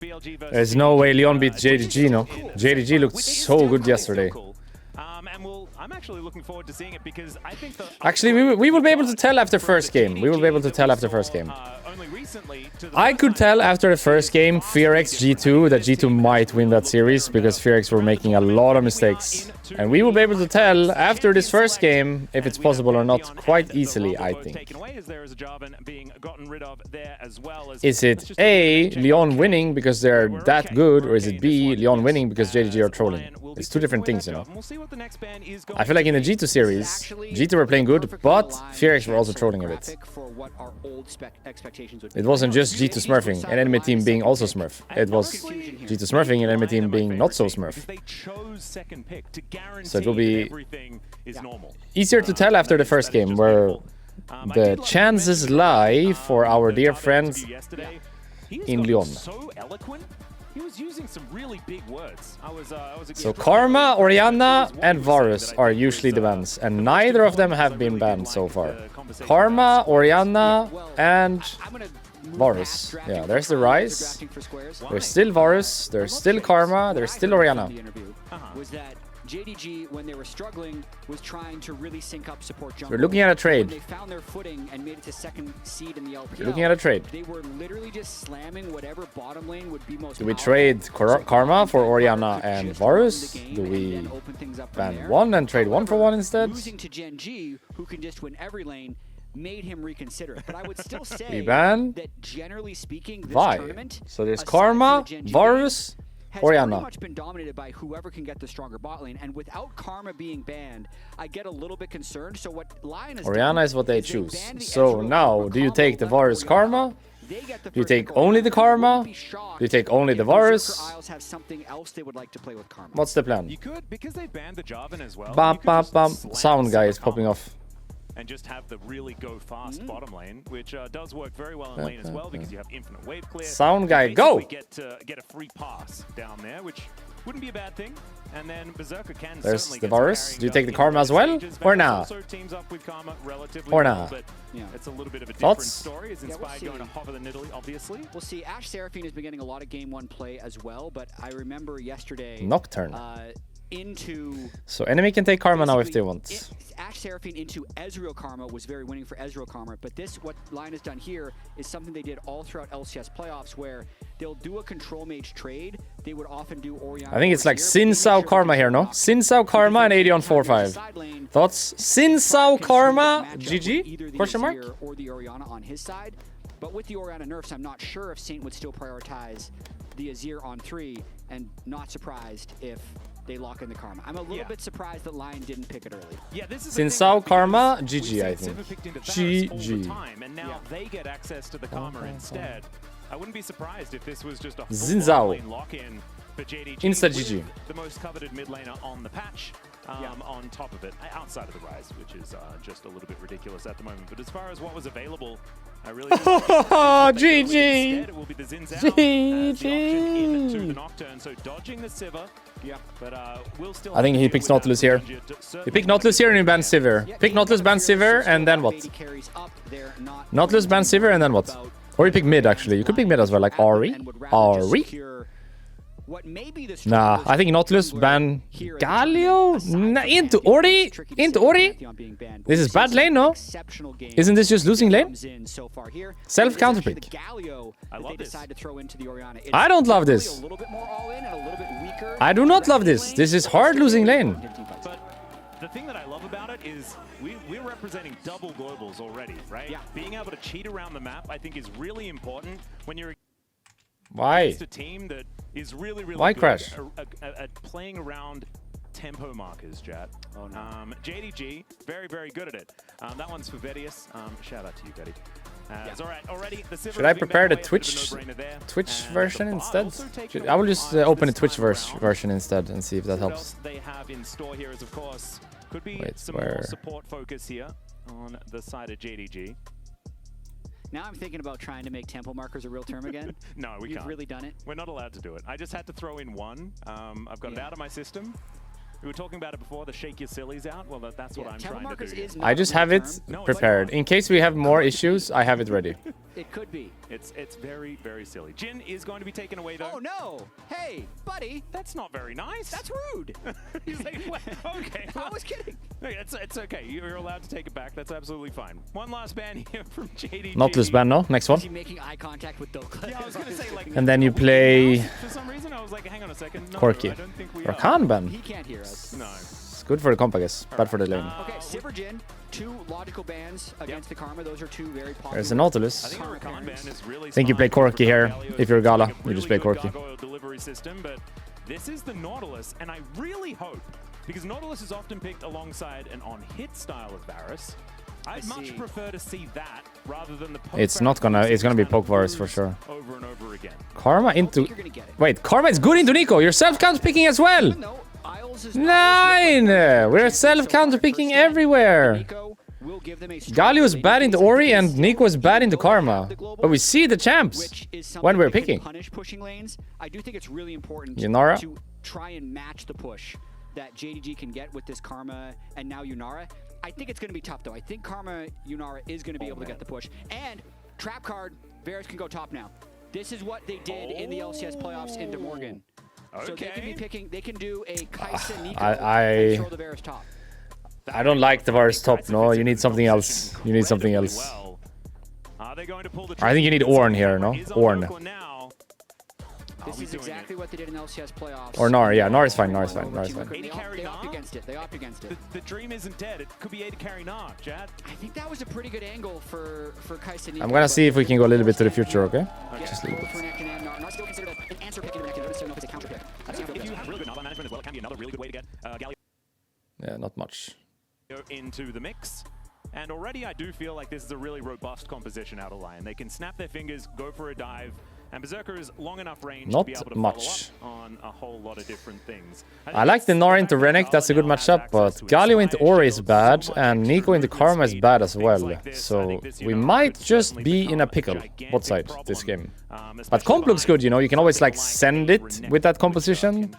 There's no way Lyon beat JDG, no? JDG looked so good yesterday. I'm actually looking forward to seeing it because I think actually we will be able to tell after first game. We will be able to tell after first game. I could tell after the first game, FearX G2, that G2 might win that series because FearX were making a lot of mistakes. And we will be able to tell after this first game if it's possible or not quite easily, I think. Is it A, Lyon winning because they're that good, or is it B, Lyon winning because JDG are trolling? It's two different things, you know. I feel like in the G2 series, G2 were playing good, but FearX were also trolling a bit. It wasn't just G2 smurfing, and enemy team being also smurf. It was G2 smurfing and enemy team being not so smurf. So it will be easier to tell after the first game, where the chances lie for our dear friends in Lyon. He was using some really big words. So Karma, Orianna, and Varus are usually the bans, and neither of them have been banned so far. Karma, Orianna, and Varus. Yeah, there's the Rise. There's still Varus, there's still Karma, there's still Orianna. JDG, when they were struggling, was trying to really sync up support jungle. We're looking at a trade. They found their footing and made it to second seed in the LPL. We're looking at a trade. They were literally just slamming whatever bottom lane would be most. Do we trade Karma for Orianna and Varus? Do we ban one and trade one for one instead? Losing to Gen G, who can just win every lane, made him reconsider it. But I would still say that generally speaking, this tournament, so there's Karma, Varus, has Orianna. pretty much been dominated by whoever can get the stronger bot lane, and without Karma being banned, I get a little bit concerned. So what Lyon has Orianna is what they choose. So now, do you take the Varus Karma? Do you take only the Karma? Do you take only the Varus? What's the plan? You could, because they banned the Jarvan as well. Bam, bam, bam. Sound guy is popping off. And just have the really go fast bottom lane, which does work very well in lane as well because you have infinite wave clear. Sound guy, go! Get a free pass down there, which wouldn't be a bad thing. And then Berserker can There's the Varus. Do you take the Karma as well, or nah? Or nah? It's a little bit of a different Thoughts? story. Is Inspired going to hover the Nidalee, obviously? We'll see. Ashe Seraphine has been getting a lot of game one play as well, but I remember yesterday Nocturne. So enemy can take Karma now if they want. Ashe Seraphine into Ezreal Karma was very winning for Ezreal Karma, but what Lyon has done here is something they did all throughout LCS playoffs, where they'll do a control mage trade. They would often do Orianna. I think it's like Sin Sao Karma here, no? Sin Sao Karma and 80 on 4-5. Thoughts? Sin Sao Karma? GG? Question mark? Or the Orianna on his side. But with the Orianna nerfs, I'm not sure if Saint would still prioritize the Azir on 3, and not surprised if they lock in the Karma. I'm a little bit surprised that Lyon didn't pick it early. Yeah, this is Sin Sao Karma, GG, I think. GG. And now they get access to the Karma instead. I wouldn't be surprised if this was just a Xin Zhao. lock-in for JDG. Insta GG. The most coveted mid laner on the patch. On top of it, outside of the Rise, which is just a little bit ridiculous at the moment. But as far as what was available, I really GG. It will be the Xin Zhao as the option into the Nocturne. So dodging the Sivir. Yeah, but we'll still. I think he picks Nautilus here. He picked Nautilus here and he bans Sivir. Pick Nautilus, ban Sivir, and then what? Nautilus, ban Sivir, and then what? Or you pick mid, actually. You could pick mid as well, like Ari. Ari? Nah, I think Nautilus, ban Galio? Nah, into Ori? Into Ori? This is bad lane, no? Isn't this just losing lane? Self counterpick. I love this. I don't love this. I do not love this. This is hard losing lane. But the thing that I love about it is we're representing double globals already, right? Yeah. Being able to cheat around the map, I think, is really important when you're against a team that is really Why good crash? at playing around tempo markers, Jat. Oh, no. JDG, very, very good at it. That one's for Vedius. Shout out to you, Betty. All right, already the Should I prepare the Twitch version instead? I will just open the Twitch version instead and see if that helps. They have in store here is, of course, could be some more support focus here on the side of JDG. Now I'm thinking about trying to make tempo markers a real term again. No, we can't. You've really done it? We're not allowed to do it. I just had to throw in one. I've got it out of my system. We were talking about it before, the shake your sillies out. Well, that's what I'm trying to do. I just have it prepared. In case we have more issues, I have it ready. It could be. It's very, very silly. Jin is going to be taken away, though. Oh, no. Hey, buddy. That's not very nice. That's rude. He's like, well, okay. I was kidding. Hey, it's okay. You're allowed to take it back. That's absolutely fine. One last ban here from JDG. Not this ban, no. Next one. Is he making eye contact with Dokla? Yeah, I was going to say, like... And then you play... For some reason, I was like, hang on a second. No, Corki. I don't think we Rakan ban. He can't hear us. No. It's good for the comp, I guess. Bad for the lane. Okay, Sivir Jin, 2 logical bans against the Karma. Those are 2 very popular. There's a Nautilus. I think the Rakan ban is really think you play smart Corki here. for If you're a Gala, a you just really play good Corki. gargoyle delivery system, but this is the Nautilus, and I really hope, because Nautilus is often picked alongside an on-hit style of Varus, I'd much prefer to see that rather than the poke It's not gonna. It's gonna be poke Varus for sure. over and over again. Karma into. You're gonna get it. Wait, Karma is good into Nico. You're self-counter picking as well. No, Isles is 9. We're self-counter picking everywhere. Nico will give them a Galio is bad into Ori and Nico is bad into Karma. But we see the champs which is something when we're that can picking. punish pushing lanes. I do think it's really important Yunara? to try and match the push that JDG can get with this Karma and now Yunara. I think it's going to be tough, though. I think Karma Yunara is going to be able to get the push. And trap card, Varus can go top now. This is what they did in the LCS playoffs into Morgan. So they can be picking, they can do a Kai'Sa Nico and throw the Varus top. I don't like the Varus top, no. You need something else. You need something else. Are they going to pull the I think you need Ornn here, no? Ornn. This is exactly what they did in LCS playoffs. Or Gnar, yeah. Gnar is fine, Gnar is fine, Gnar is fine. They opt against it. They opt against it. The dream isn't dead. It could be AD carry Gnar, Chad. I think that was a pretty good angle for Kai'Sa Nico. I'm gonna see if we can go a little bit to the future, okay? Just a little bit. Gnar still considered an answer pick in the next, so no, it's a counter pick. If you have really good Nava management as well, it can be another really good way to get Galio Yeah, not much. into the mix. And already I do feel like this is a really robust composition out of Lyon. They can snap their fingers, go for a dive, and Berserker is long enough range Not to be able to much. follow up on a whole lot of different things. I like the Gnar into Renekton, that's a good matchup, but Galio into Ori is bad, and Nico into Karma is bad as well. So we might just be in a pickle, both sides, this game. But comp looks good, you know, you can always like send it with that composition.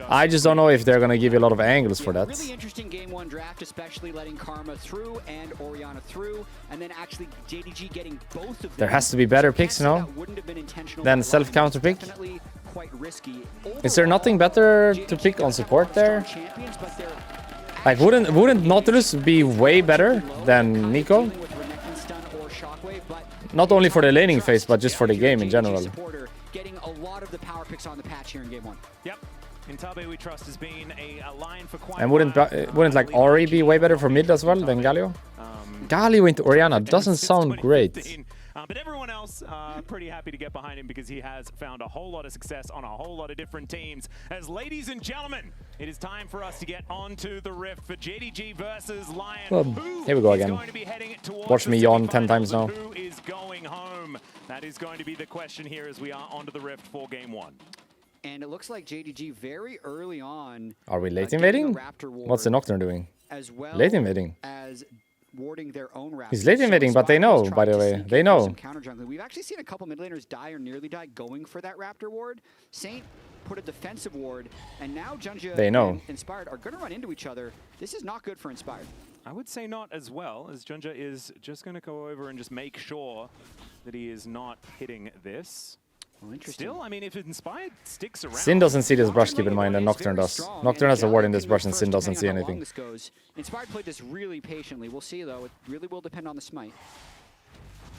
I just don't know if they're gonna give you a lot of angles for that. Really interesting game 1 draft, especially letting Karma through and Orianna through, and then actually JDG getting both of them. There has to be better picks, you know, than self-counter pick. Is there nothing better to pick on support there? Like, wouldn't Nautilus be way better than Nico? Not only for the laning phase, but just for the game in general. Getting a lot of the power picks on the patch here in game 1. Yep. Intabe we trust has been a line for quite And wouldn't like Ori be way better for mid as well than Galio? Galio into Orianna doesn't sound great. But everyone else pretty happy to get behind him because he has found a whole lot of success on a whole lot of different teams. As ladies and gentlemen, it is time for us to get onto the Rift for JDG versus Lyon. Well, here we go again. Watch me yawn 10 times now. Who is going home? That is going to be the question here as we are onto the Rift for game 1. And it looks like JDG very early on. Are we late invading? What's the Nocturne doing? As well late invading. As warding their own raptors. He's late invading, but they know, by the way. They know. We've actually seen a couple mid laners die or nearly die going for that raptor ward. Saint put a defensive ward, and now Junja and Inspired are going to run into each other. This is not good for Inspired. I would say not as well, as Junja is just going to go over and just make sure that he is not hitting this. Oh, interesting. Still, I mean, if Inspired sticks around... Sin doesn't see this brush, keep in mind, and Nocturne does. Nocturne has a ward in this brush, and Sin doesn't see anything. Inspired played this really patiently. We'll see, though. It really will depend on the smite.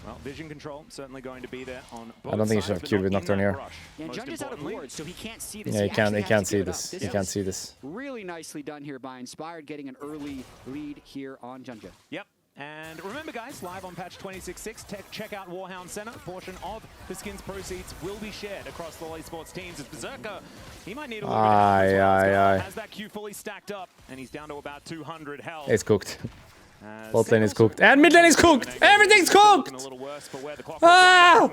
Well, vision control certainly going to be there on both I don't think he should have queued with Nocturne here. Yeah, Junja's out of wards, so he can't see this. Yeah, he can't see this. He can't see this. Really nicely done here by Inspired, getting an early lead here on Junja. Yep. And remember, guys, live on patch 26.6, check out Warhound Center. A portion of the skins proceeds will be shared across the esports teams. As Berserker, he might need a little bit of help. Has that queue fully stacked up, and he's down to about 200 health. It's cooked. Bot lane is cooked. And mid lane is cooked! Everything's cooked! Ah!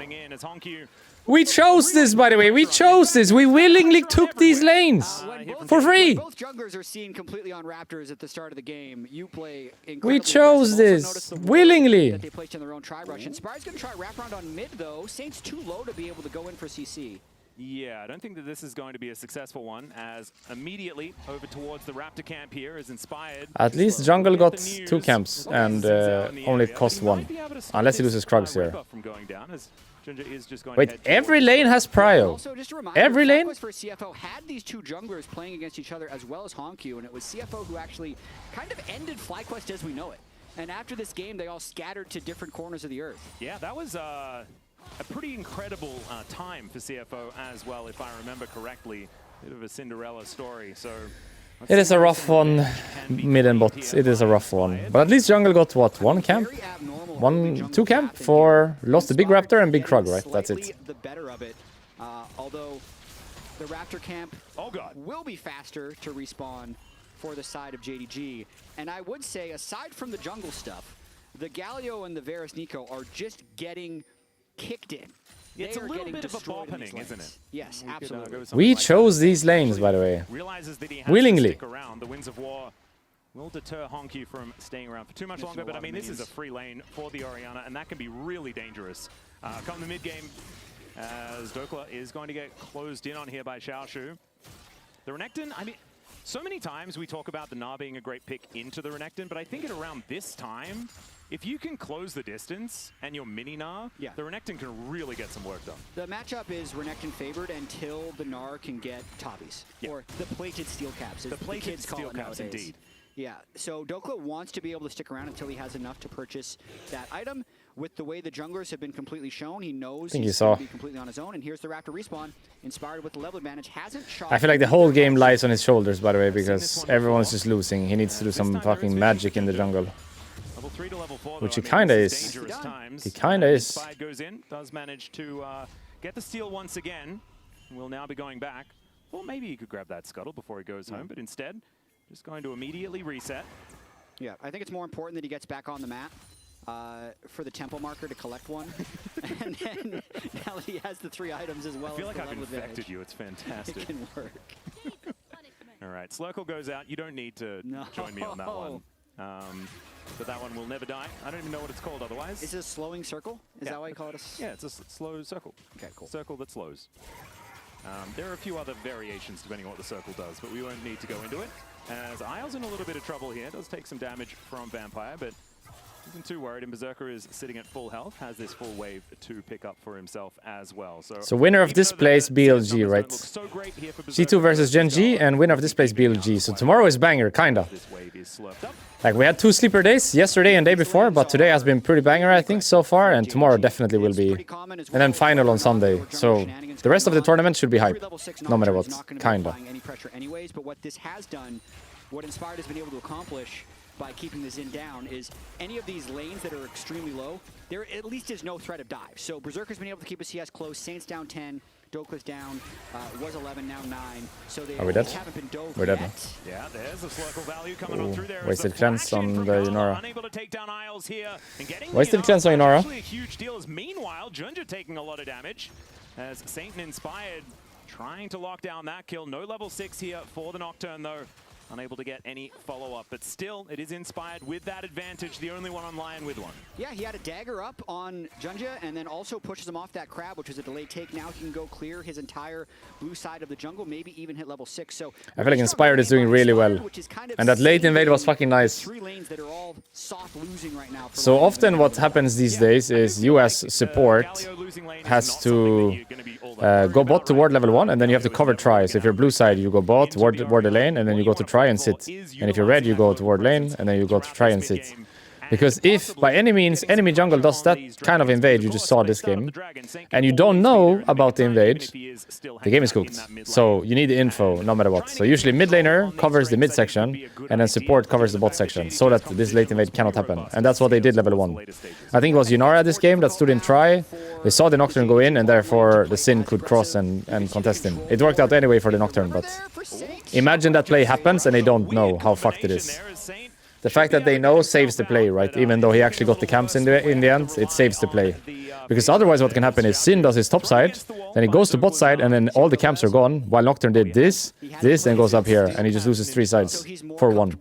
We chose this, by the way. We chose this. We willingly took these lanes for free. Both junglers are seen completely on Raptors at the start of the game. You play we chose this willingly. That they placed in their own tri-brush. Inspired's going to try wraparound on mid, though. Saint's too low to be able to go in for CC. Yeah, I don't think that this is going to be a successful one, as immediately over towards the Raptor camp here is Inspired. At least Jungle got 2 camps and only cost 1. Unless he loses Krugs here. Wait, every lane has Prio. Every lane? For CFO had these 2 junglers playing against each other as well as Honku, and it was CFO who actually kind of ended FlyQuest as we know it. And after this game, they all scattered to different corners of the earth. Yeah, that was a pretty incredible time for CFO as well, if I remember correctly. Bit of a Cinderella story, so... It is a rough one, mid and bot. It is a rough one. But at least Jungle got, what, 1 camp? 2 camp for lost the big Raptor and big Krug, right? That's it. The better of it, although the Raptor camp will be faster to respawn for the side of JDG. And I would say, aside from the jungle stuff, the Galio and the Varus Nico are just getting kicked in. It's a little bit of a ballpening, isn't it? Yes, absolutely. We chose these lanes, by the way. Willingly. The Winds of War will deter Honku from staying around for too much longer, but I mean, this is a free lane for the Orianna, and that can be really dangerous. Come the mid game, as Dokla is going to get closed in on here by Xiaoshu. The Renekton, I mean, so many times we talk about the Gnar being a great pick into the Renekton, but I think at around this time, if you can close the distance and you're mini Gnar, the Renekton can really get some work done. The matchup is Renekton favored until the Gnar can get Tobbies, or the plated steel caps, as the kids call it nowadays. Indeed. Yeah, so Dokla wants to be able to stick around until he has enough to purchase that item. With the way the junglers have been completely shown, he knows he's going to be completely on his own. And here's the Raptor respawn, Inspired with the level advantage, hasn't shot. I feel like the whole game lies on his shoulders, by the way, because everyone's just losing. He needs to do some fucking magic in the jungle. Level 3 to level 4, which he kinda is. He kinda is. Inspired goes in, does manage to get the steal once again. Will now be going back. Well, maybe he could grab that scuttle before he goes home, but instead, just going to immediately reset. Yeah, I think it's more important that he gets back on the map for the temple marker to collect one. And then now that he has the 3 items as well. I feel like I've infected you. It's fantastic. It can work. All right, Slurkle goes out. You don't need to join me on that one. But that one will never die. I don't even know what it's called otherwise. Is it a slowing circle? Is that why you call it a... Yeah, it's a slow circle. Okay, cool. Circle that slows. There are a few other variations depending on what the circle does, but we won't need to go into it. As Isle's in a little bit of trouble here. Does take some damage from Vampire, but isn't too worried. And Berserker is sitting at full health, has this full wave to pick up for himself as well. So winner of this place, BLG, right? G2 versus Gen G, and winner of this place, BLG. So tomorrow is banger, kinda. Like, we had 2 sleeper days, yesterday and day before, but today has been pretty banger, I think, so far, and tomorrow definitely will be. And then final on Sunday. So the rest of the tournament should be hype, no matter what, kinda. But what this has done, what Inspired has been able to accomplish by keeping the Xin down, is any of these lanes that are extremely low, there at least is no threat of dive. So Berserker's been able to keep his CS close, Saints down 10, Dokla's down, was 11, now 9. So they haven't been dove We're dead now. Yeah, there's the Slurkle value coming on through there. Wasted cleanse on the Yunara. Unable to take down Isles here. Wasted cleanse on Yunara. Actually a huge deal. Meanwhile, Junja taking a lot of damage as Saint and Inspired trying to lock down that kill. No level 6 here for the Nocturne though. Unable to get any follow-up, but still, it is Inspired with that advantage, the only one on Lyon with one. Yeah, he had a dagger up on Junja, and then also pushes him off that crab, which was a delayed take. Now he can go clear his entire blue side of the jungle, maybe even hit level 6. So I feel like Inspired is doing really well. And that late invade was fucking nice. 3 lanes that are all soft losing right now. So often what happens these days is you as support has to go bot to ward level 1, and then you have to cover try. So if you're blue side, you go bot, ward the lane, and then you go to try and sit. And if you're red, you go to ward lane, and then you go to try and sit. Because if, by any means, enemy jungle does that kind of invade you just saw this game, and you don't know about the invade, the game is cooked. So you need the info, no matter what. So usually mid laner covers the mid section, and then support covers the bot section, so that this late invade cannot happen. And that's what they did level 1. I think it was Yunara this game that stood in try. They saw the Nocturne go in, and therefore the Sin could cross and contest him. It worked out anyway for the Nocturne, but imagine that play happens and they don't know how fucked it is. The fact that they know saves the play, right? Even though he actually got the camps in the end, it saves the play. Because otherwise what can happen is Sin does his top side, then he goes to bot side, and then all the camps are gone, while Nocturne did this, and goes up here, and he just loses 3 sides for 1.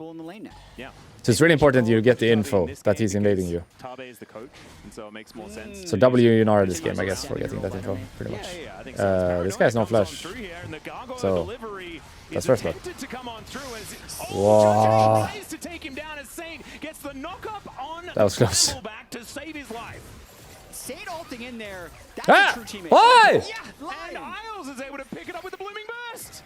So it's really important you get the info that he's invading you. Tabe is the coach, and so it makes more sense. So W Yunar this game, I guess, for getting that info, pretty much. This guy's no flash. So that's first blood. Wow. That was close. Saint ulting in there. That's Ah! a true teammate. Why? Yeah, And Isles is able to pick it up with the blooming burst.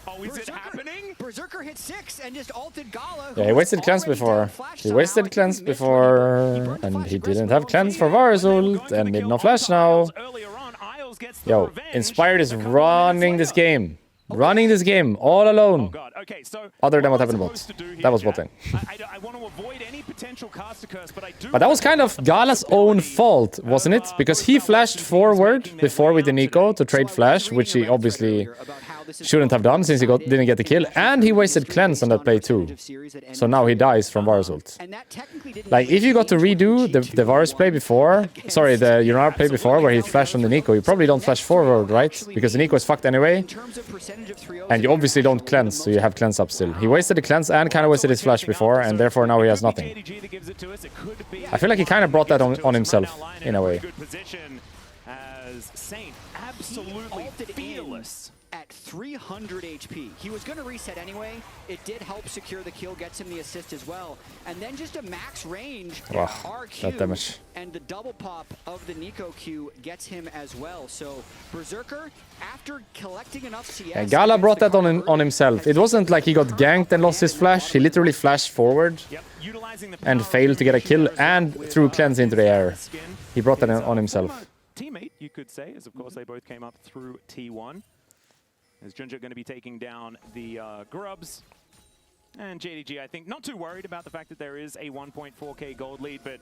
Oh, is it happening? Berserker hit 6 and just ulted Gala. Yeah, he wasted cleanse before. He wasted cleanse before, and he didn't have cleanse for Varus ult, and need no flash now. Yo, Inspired is running this game. Running this game all alone. Okay, so Other than what happened bot. That was bot lane. I want to avoid any potential caster curse, but I do. But that was kind of Gala's own fault, wasn't it? Because he flashed forward before with the Nico to trade flash, which he obviously shouldn't have done since he didn't get the kill. And he wasted cleanse on that play too. So now he dies from Varus ult. Like, if you got to redo the Varus play before, sorry, the Yunar play before, where he flashed on the Nico, you probably don't flash forward, right? Because the Nico is fucked anyway. And you obviously don't cleanse, so you have cleanse up still. He wasted the cleanse and kind of wasted his flash before, and therefore now he has nothing. I feel like he kind of brought that on himself, in a way. Absolutely fearless. At 300 HP. He was going to reset anyway. It did help secure the kill, gets him the assist as well. And then just a max range Wow, RQ, that damage. and the double pop of the Nico Q gets him as well. So Berserker, after collecting enough CS... And Gala brought that on himself. It wasn't like he got ganked and lost his flash. He literally flashed forward and failed to get a kill and threw cleanse into the air. He brought that on himself. Teammate, you could say, as of course they both came up through T1. Is Ginger going to be taking down the Grubs? And JDG, I think, not too worried about the fact that there is a 1.4k gold lead, but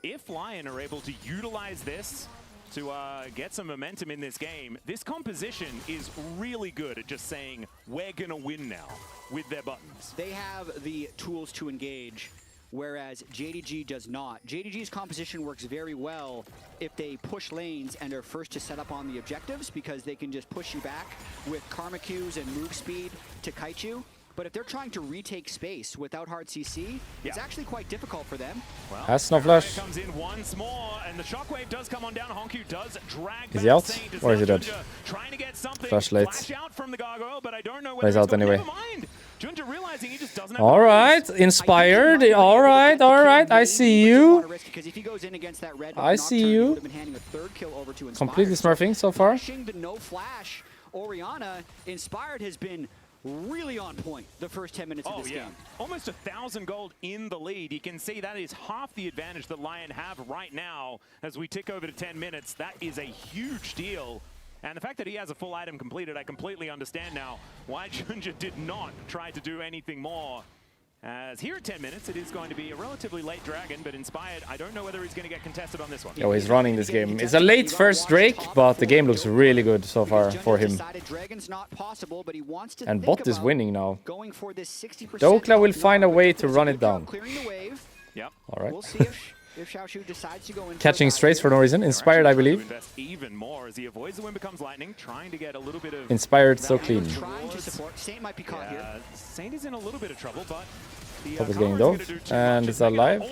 if Lyon are able to utilize this to get some momentum in this game, this composition is really good at just saying, we're going to win now with their buttons. They have the tools to engage, whereas JDG does not. JDG's composition works very well if they push lanes and are first to set up on the objectives, because they can just push you back with karma Qs and move speed to kite you. But if they're trying to retake space without hard CC, it's actually quite difficult for them. Well, has no flash. Comes in once more, and the shockwave does come on down. Honku does drag. Is he out? Or is he dead? Trying to get something. Flash late. Flash out from the gargoyle, but I don't know whether he's out anyway. Never mind. Junja realizing he just doesn't have All right, Inspired. All right, all right. I see you. I see you. Completely smurfing so far. The no flash, Orianna, Inspired has been really on point the first 10 minutes of this game. Almost 1,000 gold in the lead. You can see that is half the advantage that Lyon have right now as we tick over to 10 minutes. That is a huge deal. And the fact that he has a full item completed, I completely understand now why Junja did not try to do anything more. As here at 10 minutes, it is going to be a relatively late Dragon, but Inspired, I don't know whether he's going to get contested on this one. Yo, he's running this game. It's a late first Drake, but the game looks really good so far for him. And bot is winning now. Dokla will find a way to run it down. Yep. All right. If Xiaoshu decides to go in Catching strays for no reason. Inspired, I believe. Even more as he avoids the wind becomes lightning, trying to get a little bit of Inspired, so clean. Trying to support. Saint might be caught here. Saint is in a little bit of trouble, but Top is getting dove, and it's alive.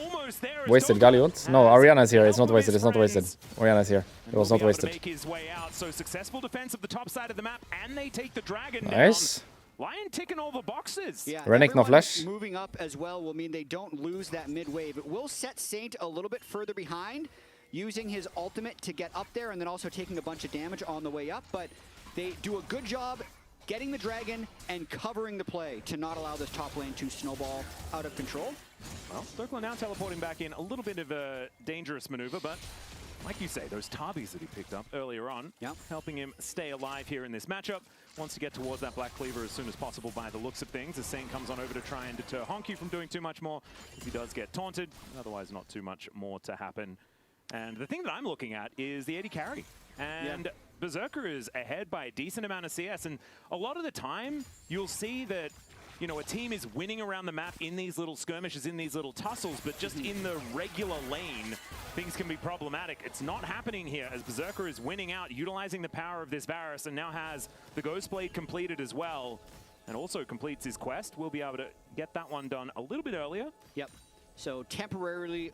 Wasted Galliot. No, Ariana's here. It's not wasted. It's not wasted. Oriana's here. It was not wasted. Make his way out. So successful defense of the top side of the map, and they take the Dragon nice. Down. Lyon ticking all the boxes. Yeah, Renek no flash. Moving up as well will mean they don't lose that mid wave. It will set Saint a little bit further behind, using his ultimate to get up there and then also taking a bunch of damage on the way up. But they do a good job getting the Dragon and covering the play to not allow this top lane to snowball out of control. Well, Dokla now teleporting back in, a little bit of a dangerous maneuver, but like you say, those Tabis that he picked up earlier on, helping him stay alive here in this matchup. Wants to get towards that Black Cleaver as soon as possible by the looks of things, as Saint comes on over to try and deter Honku from doing too much more. He does get taunted, otherwise not too much more to happen. And the thing that I'm looking at is the AD carry. And Berserker is ahead by a decent amount of CS, and a lot of the time, you'll see that you know, a team is winning around the map in these little skirmishes, in these little tussles, but just in the regular lane, things can be problematic. It's not happening here as Berserker is winning out, utilizing the power of this Varus, and now has the Ghost Blade completed as well. and also completes his quest, we'll be able to get that one done a little bit earlier. Yep. So temporary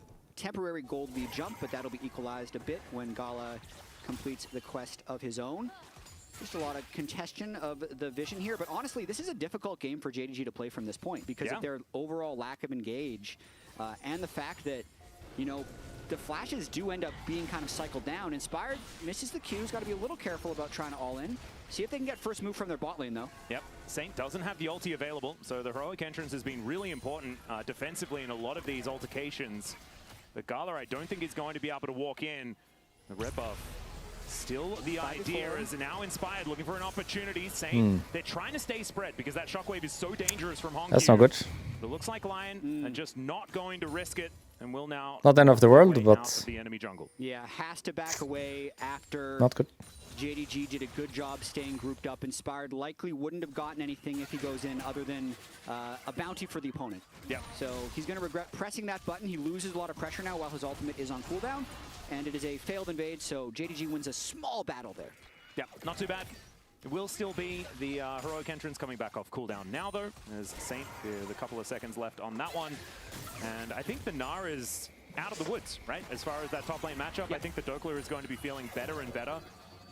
gold lead jump, but that'll be equalized a bit when Gala completes the quest of his own. Just a lot of congestion of the vision here, but honestly, this is a difficult game for JDG to play from this point because of their overall lack of engage and the fact that, you know, the flashes do end up being kind of cycled down. Inspired misses the Q's, got to be a little careful about trying to all in. See if they can get first move from their bot lane, though. Yep, Saint doesn't have the ulti available, so the heroic entrance has been really important defensively in a lot of these altercations. But Gala, I don't think is going to be able to walk in. The red buff, still the idea is now Inspired looking for an opportunity. Saint, they're trying to stay spread because that shockwave is so dangerous from Hong. That's not good. It looks like Lyon are just not going to risk it and will now... Not end of the world, but... The enemy jungle. Yeah, has to back away after... Not good. JDG did a good job staying grouped up. Inspired likely wouldn't have gotten anything if he goes in other than a bounty for the opponent. Yeah. So he's going to regret pressing that button. He loses a lot of pressure now while his ultimate is on cooldown. And it is a failed invade, so JDG wins a small battle there. Yeah, not too bad. It will still be the heroic entrance coming back off cooldown now, though, as Saint, the couple of seconds left on that one. And I think the Gnar is out of the woods, right? As far as that top lane matchup, I think the Doppler is going to be feeling better and better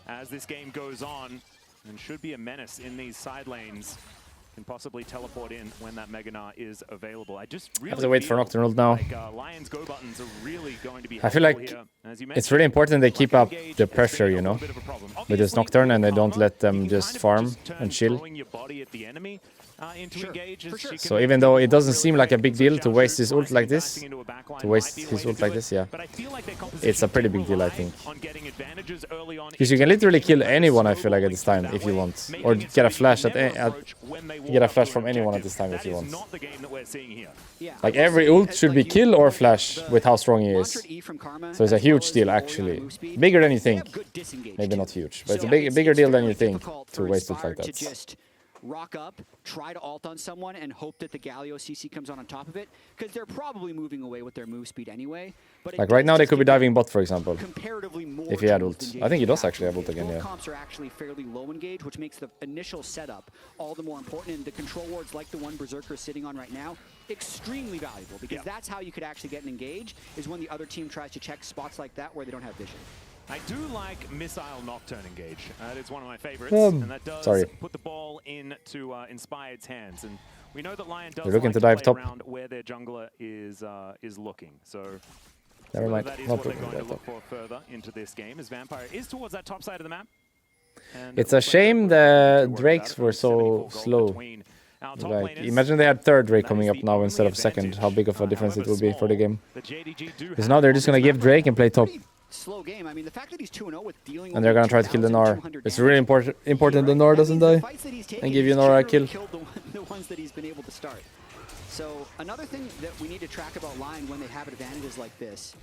as this game goes on, and should be a menace in these side lanes. Can possibly teleport in when that Mega Gnar is available. I just really have to wait for Nocturnal now. Like, Lion's go buttons are really going to be I feel like here. it's really important they keep up the pressure, you know, with this Nocturne, and they don't let them just farm and chill. So even though it doesn't seem like a big deal to waste his ult like this, yeah, it's a pretty big deal, I think. Because you can literally kill anyone, I feel like, at this time if you want, or get a flash from anyone at this time if you want. Like every ult should be kill or flash with how strong he is. So it's a huge deal, actually, bigger than you think. Maybe not huge, but it's a bigger deal than you think to waste ult like that. Rock up, try to ult on someone, and hope that the Galio CC comes on top of it, because they're probably moving away with their move speed anyway. But like right now, they could be diving bot, for example, comparatively more if he had ult. I think he does actually have ult again, yeah. Comps are actually fairly low engage, which makes the initial setup all the more important. And the control wards, like the one Berserker is sitting on right now, extremely valuable, because that's how you could actually get an engage, is when the other team tries to check spots like that where they don't have vision. I do like Missile Nocturne engage. That is one of my favorites, and that does put the ball into Inspired's hands. And we know that Lyon does like to dive top around where their jungler is looking. So never mind. That is what they're going to look for further into this game, as Vampire is towards that top side of the map. And it's a shame the Drakes were so slow. Like, imagine they had third Drake coming up now instead of second. How big of a difference it would be for the game. Because now they're just going to give Drake and play top. Slow game. I mean, the fact that he's 2-0 with dealing, and they're gonna try to kill the Gnar. It's really important the Gnar doesn't die and give you Gnar a kill. The ones that he's been able to start. So another thing that we need to track about Lyon when they have advantages like this,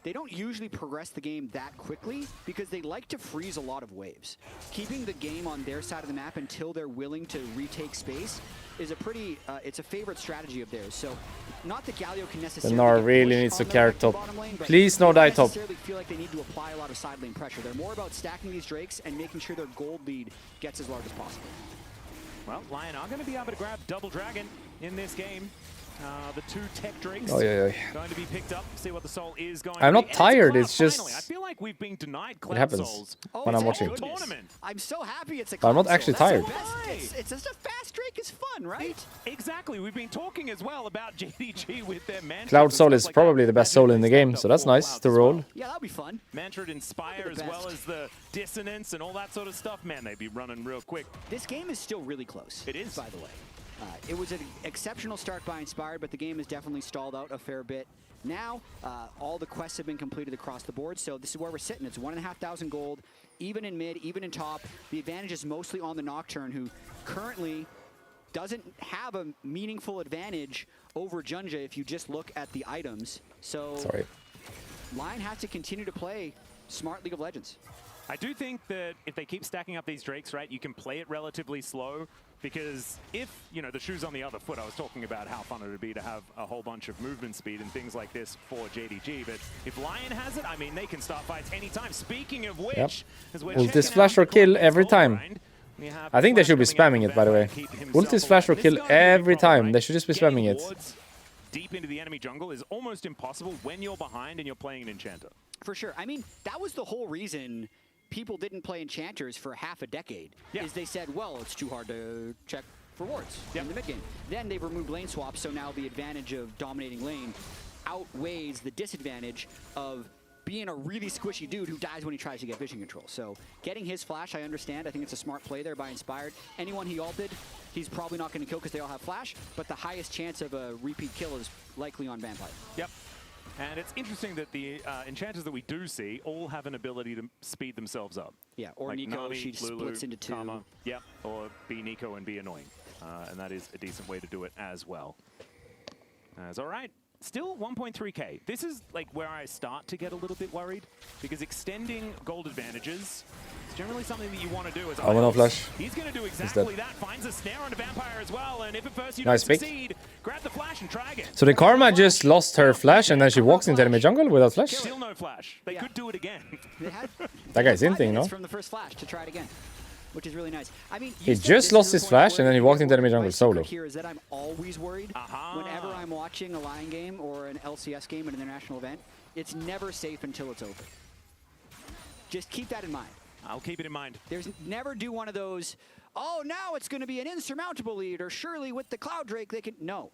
they don't usually progress the game that quickly because they like to freeze a lot of waves. Keeping the game on their side of the map until they're willing to retake space is a pretty, it's a favorite strategy of theirs. So not that Galio can necessarily... The Gnar really needs to carry top. Please no die top. They necessarily feel like they need to apply a lot of side lane pressure. They're more about stacking these Drakes and making sure their gold lead gets as large as possible. Well, Lyon are going to be able to grab Double Dragon in this game. The two tech drakes going to be picked up. See what the soul is going. I'm not tired. It's just I feel like we've been denied cloud it happens souls when I'm watching. I'm so happy it's a I'm not actually tired. It's just a fast drake is fun, right? Exactly. We've been talking as well about JDG with their mantra. Cloud soul is probably the best soul in the game, so that's nice to roll. Yeah, that'll be fun. Mantra Inspire as well as the dissonance and all that sort of stuff. Man, they'd be running real quick. This game is still really close. It is, by the way. It was an exceptional start by Inspired, but the game has definitely stalled out a fair bit. Now, all the quests have been completed across the board, so this is where we're sitting. It's 1,500 gold, even in mid, even in top. The advantage is mostly on the Nocturne, who currently doesn't have a meaningful advantage over Junja if you just look at the items. So Lyon has to continue to play smart League of Legends. I do think that if they keep stacking up these Drakes, right, you can play it relatively slow. Because if, you know, the shoe's on the other foot, I was talking about how fun it would be to have a whole bunch of movement speed and things like this for JDG. But if Lyon has it, I mean, they can start fights anytime. Speaking of which, as we're will this flash or kill every time? I think they should be spamming it, by the way. Ulti's flash will kill every time. They should just be spamming it. Deep into the enemy jungle is almost impossible when you're behind and you're playing an enchanter. For sure. I mean, that was the whole reason people didn't play enchanters for half a decade. Is they said, well, it's too hard to check for wards in the mid game. Then they've removed lane swaps, so now the advantage of dominating lane outweighs the disadvantage of being a really squishy dude who dies when he tries to get vision control. So getting his flash, I understand. I think it's a smart play there by Inspired. Anyone he ulted, he's probably not going to kill because they all have flash, but the highest chance of a repeat kill is likely on Vampire. Yep. And it's interesting that the enchanters that we do see all have an ability to speed themselves up. Yeah, or like Nico, Nami, she Lulu, splits into two. Karma, yep, or be Nico and be annoying. And that is a decent way to do it as well. All right. Still 1.3k. This is like where I start to get a little bit worried because extending gold advantages is generally something that you want to do as no flash. He's going to do exactly that. Finds a snare on a Vampire as well, and if at first you nice don't succeed, grab the flash and try again. So the Karma just lost her flash and then she walks into enemy jungle without flash? Still no flash. They could do it again. That guy's hinting, no? From the first flash to try it again, which is really nice. I mean, he just lost his flash and then he walked into enemy jungle solo. Here is that I'm always worried whenever I'm watching a Lion game or an LCS game, an international event. It's never safe until it's over. Just keep that in mind. I'll keep it in mind. There's never do one of those, oh, now it's going to be an insurmountable lead, or surely with the Cloud Drake they can. No,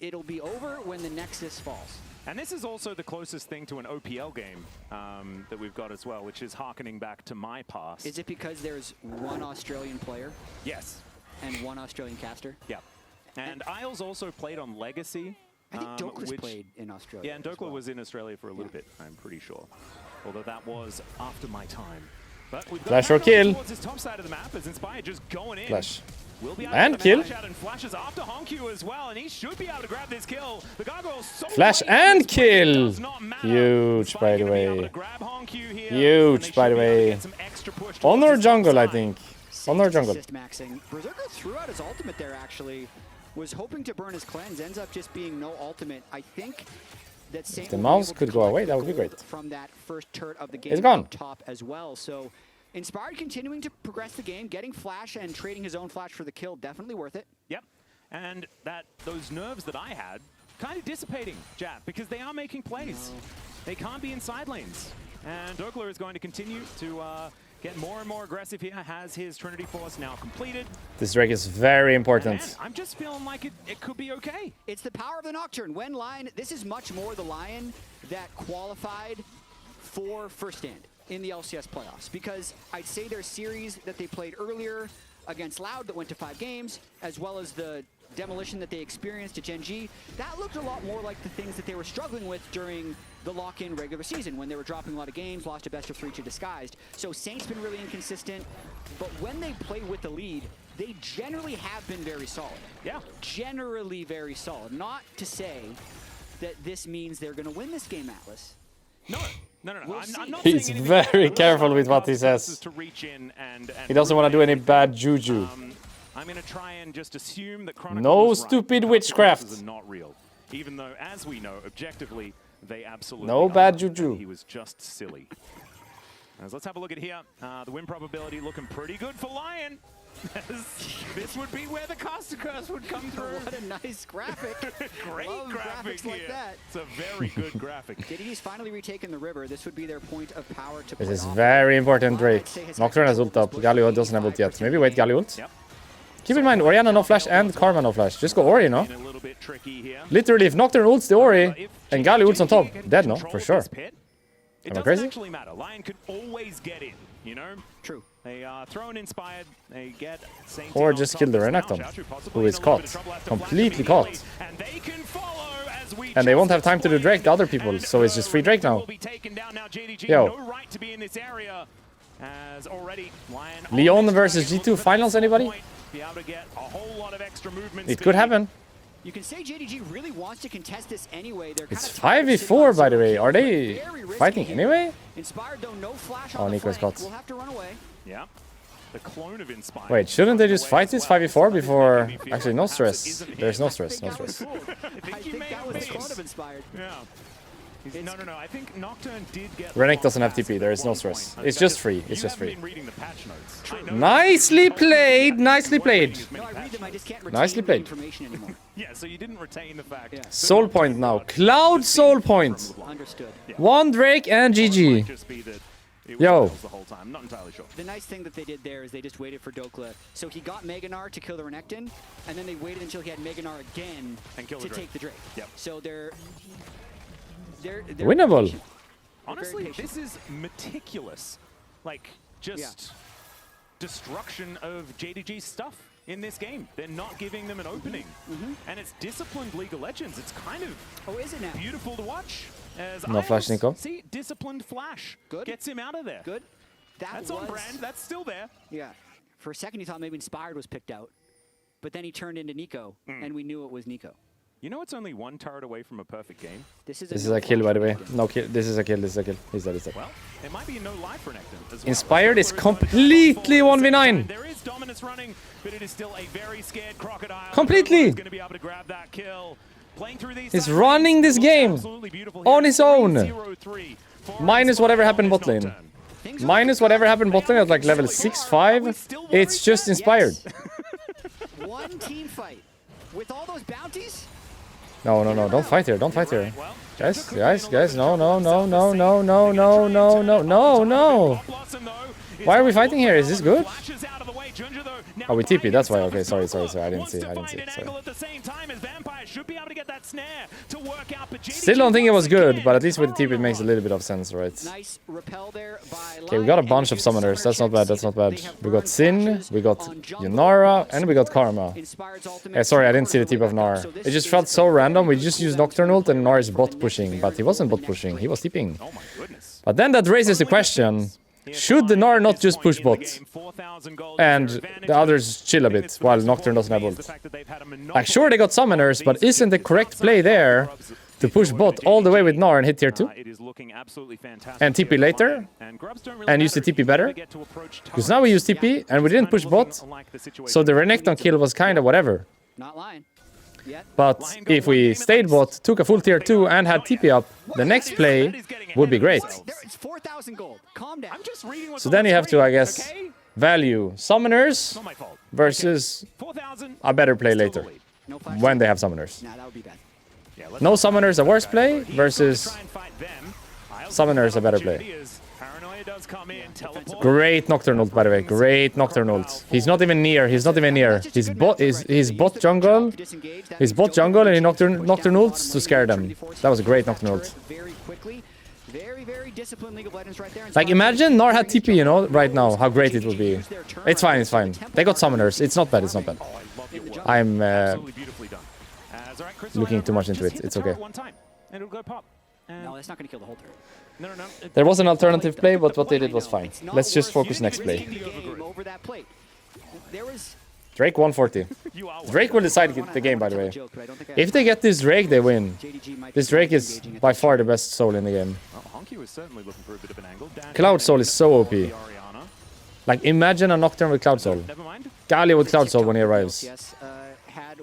it'll be over when the Nexus falls. And this is also the closest thing to an OPL game that we've got as well, which is harkening back to my past. Is it because there's one Australian player? Yes. And one Australian caster? Yeah. And Isles also played on Legacy. I think Dokler's played in Australia. Yeah, and Dokler was in Australia for a little bit, I'm pretty sure. Although that was after my time. But we've got flash or kill. towards this top side of the map as Inspired just going in. Flash. Will be and kill. And flashes after Honku as well, and he should be able to grab this kill. The gargoyle's so flash and kill. Huge, by the way. Huge, by the way. On our jungle, I think. On our jungle. Berserker threw out his ultimate there, actually. Was hoping to burn his cleanse, ends up just being no ultimate. I think that Saint if the mouse could go away, that would be great. From that first turret of the game, it's gone. Top as well. So Inspired continuing to progress the game, getting flash and trading his own flash for the kill, definitely worth it. Yep, and those nerves that I had kind of dissipating, Jap, because they are making plays. No. They can't be in side lanes, and Dokler is going to continue to get more and more aggressive here. Has his Trinity Force now completed. This Drake is very important. Man, I'm just feeling like it could be okay. It's the power of the Nocturne. When Lion, this is much more the Lion that qualified for first stand in the LCS playoffs, because I'd say their series that they played earlier against Loud that went to 5 games, as well as the demolition that they experienced at Gen G, that looked a lot more like the things that they were struggling with during the lock-in regular season when they were dropping a lot of games, lost a best of 3 to Disguised. So Saint's been really inconsistent, but when they play with the lead, they generally have been very solid. Yeah. Generally very solid. Not to say that this means they're going to win this game, Atlas. No. We'll I'm not He's very careful with what he says. He doesn't want to do any bad juju. I'm going to try and just assume that Chronicle no stupid witchcraft. Is not real, even though, as we know, objectively, they absolutely no bad juju. He was just silly. As let's have a look at here. The win probability looking pretty good for Lion. This would be where the caster curse would come through. What a nice graphic. Great graphic here. Like that. It's a very good graphic. JDG's finally retaken the river. This would be their point of power to This is very important, Drake. Nocturne has ult up. Galio doesn't have ult yet. Maybe wait Galio ult. Yep. Keep in mind, Orianna no flash and Karma no flash. Just go Ori, no? Literally, if Nocturne ults the Ori and Galio ults on top, dead, no? For sure. It doesn't actually matter. Lion could always get in, you know? True. They throw an Inspired, they get Saint or just kill the Renekton, who is caught. Completely caught. And they won't have time to do Drake, the other people, so it's just free Drake now. Yo. Lyon versus G2 finals, anybody? It could happen. You can say JDG really wants to contest this anyway. They're it's 5v4, by the way. Are they fighting anyway? Inspired, though, no flash on Nico's caught. We'll have to run away. Yeah. The clone of Inspired. Wait, shouldn't they just fight this 5v4 before... Actually, no stress. There's no stress. No stress. I think that was the clone of Inspired. Yeah. No. I think Nocturne did get... Renekton doesn't have TP. There is no stress. It's just free. It's just free. You haven't been reading the patch notes. Nicely played. Nicely played. No, I read them, I just can't Nicely retain played. information anymore. Yeah, so you didn't retain the fact. Soul point now. Cloud soul point. Understood. One Drake and GG. Yo. The whole time. Not entirely sure. The nice thing that they did there is they just waited for Dokla. So he got Meganar to kill the Renekton, and then they waited until he had Meganar again to take the Drake. Yep. So they're Winnable. patient. Honestly, this is meticulous. Like, just destruction of JDG's stuff in this game. They're not giving them an opening. And it's disciplined League of Legends. It's kind of Is it now? beautiful to watch. As No flash, Nico. See, disciplined flash. Good. Gets him out of there. Good. That's on brand. That's still there. Yeah. For a second, you thought maybe Inspired was picked out. But then he turned into Nico, and we knew it was Nico. You know it's only one turret away from a perfect game? This is a kill, by the way. No kill. This is a kill. This is a kill. He's dead. He's dead. Well, it might be a no life for Renekton as well. Inspired is completely 1v9. There is dominance running, but it is still a very scared Crocodile. Completely. Going to be able to grab that kill. Playing through these He's running this game on his own. Minus whatever happened bot lane. Minus whatever happened bot lane at like level 6-5. It's just Inspired. one team fight with all those bounties. No. Don't fight here. Don't fight here. Guys. No. Why are we fighting here? Is this good? Oh, we TP. That's why. Okay, sorry. I didn't see. Sorry. Still don't think it was good, but at least with the TP it makes a little bit of sense, right? Okay, we got a bunch of summoners. That's not bad. We got Sin, we got Yunara, and we got Karma. Sorry, I didn't see the TP of Gnar. It just felt so random. We just used Nocturne ult and Gnar is bot pushing, but he wasn't bot pushing. He was TPing. But then that raises the question. Should the Gnar not just push bot and the others chill a bit while Nocturne doesn't have ult? Like, sure, they got summoners, but isn't the correct play there to push bot all the way with Gnar and hit tier 2? And TP later? And use the TP better? Because now we use TP and we didn't push bot, so the Renekton kill was kind of whatever. Not lying. But if we stayed bot, took a full tier 2 and had TP up, the next play would be great. It's 4,000 gold. Calm down. So then you have to, I guess, value summoners versus a better play later when they have summoners. Nah, that would be bad. No summoners a worse play versus summoners a better play. Great Nocturne ult, by the way. Great Nocturne ult. He's not even near. He's bot jungle. He's bot jungle and he Nocturne ults to scare them. That was a great Nocturne ult. Very disciplined League of Legends right there. Like, imagine Gnar had TP, you know, right now. How great it would be. It's fine. They got summoners. It's not bad. I'm looking too much into it. It's okay. No, that's not going to kill the whole turret. No. There was an alternative play, but what they did was fine. Let's just focus next play. Drake 140. Drake will decide the game, by the way. If they get this Drake, they win. This Drake is by far the best soul in the game. Cloud Soul is so OP. Like, imagine a Nocturne with Cloud Soul. Galio with Cloud Soul when he arrives.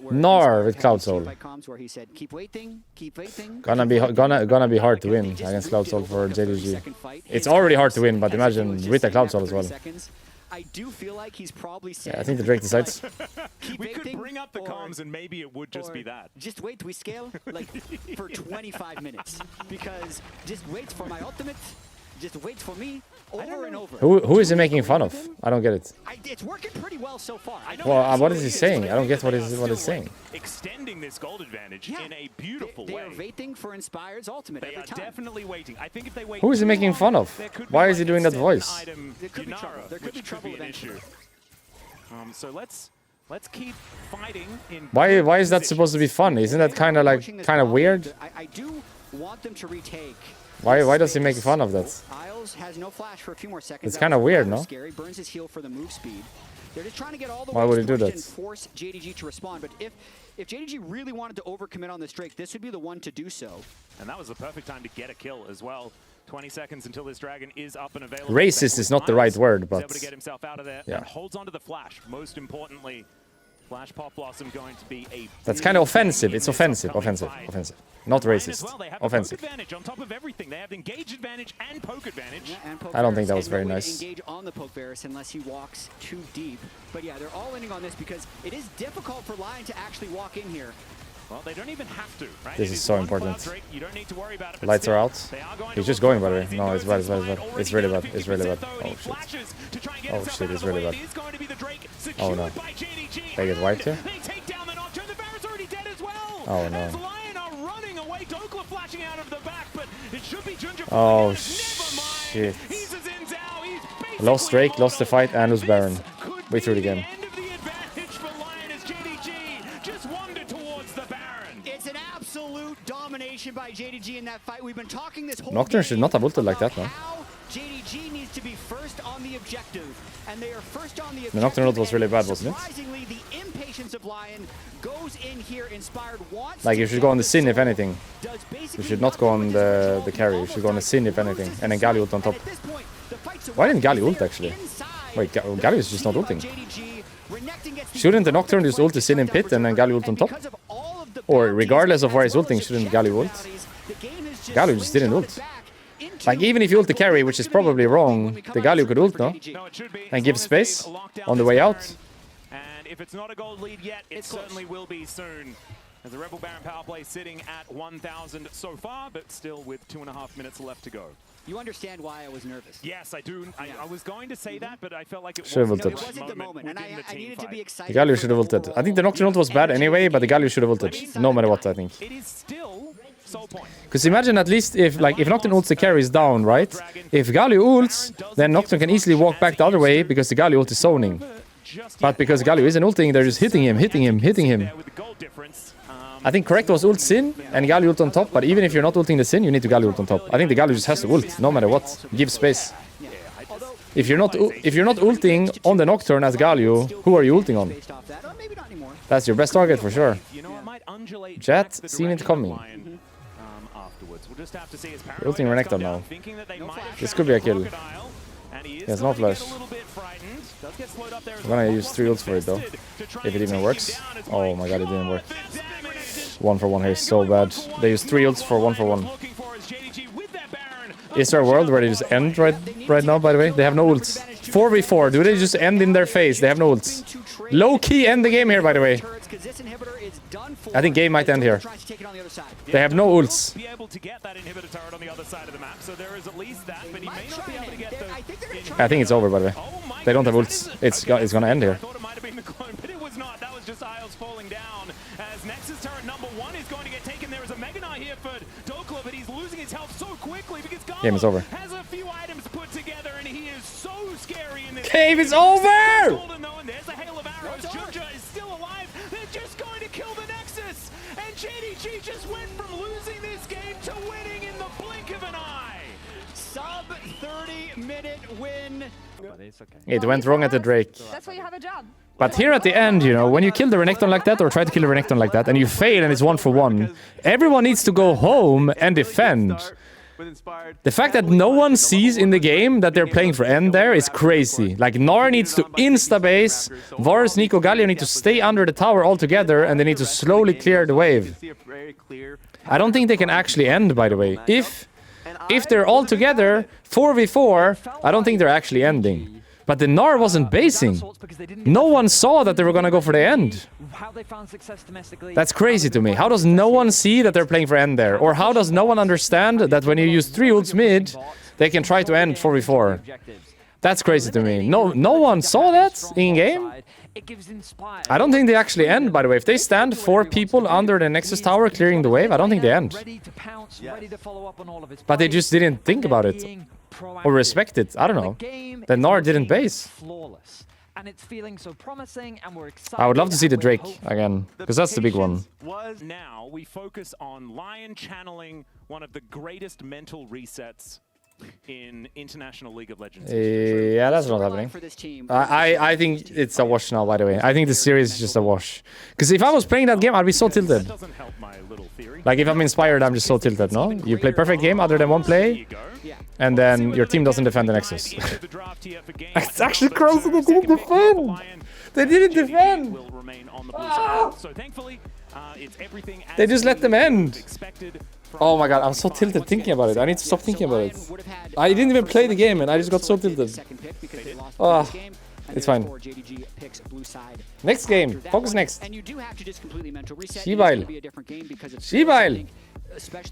Gnar with Cloud Soul. Gonna be hard to win against Cloud Soul for JDG. It's already hard to win, but imagine with a Cloud Soul as well. I do feel like he's probably saying, I think the Drake decides. We could bring up the comms and maybe it would just be that. Just wait till we scale like for 25 minutes because just wait for my ultimate. Just wait for me over and over. Who is he making fun of? I don't get it. It's working pretty well so far. Well, what is he saying? I don't get what he's saying. Extending this gold advantage in a beautiful way. They are waiting for Inspired's ultimate every time. They are definitely waiting. I think if they wait, who is he making fun of? Why is he doing that voice? There could be trouble. There could be trouble eventually. So let's keep fighting. Why is that supposed to be fun? Isn't that kind of weird? I do want them to retake. Why does he make fun of that? Isles has no flash for a few more seconds. It's kind of weird, no? Scary. Burns his heal for the move speed. They're just trying to get all the Why would he do that? And force JDG to respond. But if JDG really wanted to overcommit on this Drake, this would be the one to do so. And that was the perfect time to get a kill as well. 20 seconds until this dragon is up and available. Racist is not the right word, but able to get himself out of there and holds onto the flash. Most importantly, Flash Pop Blossom going to be a That's kind of offensive. It's offensive. Not racist. well, they have Offensive. The poke advantage on top of everything. They have engage advantage and poke advantage. Yeah, and poke I don't think that Varus, was very and no way nice. to engage on the poke Varus unless he walks too deep. But yeah, they're all ending on this because it is difficult for Lyon to actually walk in here. Well, they don't even have to, right? This It is so one important. cloud break. You don't need to worry about it, but Lights are still, out. they are going He's to just look going, for by the way. Rising No, Nodes. it's bad, it's bad, it's Lyon bad. already It's really down bad. to It's really 50% bad. though. Oh, He shit. flashes to try and get Oh, himself shit, out it's of the really way. bad. It is going to be the Drake Oh, no. secured by JDG. They get wiped here? They take down the Nocturne. The Varus already dead as well. Oh, no. As Lyon are running away. Dokla flashing out of the back, but it should be Ginger. Oh, Never mind. shit. He's a Xin Zhao. He's basically Lost Drake, lost the fight, and lost Baron. This could We threw the be game. end of the advantage for Lyon as JDG just wandered towards the Baron. It's an absolute domination by JDG in that fight. We've been talking this whole Nocturne should not have ulted like that, about no? how JDG needs to be first on the objective, and they are first on the objective. The Nocturne ult was really and bad, wasn't it? Surprisingly, the impatience of Lyon goes in here. Inspired wants Like, to you should go on the get Sin, if soul, anything. does You basically should not go nothing on with his the control. carry. You Almost should go on the Sin, if anything. loses And then his Galio soul. ult on top. And at this point, the fight's Why didn't away. Galio ult, They're actually? inside. Wait, Galio is just not Seen by ulting. JDG. Renekton gets the Shouldn't the perfect Nocturne just ult the flank Sin in strike pit and then down Galio ult on and top? because of all of the Or bounties regardless of where he's as well ulting, as shouldn't objective Galio ult? bounties, the game has just Galio just didn't ult. slingshotted back into Like, even if you ult the carry, which is probably wrong, the Galio could ult, no? No, it should be. And As give long as space they lock down on the this way Baron. out. And if it's not a gold lead yet, it It's close. certainly will be soon. As the Rebel Baron power play sitting at 1,000 so far, but still with 2.5 minutes left to go. You understand why I was nervous. Yes, I do. I was going to say that, but I felt like it Should've wasn't, ulted. It wasn't the moment, and within the I team needed to be fight. excited. The Galio for should have the ulted. I think the overall Nocturne ult was bad energy anyway, of but the Galio should have game. ulted. No matter what, I think. It is still soul point. Because imagine at least if Nocturne ults the carries down, right? If Galio ults, then Nocturne can easily walk back the other way because the Galio ult is zoning. But because Galio isn't ulting, they're just hitting him. There with the gold difference. I think correct was ult Sin and Galio ult on top, but even if you're not ulting the Sin, you need to Galio ult on top. I think the Galio just has to ult, no matter what. Give space. Although, If you're not ulting on the Nocturne as Galio, who are you ulting on? based off that, or maybe not anymore. That's your best target for sure. You know, it might undulate Jet, back the seen it direction of coming. Lyon, afterwards. We'll just have to see his Ulting paranoia Renekton come now. down, thinking that they might have This found could be a the kill. Crocodile, and he is He has no starting to get flash. a little bit frightened. Does get slowed up there as I'm gonna well. use 3 ults for it though. Invested to try If it and even take works. him down. It's Oh my my god, it didn't God, work. the damage. 1 for 1 here is so bad. They used 3 ults for 1 for 1. Looking for is JDG with that Baron. Is there a world where they just end right now, by the way? They have no ults. 4v4, do they just end in their face? They have no ults. Low-key end the game here, by the way. I think game might end here. They have no ults. Be able to get that inhibitor turret on the other side of the map, so there is at least that, but he may not be able to get the. I think it's over, by the way. Oh my They don't have goodness, ults. that is a- It's gonna end here. I thought it might have been the clone, but it was not. That was just Isles falling down. As Nexus turret number 1 is going to get taken. There is a Mega Knight here for Dokla, but he's losing his health so quickly because Game is over. has a few items put together, and he is so scary in this. Game is over! Golden though, and there's a hail of arrows. Junja is still alive. They're just going to kill the Nexus, and JDG just went from losing this game to winning in the blink of an eye. Sub 30-minute win. It went wrong at the Drake. That's why you have a job. But here at the end, you know, when you kill the Renekton like that, or try to kill the Renekton like that, and you fail and it's 1 for 1, everyone needs to go home and defend. The fact that no one sees in the game that they're playing for end there is crazy. Like, Gnar needs to insta-base, Varus, Nico, Galio need to stay under the tower altogether, and they need to slowly clear the wave. I don't think they can actually end, by the way. If they're all together, 4v4, I don't think they're actually ending. But the Gnar wasn't basing. No one saw that they were gonna go for the end. That's crazy to me. How does no one see that they're playing for end there? Or how does no one understand that when you use 3 ults mid, they can try to end 4v4? That's crazy to me. No one saw that in game. I don't think they actually end, by the way. If they stand 4 people under the Nexus tower clearing the wave, I don't think they end. But they just didn't think about it. Or respect it. I don't know. The Gnar didn't base. And it's feeling so promising, and we're excited. I would love to see the and we're Drake hopeful. again, because that's the big one. Now we focus on Lyon channeling one of the greatest mental resets in International League of Legends. Yeah, that's not happening. For this team. I think it's a wash now, by the way. I think the series is just a wash. Because if I was playing that game, I'd be so tilted. That doesn't help my little theory. Like, if I'm inspired, I'm just so tilted, no? You play perfect game other than one play, and then your team doesn't defend the Nexus. It's actually crazy they didn't defend! They didn't defend. Will remain on the blue side. So thankfully, it's everything They just let them end. expected. Oh my god, I'm so tilted thinking about it. I need to stop thinking about it. I didn't even play the game and I just got so tilted. Oh, it's fine. Next game. Focus next. Shibile. Shibile.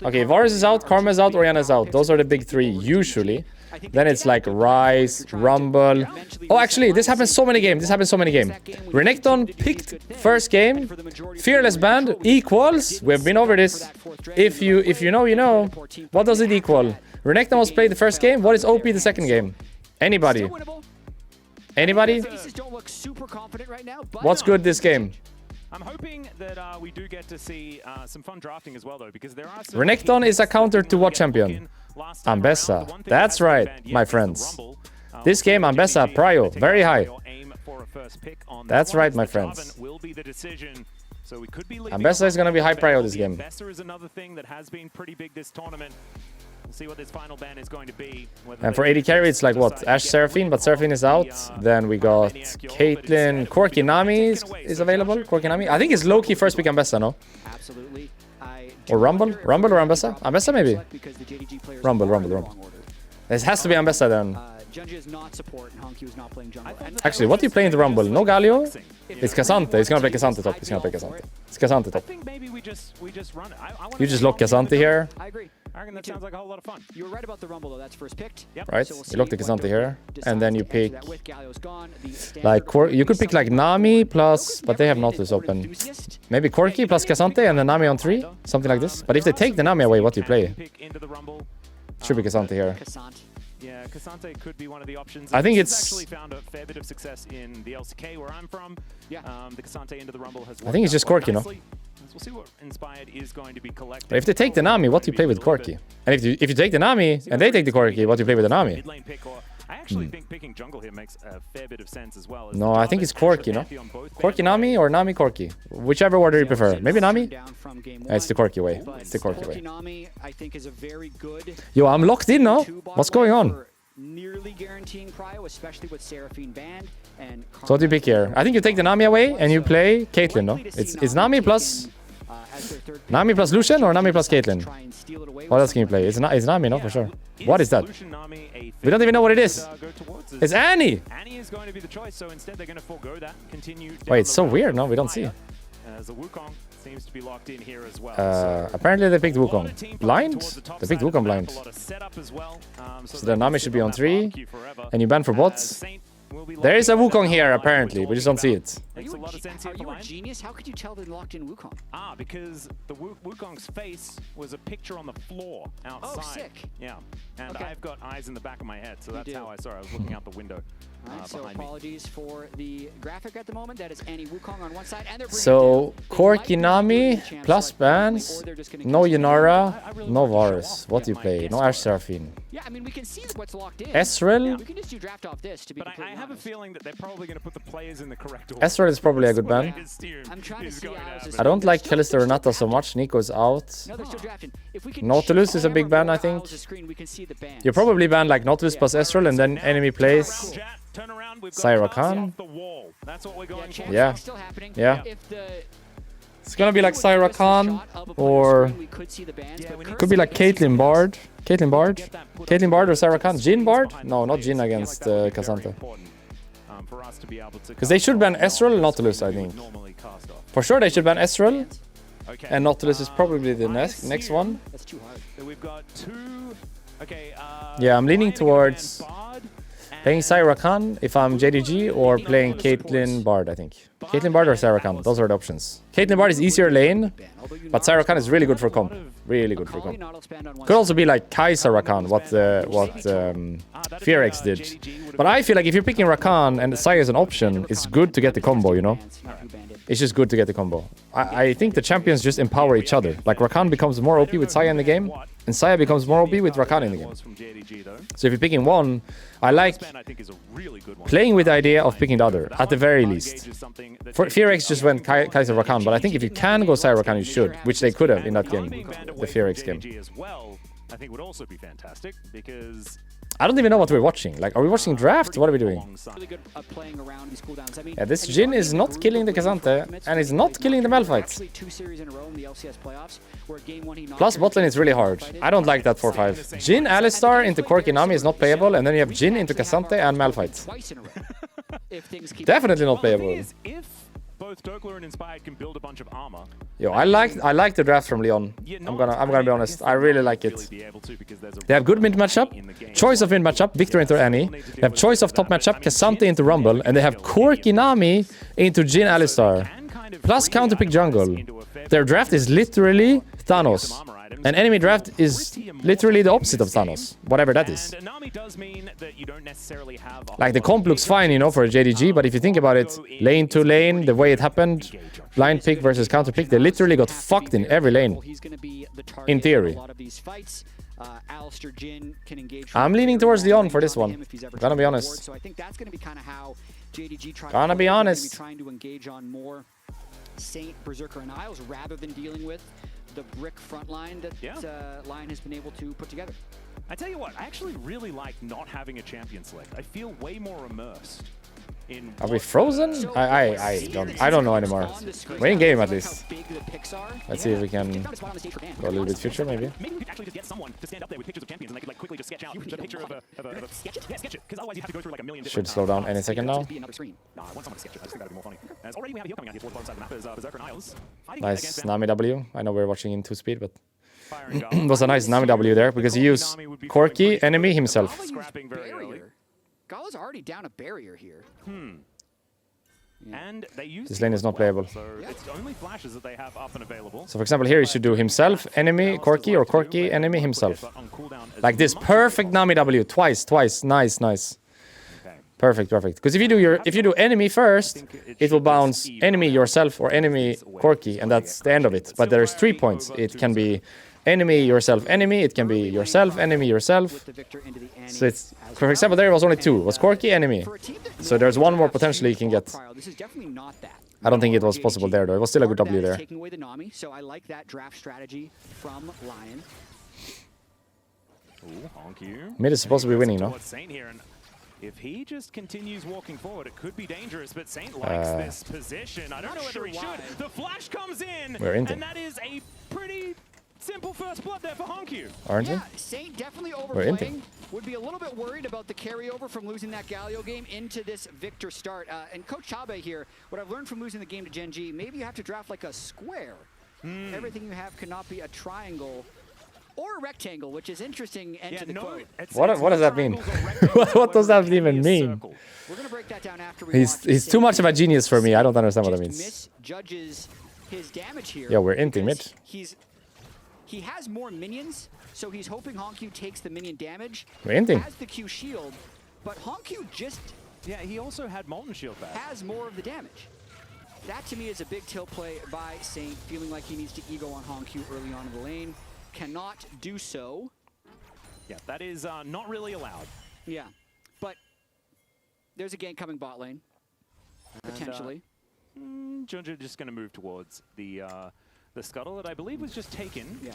Okay, Varus is out, Karma is out, Orianna is out. Those are the big three, usually. Then it's like Rise, Rumble. Oh, actually, this happens so many games. Renekton picked first game. Fearless band equals. We've been over this. If you know, you know. What does it equal? Renekton was played the first game. What is OP the second game? Anybody? Anybody? What's good this game? I'm hoping that we do get to see some fun drafting as well, though, because there are some Renekton is a counter to what champion? Ambessa. That's right, my friends. This game, Ambessa, prio, very high. That's right, my friends. Ambessa is going to be high prio this game. Ambessa is another thing that has been pretty big this tournament. We'll see what this final ban is going to be. And for AD carry, it's like what? Ashe Seraphine, but Seraphine is out. Then we got Caitlyn. Corki Nami is available. Corki Nami. I think it's low-key first pick Ambessa, no? Absolutely. Or Rumble? Rumble or Ambessa? Ambessa, maybe? Rumble. This has to be Ambessa, then. Actually, what do you play in the Rumble? No Galio? It's Cassante. He's gonna play Cassante top. It's Cassante top. I think maybe we just run it. You just lock Cassante here. I agree. I reckon that sounds like a whole lot of fun. You were right about the Rumble, though. That's first picked. Yep. Right? You lock the Cassante here. And then you pick... Gone, like, you could pick like Nami plus... But they have Nautilus open. Maybe Corki plus Cassante and then Nami on 3? Something like this. But if they take the Nami away, what do you play? Should be Cassante here. Yeah, Cassante could be one of the options. I think it's it's... actually found a fair bit of success in the LCK where I'm from. Yeah. The Cassante into the Rumble has I think it's just Corki, no? We'll see what Inspired is going to be collecting. But if they take the Nami, what do you play with Corki? And if you take the Nami and they take the Corki, what do you play with the Nami? I actually think picking jungle here makes a fair bit of sense as well. No, I think it's Corki, no? Corki Nami or Nami Corki? Whichever order you prefer. Maybe Nami? It's the Corki way. It's the Corki way. Yo, I'm locked in now. What's going on? Nearly guaranteeing prio, especially with Seraphine banned. And so what do you pick here? I think you take the Nami away and you play Caitlyn, no? It's Nami plus Lucian or Nami plus Caitlyn? What else can you play? It's Nami, no, for sure. What is that? We don't even know what it is. It's Annie! Annie is going to be the choice, so instead they're going to forego that. Continue. Wait, it's so weird, no? We don't see. The Wukong seems to be locked in here as well. Apparently they picked Wukong. Blind? They picked Wukong blind. So the Nami should be on 3. And you ban for bots. There is a Wukong here, apparently. We just don't see it. Are you a genius? How could you tell they locked in Wukong? Because the Wukong's face was a picture on the floor outside. Oh, sick. Yeah. And I've got eyes in the back of my head, so that's how I saw it. I was looking out the window. So apologies for the graphic at the moment. That is Annie Wukong on one side, and they're so Corki Nami plus bans, no Yunara, no Varus. What do you play? No Ashe Seraphine. Yeah, I mean we can see what's locked in. Ezreal? We can just do draft off this to be. But I have a feeling that they're probably going to put the players in the correct order. Ezreal is probably a good ban. I'm trying to see I don't like Kalista Renata so much. Nico's out. No, they're still drafting. If we can Nautilus is a big ban, I think. You probably ban like Nautilus plus Ezreal and then enemy plays Syra Khan. Yeah. Yeah. It's gonna be like Syra Khan or could be like Caitlyn Bard. Caitlyn Bard or Syra Khan. Jhin Bard? No, not Jhin against Cassante. Because they should ban Ezreal and Nautilus, I think. For sure they should ban Ezreal. And Nautilus is probably the next one. Yeah, I'm leaning towards playing Syra Khan if I'm JDG or playing Caitlyn Bard, I think. Caitlyn Bard or Syra Khan, those are the options. Caitlyn Bard is easier lane, but Syra Khan is really good for comp. Really good for comp. Could also be like Kai'Sa Rakan, what Fearx did. But I feel like if you're picking Rakan and Syra is an option, it's good to get the combo, you know? It's just good to get the combo. I think the champions just empower each other. Like Rakan becomes more OP with Saya in the game, and Saya becomes more OP with Rakan in the game. So if you're picking one, I like playing with the idea of picking the other, at the very least. For Fearx just went Kai'Sa Rakan, but I think if you can go Saya Rakan, you should, which they could have in that game, the Fearx game. I think would also be fantastic because I don't even know what we're watching. Like, are we watching draft? What are we doing? Yeah, this Jhin is not killing the Kazante, and is not killing the Malphite. Plus bot lane is really hard. I don't like that 4-5. Jhin Alistar into Corki Nami is not playable, and then you have Jhin into Kazante and Malphite. Definitely not playable. Both Dokler and Inspired can build a bunch of armor. Yo, I like the draft from Lyon. I'm gonna be honest. I really like it. They have good mid matchup, choice of mid matchup, Victor into Annie. They have choice of top matchup, Kazante into Rumble, and they have Corki Nami into Jhin Alistar. Plus counterpick jungle. Their draft is literally Thanos. An enemy draft is literally the opposite of Thanos, whatever that is. Like, the comp looks fine, you know, for a JDG, but if you think about it, lane to lane, the way it happened, blind pick versus counter pick, they literally got fucked in every lane. In theory. I'm leaning towards Lyon for this one. Gonna be honest. Gonna be honest. Trying to engage on more Saint, Berserker, and Isles rather than dealing with the brick front line that Lyon has been able to put together. I tell you what, I actually really like not having a champion select. I feel way more immersed in. Are we frozen? I don't know anymore. We're in game at least. Let's see if we can go a little bit future, maybe. Maybe we could actually just get someone to stand up there with pictures of champions and they could like quickly just sketch out the picture of a sketch it. Yeah, sketch it. Because otherwise you have to go through like a million different. Should slow down any second now. No, I want someone to sketch it. I just think that would be more funny. As already we have a heal coming out here towards the bottom side of the map as Berserker and Isles. Nice Nami W. I know we're watching in 2 speed, but it was a nice Nami W there because he used Corki, enemy, himself. Gala's already down a barrier here. And they use this lane is not playable. So it's only flashes that they have up and available. So for example, here he should do himself, enemy, Corki, or Corki, enemy, himself. Like this, perfect Nami W, twice. Nice. Perfect. Because if you do enemy first, it will bounce enemy yourself or enemy Corki, and that's the end of it. But there's 3 points. It can be enemy yourself enemy, it can be yourself enemy yourself. So it's, for example, there was only 2. It was Corki enemy. So there's one more potentially you can get. I don't think it was possible there though. It was still a good W there. So I like that draft strategy from Lyon. Mid is supposed to be winning, no? If he just continues walking forward, it could be dangerous, but Saint likes this position. I don't know whether he should. The flash comes in, and that is a pretty simple first blood there for Honkyu. Aren't we? Yeah, Saint definitely overplaying. Would be a little bit worried about the carryover from losing that Galio game into this Victor start. And Coach Tabe here, what I've learned from losing the game to Gen G, maybe you have to draft like a square. Everything you have cannot be a triangle or a rectangle, which is interesting. End to the quote. What does that mean? What does that even mean? We're gonna break that down after we he's too much of a genius for me. I don't understand what that means. Misjudges his damage here. Yeah, we're inting mid. He has more minions, so he's hoping Honkyu takes the minion damage. We're inting. Has the Q shield, but Honkyu just he also had Molten Shield back. Has more of the damage. That to me is a big tilt play by Saint, feeling like he needs to ego on Honkyu early on in the lane. Cannot do so. Yeah, that is not really allowed. Yeah, but there's a gank coming bot lane, potentially. Junja just going to move towards the scuttle that I believe was just taken. Yeah.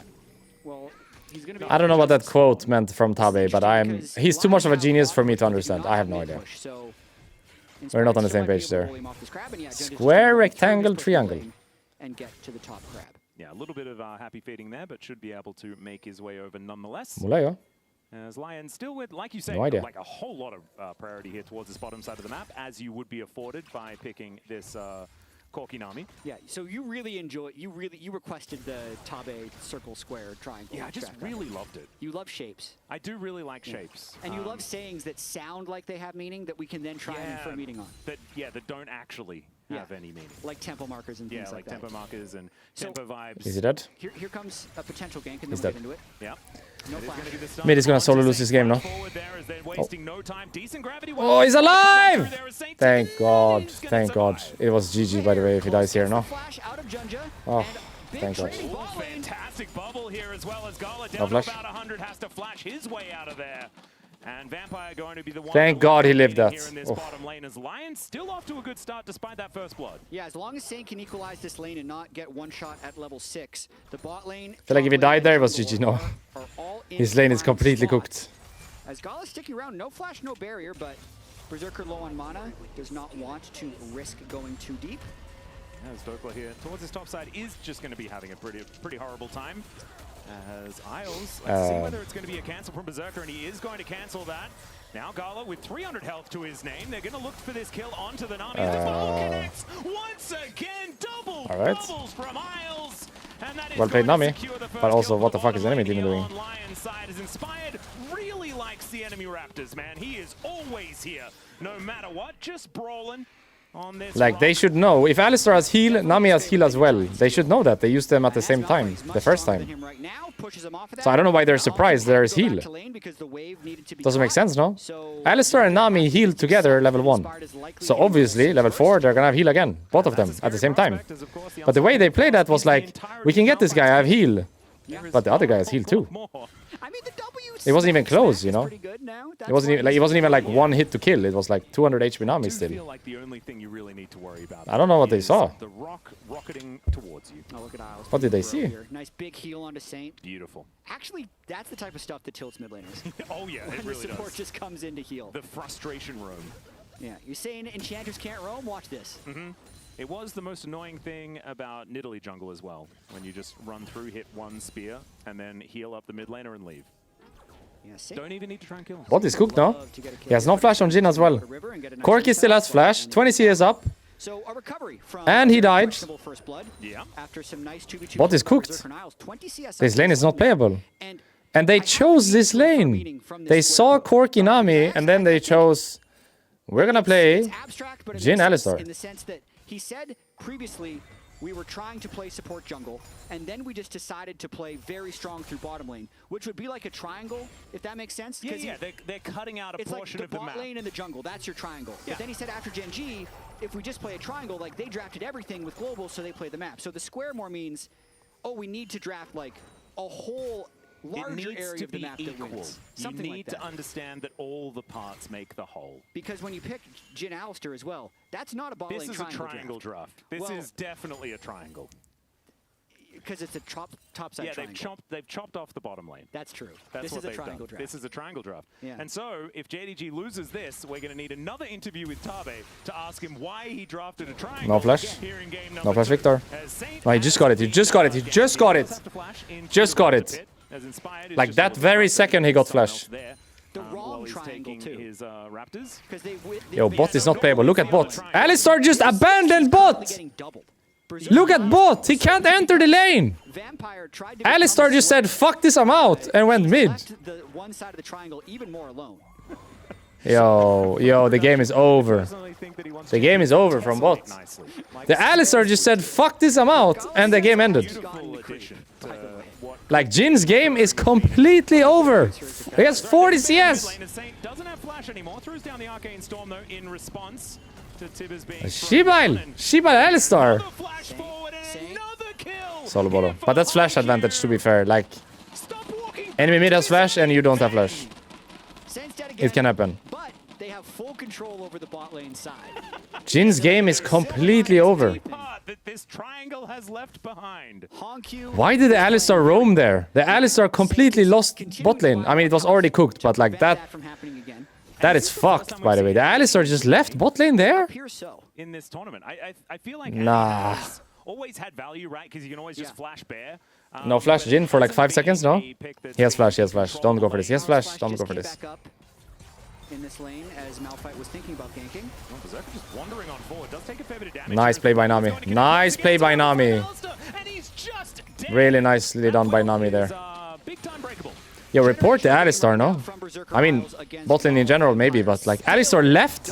Well, he's going to be. I don't know what that quote meant from Tabe, but he's too much of a genius for me to understand. I have no idea. We're not on the same page there. Square, rectangle, triangle. And get to the top crab. Yeah, a little bit of happy fading there, but should be able to make his way over nonetheless. Mulai, as Lyon still with, like you say, like a whole lot of priority here towards this bottom side of the map, as you would be afforded by picking this Corki Nami. Yeah, so you really enjoy, you requested the Tabe circle, square, triangle. Yeah, I just really loved it. You love shapes. I do really like shapes. And you love sayings that sound like they have meaning that we can then try and infer meaning on. That don't actually have any meaning. Like tempo markers and things like that. Yeah, like tempo markers and tempo vibes. Is he dead? Here comes a potential gank and then we'll get into it. Yeah. No Mid is gonna solo lose this game, no? Oh, he's alive! Thank God. Thank God. It was GG, by the way, if he dies here, no? Oh, thank God. Fantastic bubble here as well as Gala down flash. about 100 has to flash his way out of there. And Vampire going to be the one. Thank God he lived that. Here in this bottom lane as Lyon still off to a good start despite that first blood. Yeah, as long as Saint can equalize this lane and not get one shot at level 6, the bot lane. I feel like if he died there, it was GG, no? His lane is completely cooked. As Gala sticking around, no flash, no barrier, but Berserker low on mana, does not want to risk going too deep. As Dokla here towards his top side is just going to be having a pretty horrible time. As Isles, let's see whether it's going to be a cancel from Berserker, and he is going to cancel that. Now Gala with 300 health to his name. They're going to look for this kill onto the Nami. The ball connects once again. Doubles from Isles. And that is well played, Nami. But also, what the fuck is the enemy team doing? Lyon side is inspired. Really likes the enemy Raptors, man. He is always here, no matter what. Just brawling. Like, they should know. If Alistar has heal, Nami has heal as well. They should know that. They used them at the same time, the first time. So I don't know why they're surprised there is heal. Doesn't make sense, no? Alistar and Nami healed together level 1. So obviously, level 4, they're gonna have heal again. Both of them at the same time. But the way they played that was like, we can get this guy, I have heal. But the other guy has heal too. It wasn't even close, you know. It wasn't even like one hit to kill. It was like 200 HP Nami still. I don't know what they saw. The rock rocketing towards you. Oh, look at Isles. What did they see? Nice big heal onto Saint. Beautiful. Actually, that's the type of stuff that tilts mid laners. Oh yeah, when it really the support does. just comes in to heal. The frustration room. Yeah, you're saying enchanters can't roam? Watch this. It was the most annoying thing about Nidalee jungle as well, when you just run through, hit one spear, and then heal up the mid laner and leave. Yeah, don't even need to try and kill him. Bot is cooked now. He has no flash on Jhin as well. Corki still has flash. 20 CS up. So a recovery from and he died. First blood. Yeah. After some nice 2v2 Bot is cooked. This lane is not playable. And they chose this lane. They saw Corki Nami, and then they chose, we're gonna play Jhin Alistar. In the sense that he said previously, we were trying to play support jungle, and then we just decided to play very strong through bottom lane, which would be like a triangle, if that makes sense. Yeah, they're cutting out a portion of the map. It's like the bot lane and the jungle, that's your triangle. Yeah. But then he said after Gen G, if we just play a triangle, like they drafted everything with global, so they play the map. So the square more means, oh, we need to draft like a whole larger area of the map that wins. Something you need like that. to understand that all the parts make the whole. Because when you pick Jhin Alistar as well, that's not a bot lane triangle. This is a triangle draft. This is definitely a triangle. Because it's a top side triangle. Yeah, they've chopped off the bottom lane. That's true. That's this what is a triangle draft. This is a triangle draft. Yeah. And so, if JDG loses this, we're going to need another interview with Tabe to ask him why he drafted a triangle. No flash. No flash, Victor. No, he just got it. He just got it. He just got it. Just got it. Like that very second he got flash. The wrong triangle too. His, Raptors. Yo, bot is not playable. Look at bot. Alistar just abandoned bot. Look at bot. He can't enter the lane. Alistar just said, fuck this, I'm out, and went mid. The one side of the triangle even more alone. Yo, the game is over. The game is over from bot. The Alistar just said, fuck this, I'm out, and the game ended. Like, Jin's game is completely over. He has 40 CS. Doesn't have flash anymore. Throws down the Arcane Storm though in response to Tibbers being Shibail Alistar. Solo bottom. But that's flash advantage, to be fair. Like, enemy mid has flash and you don't have flash. It can happen. But they have full control over the bot lane side. Jin's game is completely over. That this triangle has left behind. Why did the Alistar roam there? The Alistar completely lost bot lane. I mean, it was already cooked, but like that is fucked, by the way. The Alistar just left bot lane there? In this tournament. I feel like has always had value, right? Because you can always just flash bear. No flash Jhin for like 5 seconds, no? He has flash, he has flash. Don't go for this. He has flash, don't go for this. In this lane, as Malphite was thinking about ganking. Berserker just wandering on forward. Does take a fair bit of damage. Nice play by Nami. Nice play by Nami. Really nicely done by Nami there. Yo, report the Alistar, no? I mean, bot lane in general maybe, but like Alistar left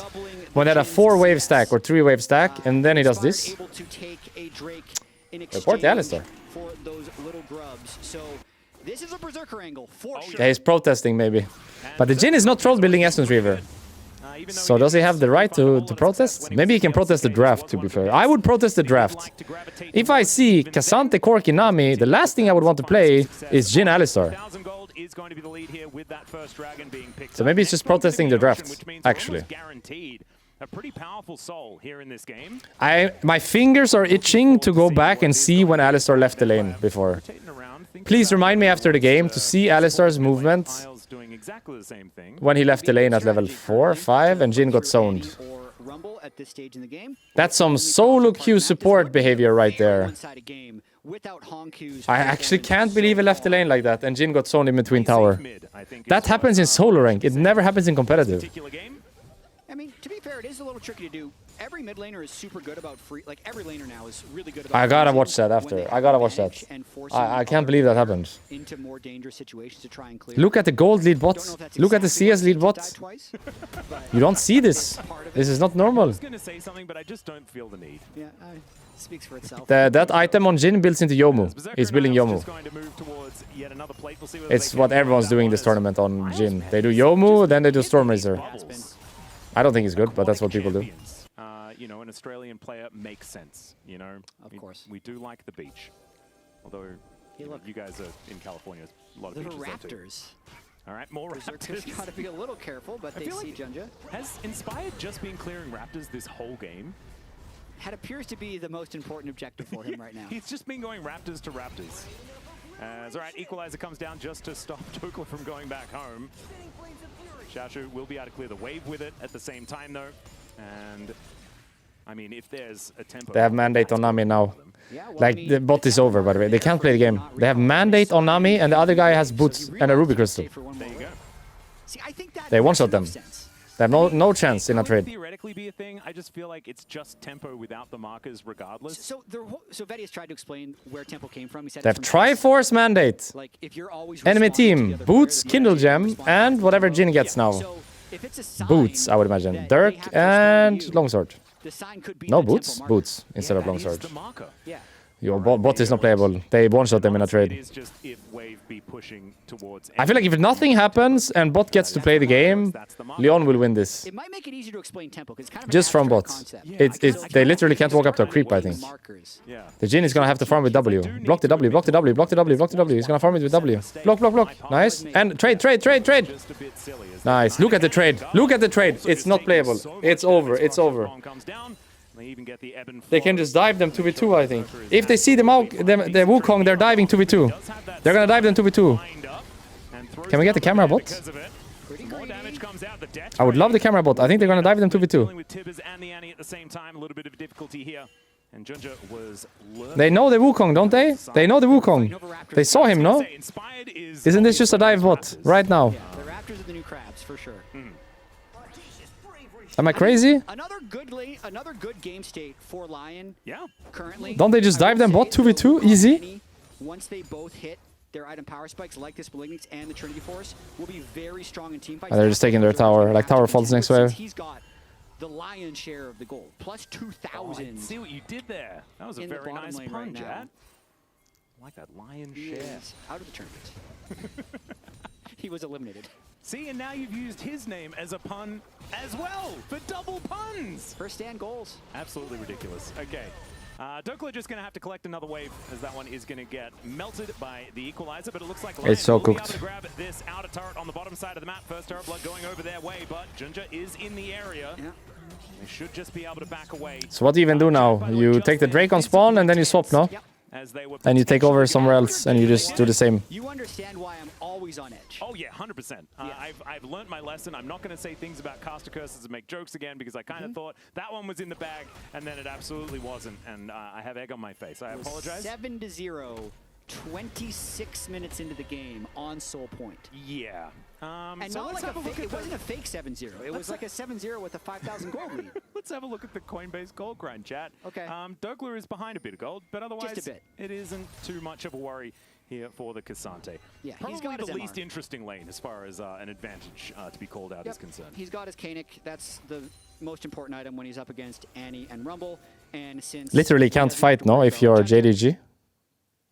when they had a 4-wave stack or 3-wave stack, and then he does this. Report the Alistar. For those little grubs. So this is a Berserker angle for sure. Yeah, he's protesting maybe. But the Jhin is not troll building Essence Reaver. So does he have the right to protest? Maybe he can protest the draft, to be fair. I would protest the draft. If I see K'Sante, Corki, Nami, the last thing I would want to play is Jhin Alistar. So maybe he's just protesting the draft, actually. A pretty powerful soul here in this game. My fingers are itching to go back and see when Alistar left the lane before. Please remind me after the game to see Alistar's movement when he left the lane at level 4 or 5 and Jhin got zoned. That's some solo queue support behavior right there. I actually can't believe he left the lane like that and Jhin got zoned in between tower. That happens in solo rank. It never happens in competitive. I mean, to be fair, it is a little tricky to do. Every mid laner is super good about free. Like, every laner now is really good about I gotta watch that after. I gotta watch that. I can't believe that happened. Into more dangerous situations to try and clear. Look at the gold lead bot. Look at the CS lead bot. You don't see this. This is not normal. I was gonna say something, but I just don't feel the need. Yeah, speaks for itself. That item on Jhin builds into Yomu. He's building Yomu. It's what everyone's doing this tournament on Jhin. They do Yomu, then they do Storm Razor. I don't think it's good, but that's what people do. You know, an Australian player makes sense. You know, of course, we do like the beach. Although, you guys are in California, a lot of beaches Raptors. there too. All right, more Raptors. Got to be a little careful, but they see Junja. Has Inspired just been clearing Raptors this whole game? That appears to be the most important objective for him right now. He's just been going Raptors to Raptors. All right, Equalizer comes down just to stop Dokla from going back home. Shashu will be able to clear the wave with it at the same time, though. And, I mean, if there's a tempo... They have mandate on Nami now. Like, the bot is over, by the way. They can't play the game. They have mandate on Nami, and the other guy has boots and a ruby crystal. There you go. They one-shot them. They have no chance in a trade. Theoretically be a thing. I just feel like it's just tempo without the markers regardless. So Vedius tried to explain where tempo came from. He said they have Triforce mandate. Like, if you're always enemy team, boots, Kindle Gem, and whatever Jhin gets now. So if it's a sign, boots, I would imagine. Dirk and Longsword. the sign could be No, boots? Boots instead of Longsword. Yeah. Your bot is not playable. They one-shot them in a trade. I feel like if nothing happens and bot gets to play the game, Lyon will win this. It might make it easier to explain tempo because it's kind of just from bots. They literally can't walk up to a creep, I think. The Jhin is gonna have to farm with W. Block the W, block the W, block the W, block the W. He's gonna farm it with W. Block, block, block. Nice. And trade. Nice. Look at the trade. Look at the trade. It's not playable. It's over. It's over. They can just dive them 2v2, I think. If they see the Wukong, they're diving 2v2. They're gonna dive them 2v2. Can we get the camera bot? I would love the camera bot. I think they're gonna dive them 2v2. They know the Wukong, don't they? They know the Wukong. They saw him, no? Isn't this just a dive bot right now? The Raptors are the new crabs, for sure. Am I crazy? Another good game state for Lyon. Yeah. Currently. Don't they just dive them bot 2v2? Easy. Once they both hit their item power spikes, like this Malignance and the Trinity Force, will be very strong in team fights. They're just taking their tower. Like tower falls next wave. He's got the lion's share of the gold, plus 2,000. See what you did there. That was a very nice pun, Chad. I like that lion's share. Out of the tournament. He was eliminated. See, and now you've used his name as a pun as well, for double puns! First stand goals. Absolutely ridiculous. Okay. Dokla just going to have to collect another wave, as that one is going to get melted by the Equalizer, but it looks like it's so will be able cooked. to grab this outer turret on the bottom side of the map. First turret blood going over their way, but Junja is in the area. Yeah. They should just be able to back away. So what do you even do now? You take the Drake on spawn and then you swap, no? Yep. And you take over somewhere else and you just do the same. You understand why I'm always on edge. Oh yeah, 100%. I've learned my lesson. I'm not going to say things about caster curses and make jokes again because I kind of thought that one was in the bag and then it absolutely wasn't. And I have egg on my face. I apologize. 7-0, 26 minutes into the game on Soul Point. Yeah. And so not like it wasn't a fake 7-0. It was like a 7-0 with a 5,000 gold lead. Let's have a look at the Coinbase gold grind, chat. Okay. Dokla is behind a bit of gold, but otherwise just a bit. It isn't too much of a worry here for the Cassante. Yeah, probably he's got the his least MR. interesting lane as far as an advantage to be called out is concerned. He's got his Kanik. That's the most important item when he's up against Annie and Rumble. And since literally can't fight, no, if you're JDG.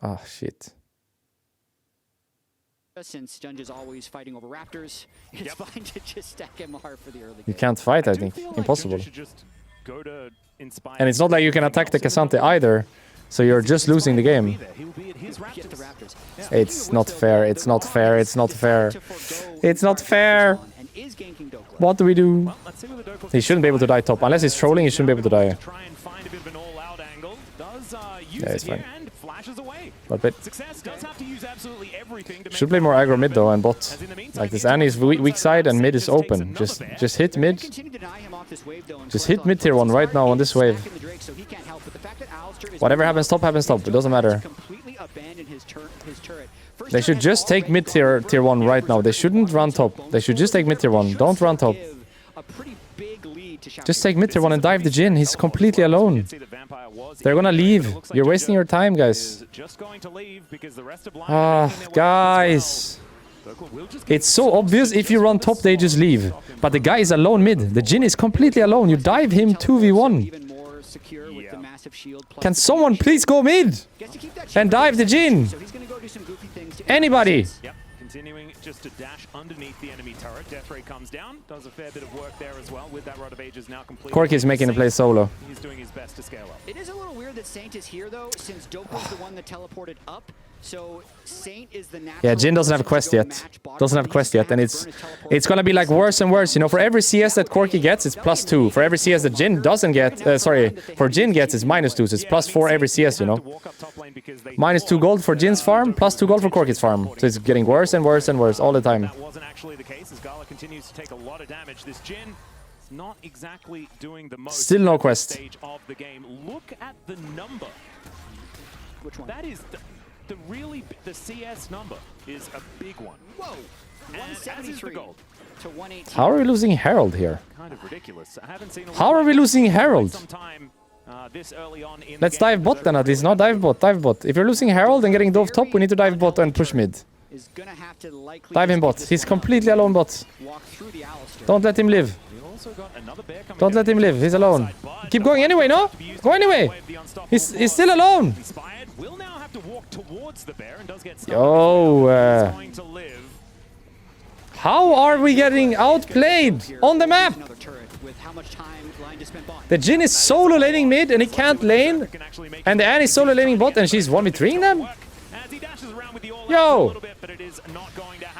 Ah, shit. Since Junja's always fighting over Raptors, it's fine to just stack MR for the early game. You can't fight, I think. Like Impossible. Just go to Inspire. And it's not like you can attack the Cassante either. So you're just losing the game. It's not fair. It's not fair. It's not fair. It's not fair. What do we do? He shouldn't be able to die top. Unless he's trolling, he shouldn't be able to die. Try and find a bit of an all-out angle. Does use it's it here fine. and flashes away. But bit. Success does have to use absolutely everything to Should make play more aggro mid though and bot. As in the meantime, Like this Inter Annie is weak side and mid is open. Just hit mid. Just hit mid tier 1 right now on this wave. Whatever happens top happens top. It doesn't matter. They should just take mid tier 1 right now. They shouldn't run top. They should just take mid tier 1. Don't run top. Just take mid tier 1 and dive the Jhin. He's completely alone. They're gonna leave. You're wasting your time, guys. Ah, guys. It's so obvious if you run top, they just leave. But the guy is alone mid. The Jhin is completely alone. You dive him 2v1. Can someone please go mid and dive the Jhin? Anybody? Yep, continuing just to dash underneath the enemy turret. Death Ray comes down, does a fair bit of work there as well. With that Rod of Ages now complete. Corki is making the play solo. He's doing his best to scale up. It is a little weird that Saint is here though, since Doko's the one that teleported up. So Saint is the natural. Yeah, Jhin doesn't have a quest yet. Doesn't have a quest yet, and it's gonna be like worse and worse. You know, for every CS that Corki gets, it's +2. For every CS that Jhin doesn't get, for Jhin gets, it's -2. So it's +4 every CS. You know, -2 gold for Jin's farm, +2 gold for Corki's farm. So it's getting worse and worse and worse all the time. That wasn't actually the case as Gala continues to take a lot of damage. This Jhin is not exactly doing the most. Still no quest. Stage of the game. Look at the number. Which one? That is the CS number is a big one. Whoa! 173 to 118. How are we losing Herald here? Kind of ridiculous. I haven't seen a How are we losing Herald? sometime this early on in Let's dive bot then at least. No, dive bot, dive bot. If you're losing Herald and getting Dove top, we need to dive bot and push mid. Is gonna have to likely Dive him bot. He's completely alone bot. walk through the Alistair. Don't let him live. Don't let him live. He's alone. Keep going anyway, no? Go anyway. He's still alone. Will now have to walk towards the bear and does get Yo, going to live. how are we getting outplayed on the map? Another turret with how much time Lyon to spend bot. The Jhin is solo laning mid and he can't lane. And the Annie is solo laning bot and she's 1v3ing them? Yo.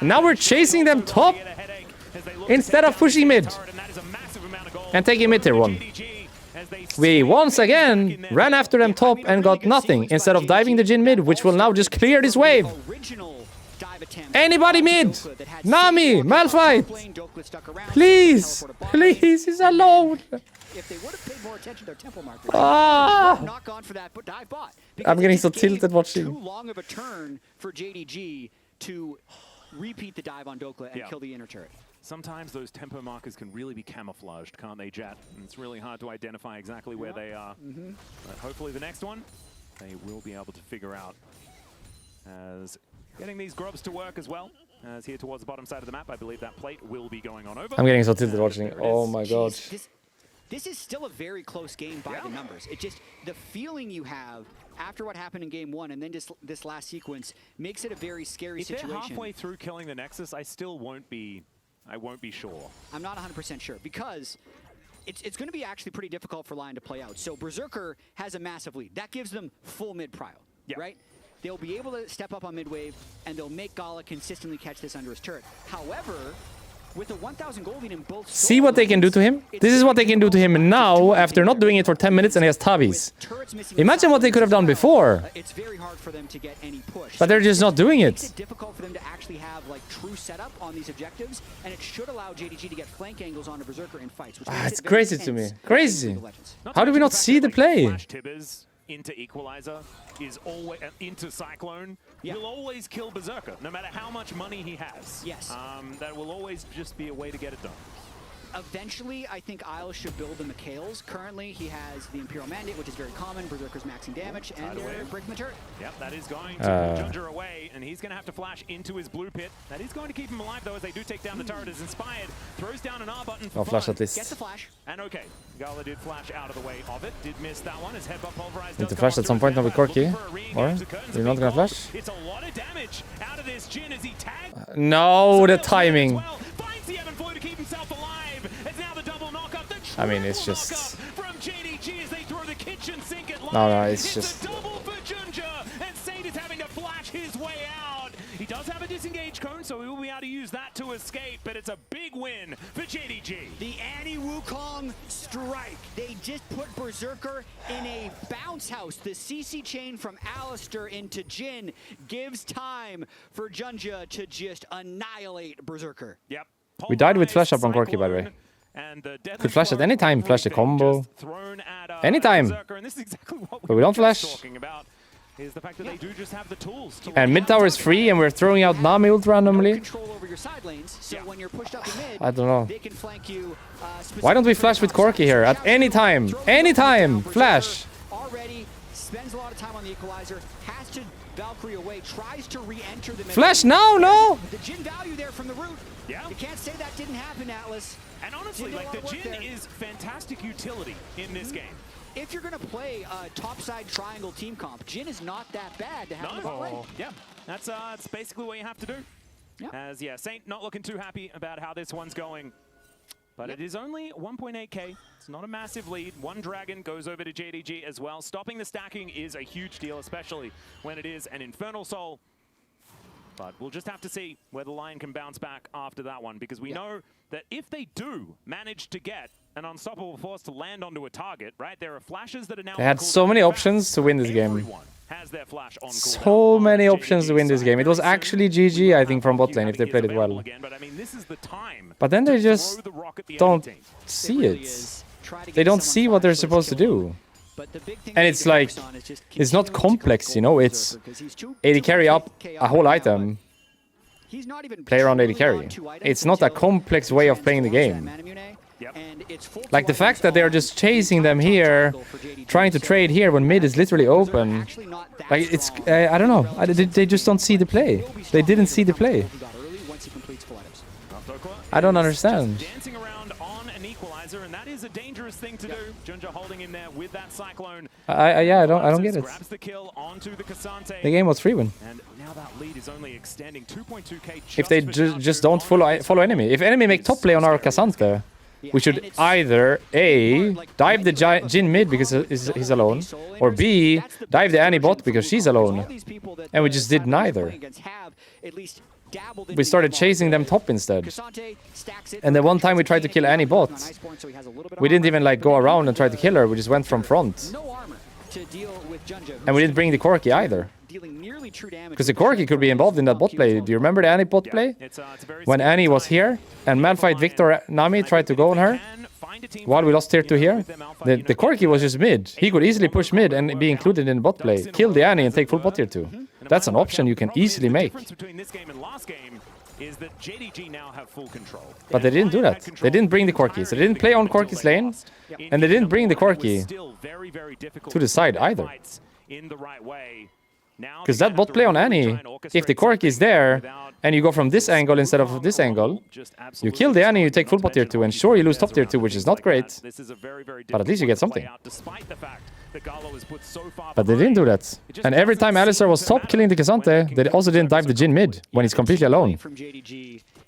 Now we're chasing them top instead of pushing mid and taking mid tier 1. We once again ran after them top and got nothing instead of diving the Jhin mid, which will now just clear this wave. Anybody mid? Nami, Malphite. Please, please, he's alone. If they would have paid more attention to their temple marker, not gone for that, but dive bot. I'm getting so tilted watching. Too long of a turn for JDG to repeat the dive on Dokla and kill the inner turret. Sometimes those tempo markers can really be camouflaged, can't they, Jat? And it's really hard to identify exactly where they are. But hopefully the next one, they will be able to figure out. As getting these grubs to work as well. As here towards the bottom side of the map, I believe that plate will be going on over. I'm getting so tilted watching. Oh my god. This is still a very close game by the numbers. It just, the feeling you have after what happened in game 1 and then just this last sequence makes it a very scary situation. If they're halfway through killing the Nexus, I still won't be sure. I'm not 100% sure because it's going to be actually pretty difficult for Lyon to play out. So Berserker has a massive lead. That gives them full mid prio, right? They'll be able to step up on mid wave and they'll make Gala consistently catch this under his turret. However, with a 1,000 gold lead in both, see what they can do to him? This is what they can do to him now after not doing it for 10 minutes and he has tabis. Imagine what they could have done before. It's very hard for them to get any push. But they're just not doing it. It's difficult for them to actually have like true setup on these objectives, and it should allow JDG to get flank angles onto Berserker in fights. Which it's crazy to me. Crazy. How do we not see the play? Into Equalizer is always into Cyclone will always kill Berserker no matter how much money he has. That will always just be a way to get it done. Eventually, I think Isles should build the Mikhails. Currently, he has the Imperial Mandate, which is very common. Berserker's maxing damage, and they're breaking the turret. Yep, that is going to Junja away, and he's going to have to flash into his blue pit. That is going to keep him alive, though, as they do take down the turret. As Inspired throws down an R button for flash at least. Gets the flash. And okay, Gala did flash out of the way of it. Did miss that one. His headbutt pulverized. Need to flash at some point now with Corki. Or? You're not going to flash? It's a lot of damage out of this Jhin as he tagged. No, the timing. I mean, it's just... No, it's just... Double for Junja, and Saint is having to flash his way out. He does have a disengage cone, so we will be able to use that to escape, but it's a big win for JDG. The anti-Wukong strike. They just put Berserker in a bounce house. The CC chain from Alistair into Jin gives time for Junja to just annihilate Berserker. Yep. We died with flash up on Corki, by the way. Could flash at any time, flash the combo. Anytime. But we don't flash. Is the fact that they do just have the tools to And mid tower is free, and we're throwing out Nami ult randomly. I don't know. Why don't we flash with Corki here at any time? Anytime! Flash! Already spends a lot of time on the equalizer, has to Valkyrie away, tries to re-enter the Flash now, no! The Jin value there from the root. Yeah. You can't say that didn't happen, Atlas. And honestly, like, the Jin is fantastic utility in this game. If you're going to play a topside triangle team comp, Jin is not that bad to have to play. Yeah, that's basically what you have to do. Yep. As, yeah, Saint not looking too happy about how this one's going. But it is only 1.8k. It's not a massive lead. One dragon goes over to JDG as well. Stopping the stacking is a huge deal, especially when it is an Infernal Soul. But we'll just have to see where the Lion can bounce back after that one, because we know that if they do manage to get an unstoppable force to land onto a target, right? There are flashes that are now... They had so many options to win this game. Everyone has their flash on So many options to win this game. It was actually GG, I think, from bot lane if they played it well. But then they just don't see it. They don't see what they're supposed to do. And it's like, it's not complex, you know, it's AD carry up a whole item, play around AD carry. It's not a complex way of playing the game. Like the fact that they're just chasing them here, trying to trade here when mid is literally open. Like it's, I don't know, they just don't see the play. They didn't see the play. I don't understand. And that is a dangerous thing to do. Junja holding in there with that cyclone. Yeah, I don't get it. Grabs the kill onto the Cassante. The game was 3-win. And now that lead is only extending 2.2k. If they just don't follow enemy. If enemy make top play on our Cassante, we should either A, dive the Jin mid because he's alone, or B, dive the Annie bot because she's alone. And we just did neither. We started chasing them top instead. And then one time we tried to kill Annie bot. We didn't even like go around and try to kill her, we just went from front. And we didn't bring the Corki either. Because the Corki could be involved in that bot play. Do you remember the Annie bot play? When Annie was here and Malphite Victor Nami tried to go on her while we lost tier 2 here. The Corki was just mid. He could easily push mid and be included in the bot play. Kill the Annie and take full bot tier 2. That's an option you can easily make. But they didn't do that. They didn't bring the Corki. So they didn't play on Corki's lane. And they didn't bring the Corki to the side either. Because that bot play on Annie, if the Corki is there, and you go from this angle instead of this angle, you kill the Annie, you take full bot tier 2, and sure, you lose top tier 2, which is not great. But at least you get something. But they didn't do that. And every time Alistair was top killing the Cassante, they also didn't dive the Jin mid, when he's completely alone.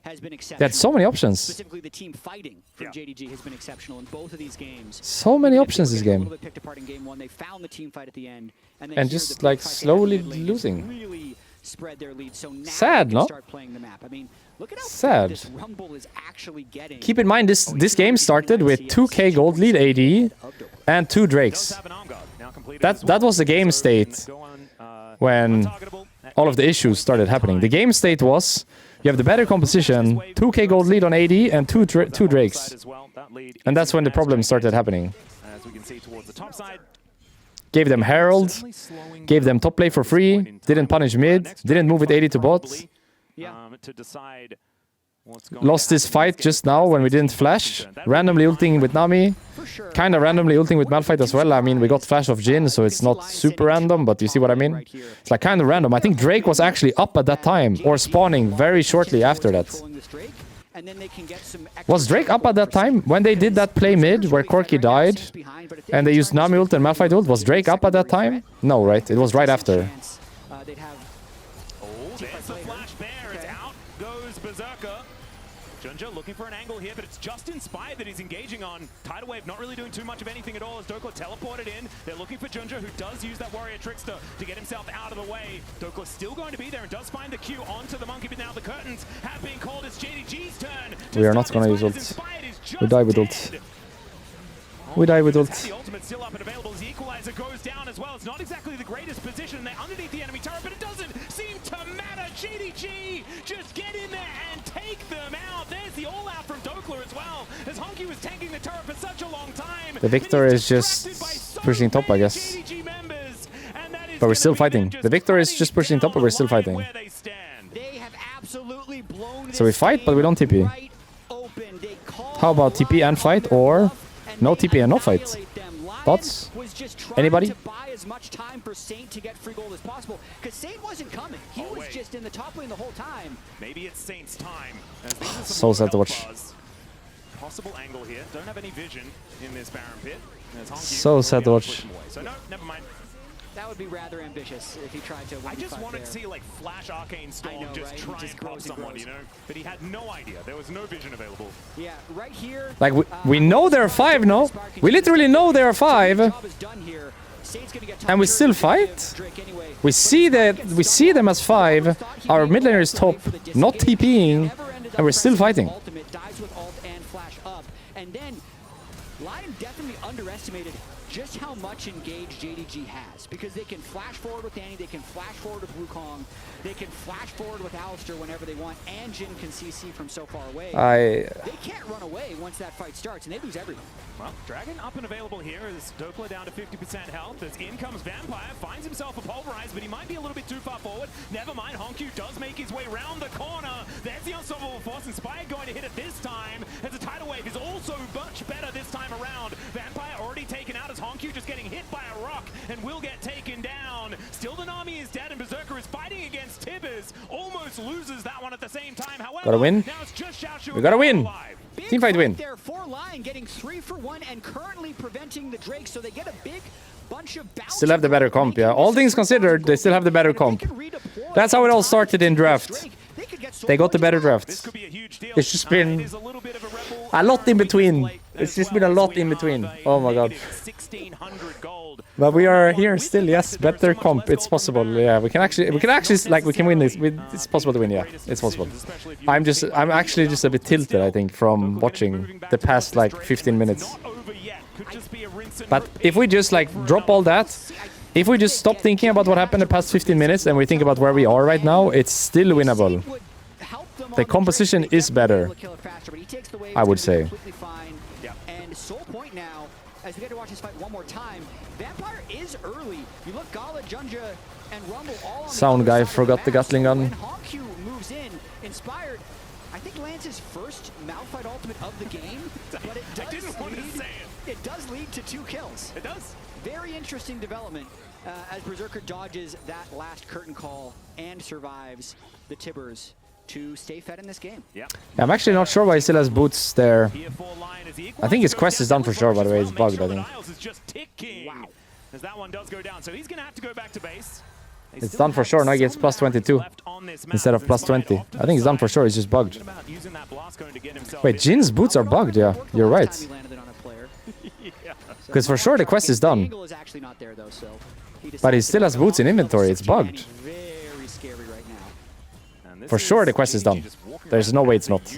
They had so many options. Specifically, the team fighting from JDG has been exceptional in both of these games. So many options this game. Picked apart in game 1. They found the team fight at the end, and just like slowly losing. Really spread their lead. So now sad, no? Start playing the map. I mean, look at how sad. This Rumble is actually getting. Keep in mind this game started with 2k gold lead AD and 2 Drakes. That was the game state when all of the issues started happening. The game state was you have the better composition, 2k gold lead on AD and 2 Drakes. And that's when the problems started happening. Gave them Herald, gave them top play for free, didn't punish mid, didn't move with AD to bots. Lost this fight just now when we didn't flash, randomly ulting with Nami, kind of randomly ulting with Malphite as well. I mean, we got flash of Jin, so it's not super random, but you see what I mean? It's like kind of random. I think Drake was actually up at that time, or spawning very shortly after that. Was Drake up at that time? When they did that play mid, where Corki died, and they used Nami ult and Malphite ult, was Drake up at that time? No, right? It was right after. Junja looking for an angle here, but it's just Inspired that he's engaging on. Tidal Wave not really doing too much of anything at all as Dokla teleported in. They're looking for Junja, who does use that Warrior Trickster to get himself out of the way. Dokla's still going to be there and does find the Q onto the Monkey, but now the curtains have been called. It's JDG's turn. We are not going to use ult. We die with ult. We die with ult. The ultimate still up and available as the equalizer goes down as well. It's not exactly the greatest position. They're underneath the enemy turret, but it doesn't seem to matter. JDG just get in there and take them out. There's the all-out from Dokla as well, as Honky was tanking the turret for such a long time. The Victor is just pushing top, I guess. But we're still fighting. The Victor is just pushing top, but we're still fighting. So we fight, but we don't TP. How about TP and fight, or no TP and no fight? Thoughts? Anybody? As much time for Saint to get free gold as possible, because Saint wasn't coming. He was just in the top lane the whole time. Maybe it's Saint's time. So sad to watch. Possible angle here. Don't have any vision in this Baron pit. So sad to watch. So no, never mind. That would be rather ambitious if he tried to. I just wanted to see like Flash Arcane Storm just try and pop someone, you know? But he had no idea. There was no vision available. Yeah, right here. Like we know there are 5, no? We literally know there are 5. And we still fight? We see them as 5. Our mid laner is top, not TPing, and we're still fighting. And then Lyon definitely underestimated just how much engage JDG has, because they can flash forward with Danny, they can flash forward with Wukong, they can flash forward with Alistar whenever they want, and Jin can CC from so far away. They can't run away once that fight starts, and they lose everything. Well, Dragon up and available here as Dokla down to 50% health. As in comes Vampire, finds himself a pulverize, but he might be a little bit too far forward. Never mind, Honkyu does make his way round the corner. There's the unstoppable force. Inspired going to hit it this time, as the tidal wave is also much better this time around. Vampire already taken out as Honkyu just getting hit by a rock and will get taken down. Still the Nami is dead and Berserker is fighting against Tibbers. Almost loses that one at the same time. However, gotta win. Now it's just Xiaoshu. We gotta win. Team fight win. There for Lyon getting 3 for 1 and currently preventing the Drake, so they get a big bunch of bounce. Still have the better comp, yeah. All things considered, they still have the better comp. That's how it all started in draft. They got the better draft. It's just been a lot in between. It's just been a lot in between. Oh my god. But we are here still, yes. Better comp. It's possible. Yeah, we can actually like we can win this. It's possible to win. Yeah, it's possible. I'm actually just a bit tilted, I think, from watching the past like 15 minutes. But if we just like drop all that, if we just stop thinking about what happened the past 15 minutes and we think about where we are right now, it's still winnable. The composition is better, I would say. And Soul Point now, as we get to watch this fight one more time, Vampire is early. You look, Gala, Junja, and Rumble all on Sound guy forgot the Gatling gun. Honkyu moves in, Inspired. I think lands his first Malphite ultimate of the game, but it does lead to 2 kills. It does. Very interesting development as Berserker dodges that last curtain call and survives the Tibbers to stay fed in this game. Yeah, I'm actually not sure why he still has boots there. I think his quest is done for sure, by the way. It's bugged, I think. Wow. As that one does go down, so he's going to have to go back to base. It's done for sure. Now he gets plus 22 instead of plus 20. I think it's done for sure. It's just bugged. Wait, Jin's boots are bugged. Yeah, you're right. Because for sure the quest is done. But he still has boots in inventory. It's bugged. For sure the quest is done. There's no way it's not.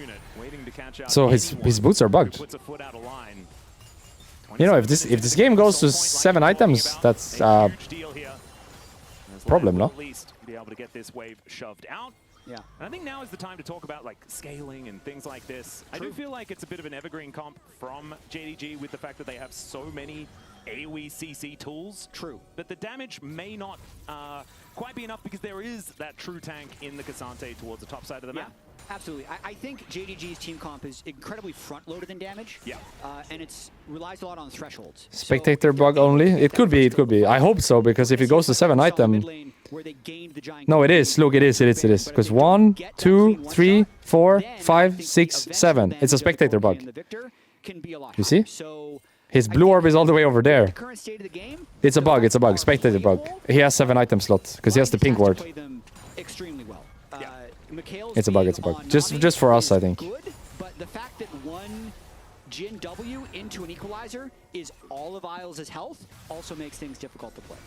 So his boots are bugged. You know, if this game goes to 7 items, that's problem, no? Be able to get this wave shoved out. Yeah. And I think now is the time to talk about like scaling and things like this. True. I do feel like it's a bit of an evergreen comp from JDG with the fact that they have so many AoE CC tools. True. But the damage may not quite be enough because there is that true tank in the Cassante towards the top side of the map. Absolutely. I think JDG's team comp is incredibly front-loaded in damage. Yeah. And it relies a lot on thresholds. Spectator bug only? It could be, it could be. I hope so, because if it goes to 7 item... No, it is. Look, it is. Because 1, 2, 3, 4, 5, 6, 7. It's a spectator bug. You see? His blue orb is all the way over there. It's a bug, it's a bug. Spectator bug. He has 7 item slot, because he has the pink ward. It's a bug, it's a bug. Just for us, I think. the fact that one Jhin W into an equalizer is all of Isles' health also makes things difficult to play.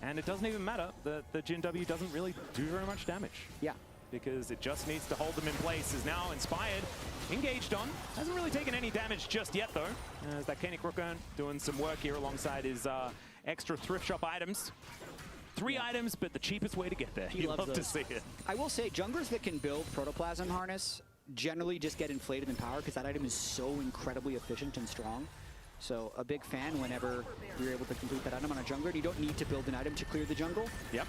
And it doesn't even matter that the Jhin W doesn't really do very much damage. Yeah. Because it just needs to hold them in place. Is now Inspired, engaged on. Hasn't really taken any damage just yet, though. As that Koenig Rooker doing some work here alongside his extra thrift shop items. 3 items, but the cheapest way to get there. You love to see it. I will say, junglers that can build Protoplasm Harness generally just get inflated in power because that item is so incredibly efficient and strong. So a big fan whenever you're able to complete that item on a jungler. You don't need to build an item to clear the jungle. Yep.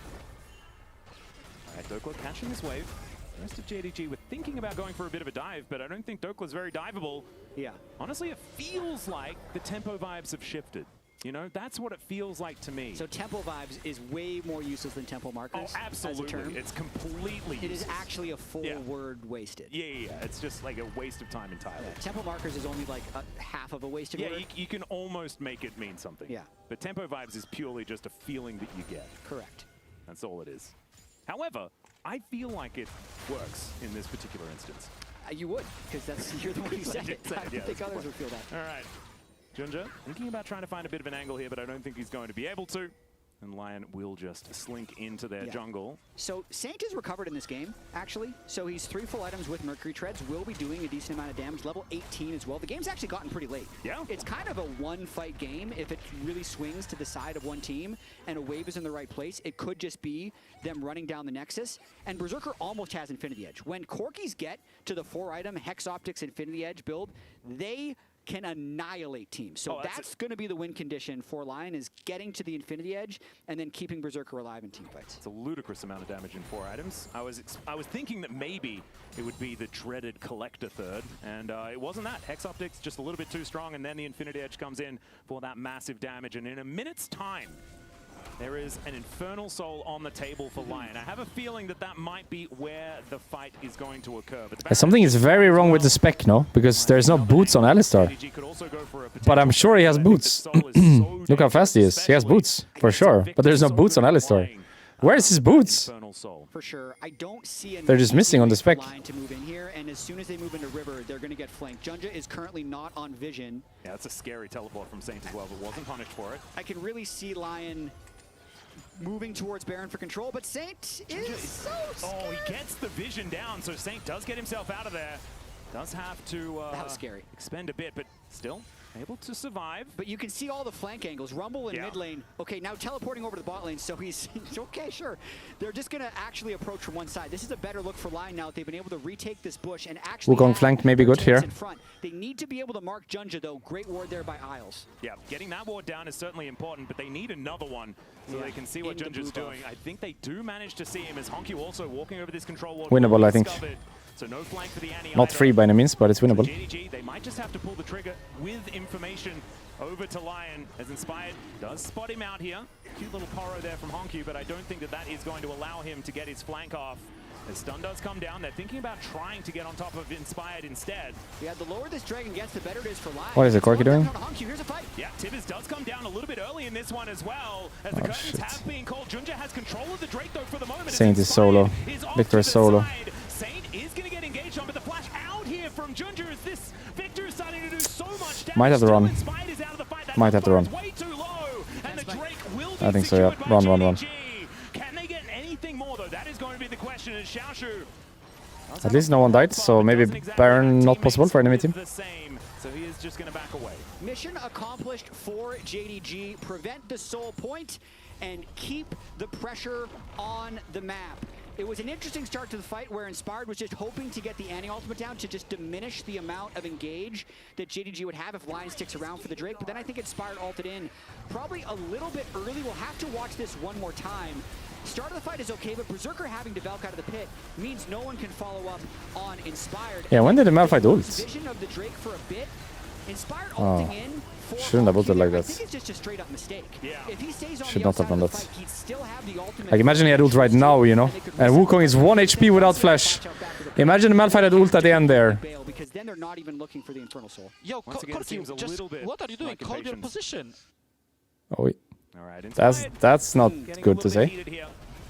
All right, Dokla catching this wave. The rest of JDG were thinking about going for a bit of a dive, but I don't think Dokla's very diveable. Yeah. Honestly, it feels like the tempo vibes have shifted. You know, that's what it feels like to me. So tempo vibes is way more useless than tempo markers. Oh, absolutely. As a term. It's completely useless. It is actually a full word wasted. Yeah. It's just like a waste of time entirely. Yeah. Tempo markers is only like a half of a wasted word. Yeah, you can almost make it mean something. Yeah. But tempo vibes is purely just a feeling that you get. Correct. That's all it is. However, I feel like it works in this particular instance. You would, because that's you're the one who said it. I don't think others would feel that. All right. Junja thinking about trying to find a bit of an angle here, but I don't think he's going to be able to. And Lyon will just slink into their jungle. So Saint is recovered in this game, actually. So he's 3 full items with Mercury Treads, will be doing a decent amount of damage, level 18 as well. The game's actually gotten pretty late. Yeah. It's kind of a one-fight game. If it really swings to the side of one team and a wave is in the right place, it could just be them running down the Nexus. And Berserker almost has Infinity Edge. When Corgis get to the 4-item Hex Optics Infinity Edge build, they can annihilate teams. So that's going to be the win condition for Lyon, is getting to the Infinity Edge and then keeping Berserker alive in team fights. It's a ludicrous amount of damage in 4 items. I was thinking that maybe it would be the dreaded Collector third, and it wasn't that. Hex Optics just a little bit too strong, and then the Infinity Edge comes in for that massive damage. And in a minute's time, there is an Infernal Soul on the table for Lyon. I have a feeling that that might be where the fight is going to occur. But something is very wrong with the spec, no? Because there's no boots on Alistar. But I'm sure he has boots. Look how fast he is. He has boots, for sure. But there's no boots on Alistar. Where is his boots? For sure. I don't see they're just missing on the spec. Line to move in here, and as soon as they move into River, they're going to get flanked. Junja is currently not on vision. Yeah, that's a scary teleport from Saint as well, but wasn't punished for it. I can really see Lyon moving towards Baron for control, but Saint is so scared. Oh, he gets the vision down, so Saint does get himself out of there. Does have to that was scary. Expend a bit, but still able to survive. But you can see all the flank angles. Rumble in mid lane. Okay, now teleporting over to the bot lane, so he's okay, sure. They're just going to actually approach from one side. This is a better look for Lyon now that they've been able to retake this bush and actually Wukong flanked may be good here. In front. They need to be able to mark Junja, though. Great ward there by Isles. Yeah, getting that ward down is certainly important, but they need another one so they can see what Junja's doing. I think they do manage to see him as Honky also walking over this control ward. Winnable, I think. So no flank for the Annie. Not free by any means, but it's winnable. So JDG, they might just have to pull the trigger with information over to Lyon, as Inspired does spot him out here. Cute little Poro there from Honky, but I don't think that that is going to allow him to get his flank off. As stun does come down, they're thinking about trying to get on top of Inspired instead. Yeah, the lower this dragon gets, the better it is for Lyon. What is it, Corki doing? Here's a fight. Yeah, Tibbers does come down a little bit early in this one as well. As the curtains have been called. Junja has control of the Drake though for the moment. Saint is solo. Victor is solo. Saint is going to get engaged on, but the flash out here from Junja is this. Victor is starting to do so much damage. Might have to run. Might have to run. Way too low, and the Drake will be I think so, yeah. Run. Can they get anything more though? That is going to be the question. As Xiaoshu, at least no one died, so maybe Baron not possible for enemy team. So he is just going to back away. Mission accomplished for JDG. Prevent the soul point and keep the pressure on the map. It was an interesting start to the fight where Inspired was just hoping to get the Annie ultimate down to just diminish the amount of engage that JDG would have if Lyon sticks around for the Drake. But then I think Inspired ulted in probably a little bit early. We'll have to watch this one more time. Start of the fight is okay, but Berserker having to Valk out of the pit means no one can follow up on Inspired. Yeah, when did the Malphite ult? Vision of the Drake for a bit. Inspired ulting in. Shouldn't have ulted like that. I think it's just a straight up mistake. Yeah. If he stays on should the not have done that. fight, he'd still have the ultimate. Like imagine he had ult right now, you know, and Wukong is 1 HP without flash. Imagine Malphite had ult at the end there. Because then they're not even looking for the Infernal Soul. Yo, Corki, what are you doing? Hold your position. Oh wait. All right, that's not good to say.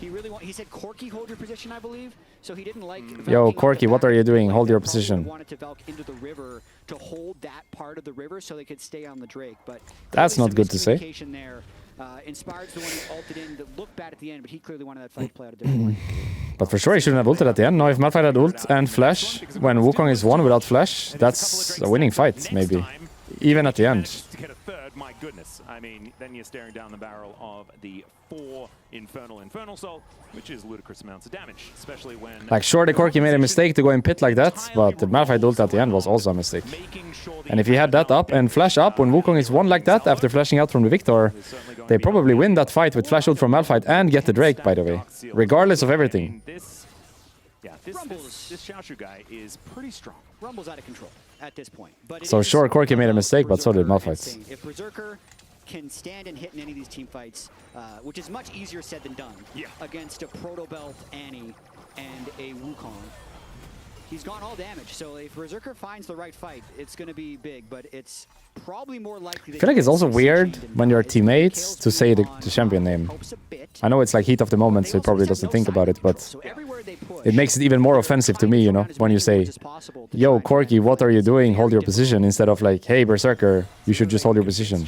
He he said, Corki, hold your position, I believe. So he didn't like... Yo, Corki, what are you doing? Hold your position. Wanted to Valk into the river to hold that part of the river so they could stay on the Drake, but... That's not good to say. There, inspired the one who ulted in that looked bad at the end, but he clearly wanted that fight to play out a different way. But for sure he shouldn't have ulted at the end. No, if Malphite had ult and flash, when Wukong is one without flash, that's a winning fight, maybe. Even at the end. My goodness, I mean, then you're staring down the barrel of the 4 Infernal Soul, which is ludicrous amounts of damage, especially when... Like, sure, the Corki made a mistake to go in pit like that, but the Malphite ult at the end was also a mistake. And if he had that up and flash up when Wukong is one like that after flashing out from the Victor, they probably win that fight with flash ult from Malphite and get the Drake, by the way, regardless of everything. Yeah, this Xiaoshu guy is pretty strong. Rumble's out of control at this point. But so sure, Corki made a mistake, but so did Malphite. If Berserker can stand and hit in any of these team fights, which is much easier said than done, against a Proto-Belt Annie and a Wukong, he's gone all damage. So if Berserker finds the right fight, it's going to be big, but it's probably more likely... I feel like it's also weird when you're teammates to say the champion name. I know it's like heat of the moment, so he probably doesn't think about it, but it makes it even more offensive to me, you know, when you say, yo, Corki, what are you doing? Hold your position, instead of like, hey, Berserker, you should just hold your position.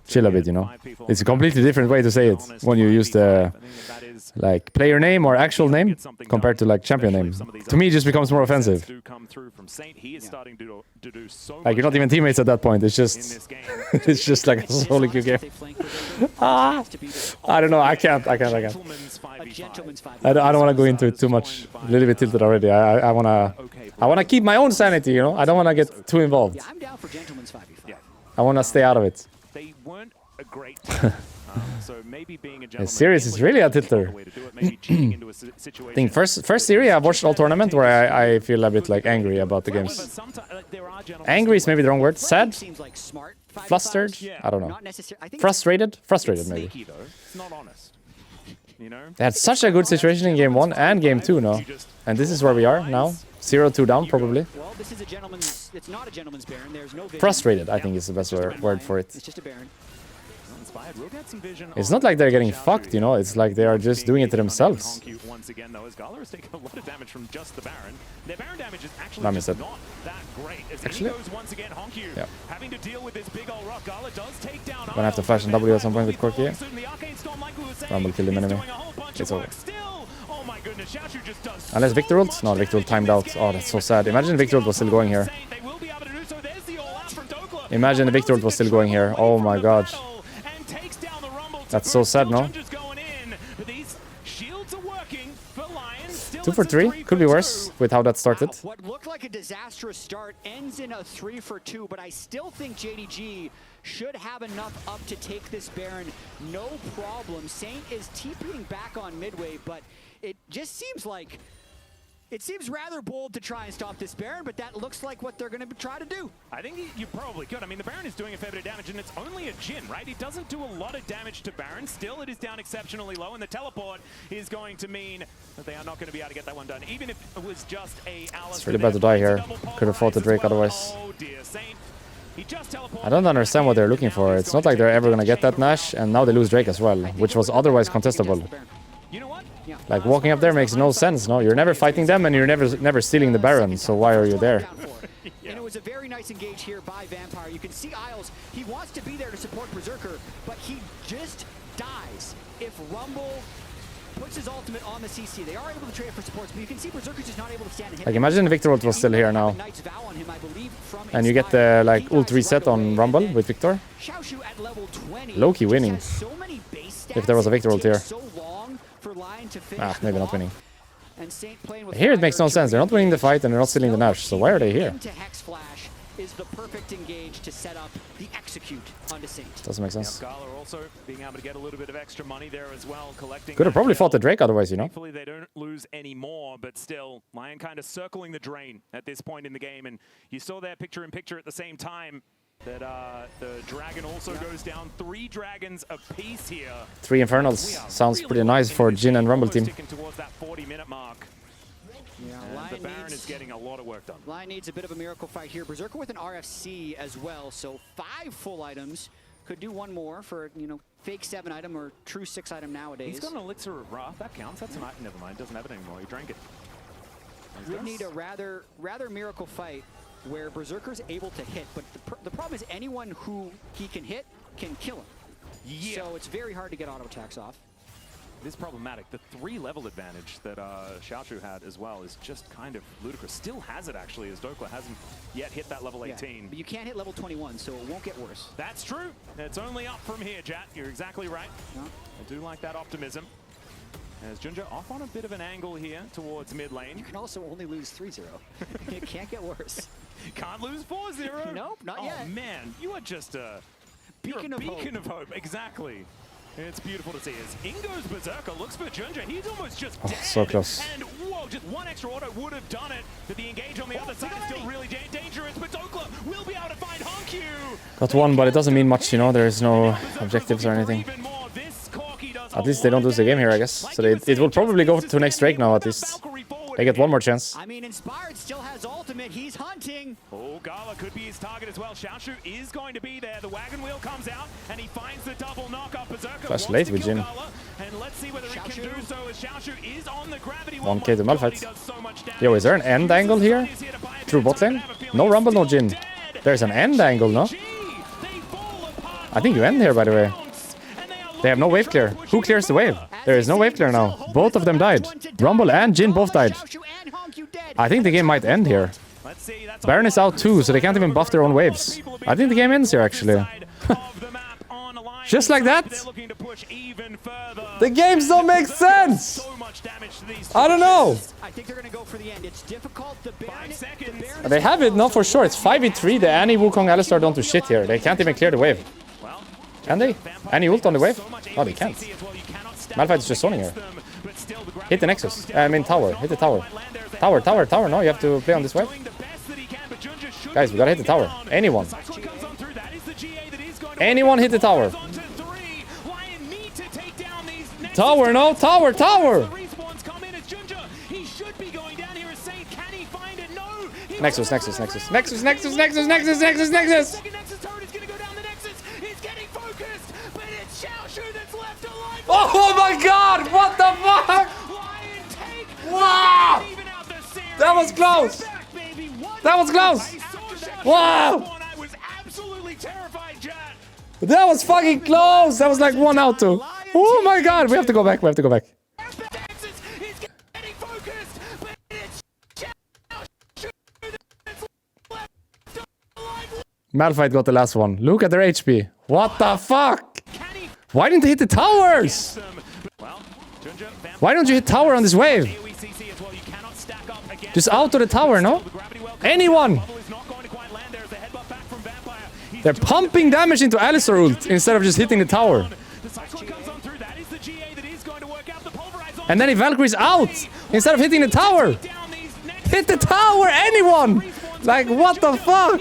Chill a bit, you know. It's a completely different way to say it when you use the like player name or actual name compared to like champion name. To me, it just becomes more offensive. Like you're not even teammates at that point. It's just it's just like a solo queue game. I don't know. I can't. I don't want to go into it too much. A little bit tilted already. I wanna keep my own sanity. You know. I don't want to get too involved. Yeah, I'm down for Gentleman's 5v5. I want to stay out of it. They weren't a great team. So maybe being a the series is really a tilter. I think first series I've watched all tournament where I feel a bit like angry about the games. Angry is maybe the wrong word. Sad? Flustered? I don't know. Frustrated? Frustrated maybe. They had such a good situation in game 1 and game 2 now. And this is where we are now. 0-2 down probably. Well, this is a gentleman's, it's not a gentleman's Baron. There's no vision. Frustrated, I think is the best word for it. It's just a Baron. It's not like they're getting fucked, you know. It's like they are just doing it to themselves. Once again, though, as Gala has taken a lot of damage from just the Baron. Their Baron damage is actually not that great. As he goes once again, Honkyu having to deal with this big old rock. Gala does take down. Gonna have to flash and W at some point with Corki. Rumble killed him anyway. It's over. Unless Victor ult? No, Victor ult timed out. Oh, that's so sad. Imagine Victor ult was still going here. Imagine the Victor ult was still going here. Oh my god. That's so sad, no? 2 for 3. Could be worse with how that started. What looked like a disastrous start ends in a 3 for 2, but I still think JDG should have enough up to take this Baron. No problem. Saint is TPing back on midway, but it just seems like... It seems rather bold to try and stop this Baron, but that looks like what they're going to try to do. I think you probably could. I mean, the Baron is doing a fair bit of damage, and it's only a Jhin, right? It doesn't do a lot of damage to Baron. Still, it is down exceptionally low, and the teleport is going to mean that they are not going to be able to get that one done, even if it was just a Alice. It's really bad to die here. Could have fought the Drake otherwise. Oh dear, Saint. I don't understand what they're looking for. It's not like they're ever going to get that Nash, and now they lose Drake as well, which was otherwise contestable. You know what? Like, walking up there makes no sense, no? You're never fighting them, and you're never stealing the Baron, so why are you there? And it was a very nice engage here by Vampire. You can see Isles, he wants to be there to support Berserker, but he just dies if Rumble puts his ultimate on the CC. They are able to trade it for supports, but you can see Berserker's just not able to stand and hit. Like, imagine Victor ult was still here now. And you get the, like, ult reset on Rumble with Victor. Low-key winning. If there was a Victor ult here. Ah, maybe not winning. Here it makes no sense. They're not winning the fight and they're not stealing the Nash. So why are they here? Is the perfect engage to set up the execute onto Saint. Doesn't make sense. Gala also being able to get a little bit of extra money there as well, collecting. Could have probably fought the Drake otherwise, you know. Hopefully they don't lose any more, but still, Lyon kind of circling the drain at this point in the game, and you saw that picture in picture at the same time. That the dragon also goes down. 3 dragons apiece here. 3 Infernals. Sounds pretty nice for Jhin and Rumble team. Towards that 40-minute mark. Yeah, the Baron is getting a lot of work done. Lyon needs a bit of a miracle fight here. Berserker with an RFC as well, so 5 full items. Could do 1 more for, you know, fake 7 item or true 6 item nowadays. He's got an Elixir of Wrath. That counts. That's an item. Never mind. Doesn't have it anymore. He drank it. Would need a rather miracle fight where Berserker's able to hit, but the problem is anyone who he can hit can kill him. Yeah. So it's very hard to get auto attacks off. It is problematic. The 3-level advantage that Xiaoshu had as well is just kind of ludicrous. Still has it, actually, as Dokla hasn't yet hit that level 18. But you can't hit level 21, so it won't get worse. That's true. It's only up from here, Jat. You're exactly right. Yeah. I do like that optimism. As Junja off on a bit of an angle here towards mid lane. You can also only lose 3-0. It can't get worse. Can't lose 4-0. Nope, not yet. Oh, man. You are just a beacon of hope. Exactly. It's beautiful to see as Ingo's Berserker looks for Junja. He's almost just dead. So close. And whoa, just one extra auto would have done it. But the engage on the other side is still really dangerous. But Dokla will be able to find Honkyu. Got one, but it doesn't mean much, you know. There's no objectives or anything. At least they don't lose the game here, I guess. So it will probably go to next Drake now, at least. They get one more chance. I mean, Inspired still has ultimate. He's hunting. Oh, Gala could be his target as well. Xiaoshu is going to be there. The wagon wheel comes out, and he finds the double knock-up. Berserker Flash late with Jin. And let's see whether it can do so as Xiaoshu is on the gravity. 1k to Malphite. Yo, is there an end angle here? Through bot lane? No Rumble, no Jin. There's an end angle, no? I think you end here, by the way. They have no wave clear. Who clears the wave? There is no wave clear now. Both of them died. Rumble and Jin both died. I think the game might end here. Baron is out too, so they can't even buff their own waves. I think the game ends here, actually. Just like that? The games don't make sense! I don't know. I think they're going to go for the end. It's difficult. They have it, no, for sure. It's 5v3. The Annie, Wukong, Alistar don't do shit here. They can't even clear the wave. Can they? Annie ult on the wave? Oh, they can't. Malphite is just zoning here. Hit the Nexus. I mean tower. Hit the tower. Tower. No, you have to play on this wave. Guys, we gotta hit the tower. Anyone. Anyone hit the tower. Tower, no. Tower. Nexus. Oh my god! What the fuck? Wow! That was close! That was close! Wow! That was fucking close! That was like 1 auto. Oh my god! We have to go back. Malphite got the last one. Look at their HP. What the fuck? Why didn't they hit the towers? Why don't you hit tower on this wave? Just out of the tower, no? Anyone! They're pumping damage into Alistar ult instead of just hitting the tower. And then he Valkyrie's out instead of hitting the tower. Hit the tower, anyone! Like, what the fuck?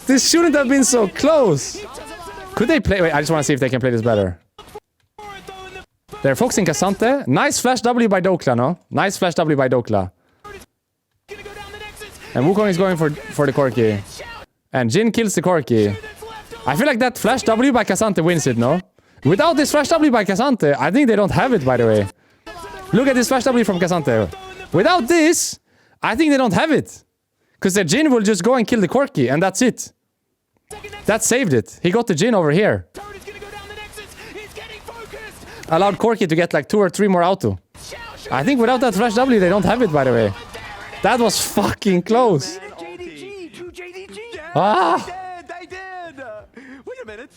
This shouldn't have been so close. Could they play? Wait, I just want to see if they can play this better. They're focusing Cassante. Nice flash W by Dokla, no? Nice flash W by Dokla. And Wukong is going for the Corki. And Jin kills the Corki. I feel like that flash W by Cassante wins it, no? Without this flash W by Cassante, I think they don't have it, by the way. Look at this flash W from Cassante. Without this, I think they don't have it. Because the Jin will just go and kill the Corki, and that's it. That saved it. He got the Jin over here. Allowed Corki to get like 2 or 3 more auto. I think without that flash W, they don't have it, by the way. That was fucking close. Ah! They did! Wait a minute.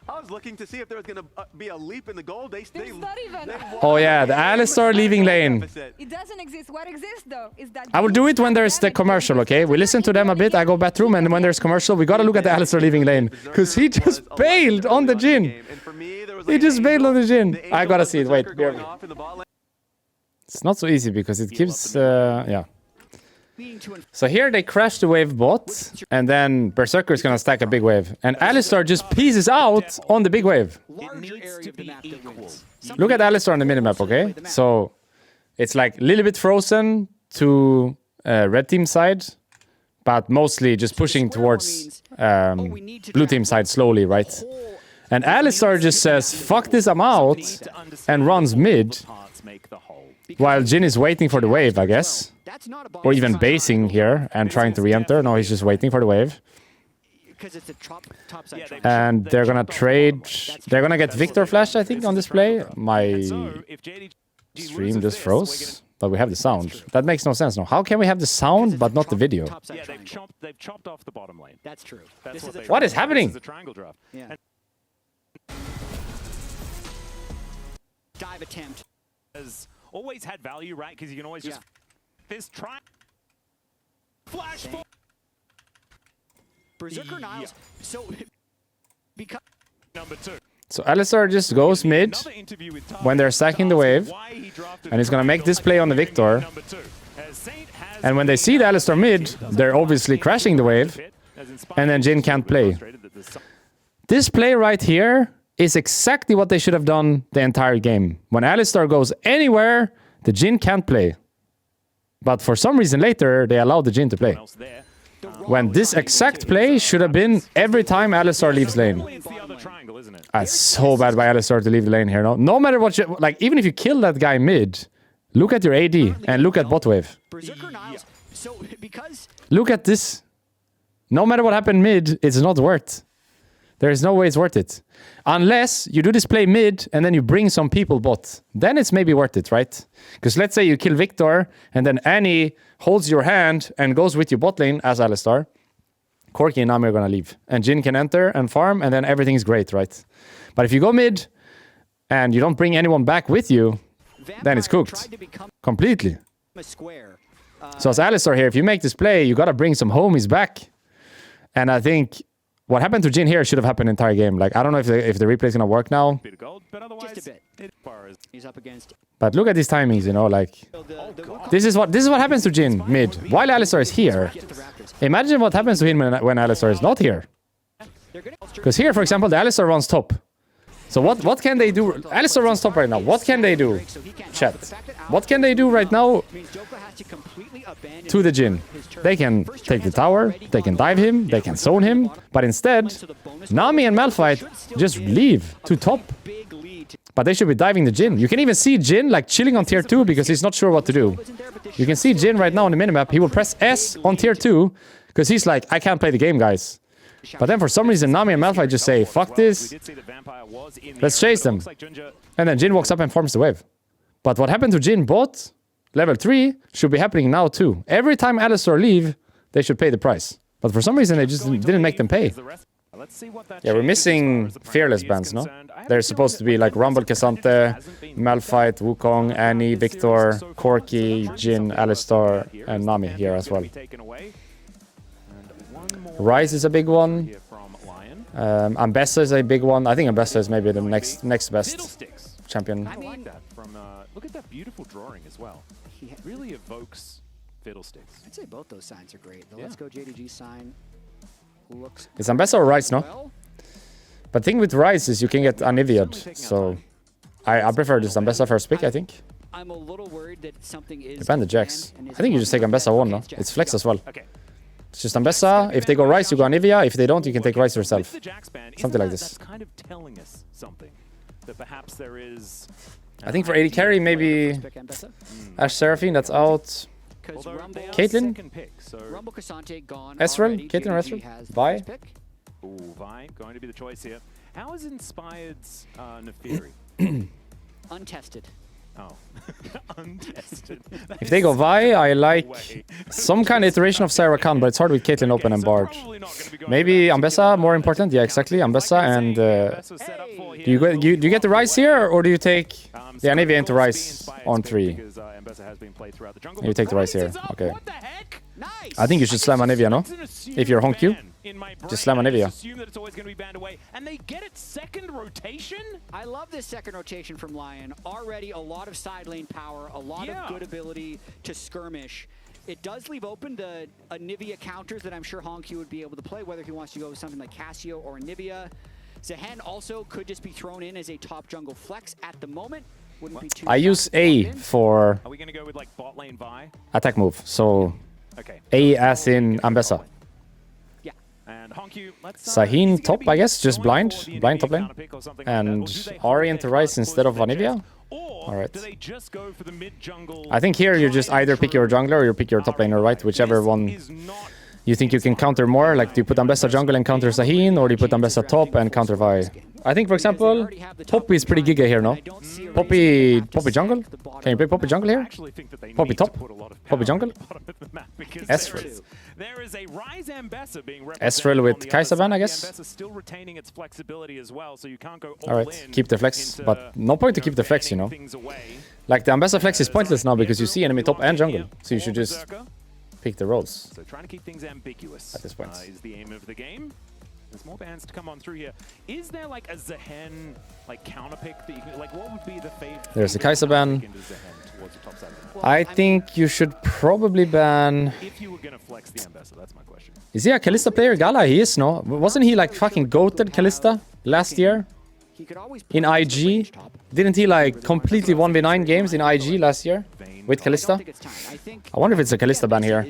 I was looking to see if there was going to be a leap in the goal. There's not even. Oh yeah, the Alistar leaving lane. It doesn't exist. What exists though is that I will do it when there's the commercial, okay? We listen to them a bit, I go bathroom, and when there's commercial, we gotta look at the Alistar leaving lane. Because he just bailed on the Jin. He just bailed on the Jin. I gotta see it, wait. It's not so easy because it keeps, yeah. So here they crash the wave bot, and then Berserker is gonna stack a big wave. And Alistar just pieces out on the big wave. Look at Alistar on the minimap, okay? So it's like a little bit frozen to red team side, but mostly just pushing towards blue team side slowly, right? And Alistar just says, fuck this, I'm out, and runs mid, while Jin is waiting for the wave, I guess. Or even basing here and trying to re-enter. No, he's just waiting for the wave. And they're gonna trade. They're gonna get Victor flash, I think, on this play. My stream just froze, but we have the sound. That makes no sense. No, how can we have the sound but not the video? Yeah, they've chopped off the bottom lane. That's true. What is happening? Triangle draft. Yeah. Dive attempt Has always had value, right? Because you can always just this try flash. Berserker Niles. So because Number 2. So Alistar just goes mid when they're stacking the wave, and he's gonna make this play on the Victor. And when they see the Alistar mid, they're obviously crashing the wave, and then Jin can't play. This play right here is exactly what they should have done the entire game. When Alistar goes anywhere, the Jin can't play. But for some reason later, they allowed the Jin to play. When this exact play should have been every time Alistar leaves lane. It's so bad by Alistar to leave the lane here, no? No matter what you... Like, even if you kill that guy mid, look at your AD and look at bot wave. Look at this. No matter what happened mid, it's not worth. There is no way it's worth it. Unless you do this play mid and then you bring some people bot. Then it's maybe worth it, right? Because let's say you kill Victor and then Annie holds your hand and goes with your bot lane as Alistar. Corki and Nami are going to leave. And Jin can enter and farm and then everything's great, right? But if you go mid and you don't bring anyone back with you, then it's cooked. Completely. So as Alistar here, if you make this play, you got to bring some homies back. And I think... what happened to Jin here should have happened the entire game. Like, I don't know if the replay is going to work now. just a bit. He's up against. But look at these timings, you know, like... This is what happens to Jin mid. While Alistar is here, imagine what happens to him when Alistar is not here. Because here, for example, the Alistar runs top. So what can they do? Alistar runs top right now. What can they do? Chat. What can they do right now to the Jin? They can take the tower, they can dive him, they can zone him, but instead, Nami and Malphite just leave to top. But they should be diving the Jin. You can even see Jin like chilling on tier 2 because he's not sure what to do. You can see Jin right now on the minimap. He will press S on tier 2 because he's like, I can't play the game, guys. But then for some reason, Nami and Malphite just say, fuck this, let's chase them. And then Jin walks up and forms the wave. But what happened to Jin bot, level 3, should be happening now too. Every time Alistar leave, they should pay the price. But for some reason, they just didn't make them pay. Yeah, we're missing fearless bans, no? They're supposed to be like Rumble, Cassante, Malphite, Wukong, Annie, Victor, Corki, Jin, Alistar, and Nami here as well. Ryze is a big one. Ambessa is a big one. I think Ambessa is maybe the next best champion. I like that. Look at that beautiful drawing as well. It really evokes Fiddlesticks. I'd say both those signs are great. The Let's Go JDG sign looks. It's Ambessa or Ryze, no? But the thing with Ryze is you can get Aniviad. So I prefer just Ambessa first pick, I think. I'm a little worried that something is. Depend the Jax. I think you just take Ambessa 1, no? It's flex as well. Okay. It's just Ambessa. If they go Ryze, you go Anivia. If they don't, you can take Ryze yourself. Something like this. That's kind of telling us something. That perhaps there is... I think for AD carry, maybe Ashe Seraphine, that's out. Caitlyn? Ezreal? Caitlyn or Ezreal? Vi? Ooh, Vi, going to be the choice here. How is Inspired's Neferi? Untested. Oh. Untested. If they go Vi, I like some kind of iteration of Sarah Khan, but it's hard with Caitlyn open and Bard. Maybe Ambessa, more important. Yeah, exactly. Ambessa and... do you get the Ryze here, or do you take the Anivia into Ryze on 3? You take the Ryze here. Okay. I think you should slam Anivia, no? If you're Honkyu. Just slam Anivia. And they get its second rotation? I love this second rotation from Lyon. Already a lot of side lane power, a lot of good ability to skirmish. It does leave open the Anivia counters that I'm sure Honkyu would be able to play, whether he wants to go with something like Cassio or Anivia. Zehen also could just be thrown in as a top jungle flex at the moment. Wouldn't be too I use A for Are we gonna go with like bot lane Vi? Attack move. So A as in Ambessa. Yeah. And Honku, Sahin top, I guess, just blind top lane. And Ahri into Ryze instead of Vanivia. Alright. I think here you just either pick your jungler or you pick your top laner, right? Whichever one you think you can counter more. Like, do you put Ambessa jungle and counter Sahin, or do you put Ambessa top and counter Vi? I think, for example, Poppy is pretty giga here, no? Poppy jungle? Can you play Poppy jungle here? Poppy top? Poppy jungle? Ezreal. Ezreal with Kai'Sa, I guess? Alright, keep the flex, but no point to keep the flex, you know? Like, the Ambessa flex is pointless now because you see enemy top and jungle, so you should just pick the roles. So trying to keep things ambiguous at this point is the aim of the game. There's more bans to come on through here. Is there like a Zehen like counter pick that you can, like, what would be the favorite? There's a Kai'Sa ban. I think you should probably ban. If you were gonna flex the Ambessa, that's my question. Is he a Kalista player? Gala, he is, no? Wasn't he like fucking goated Kalista last year? In IG? Didn't he like completely 1v9 games in IG last year with Kalista? I wonder if it's a Kalista ban here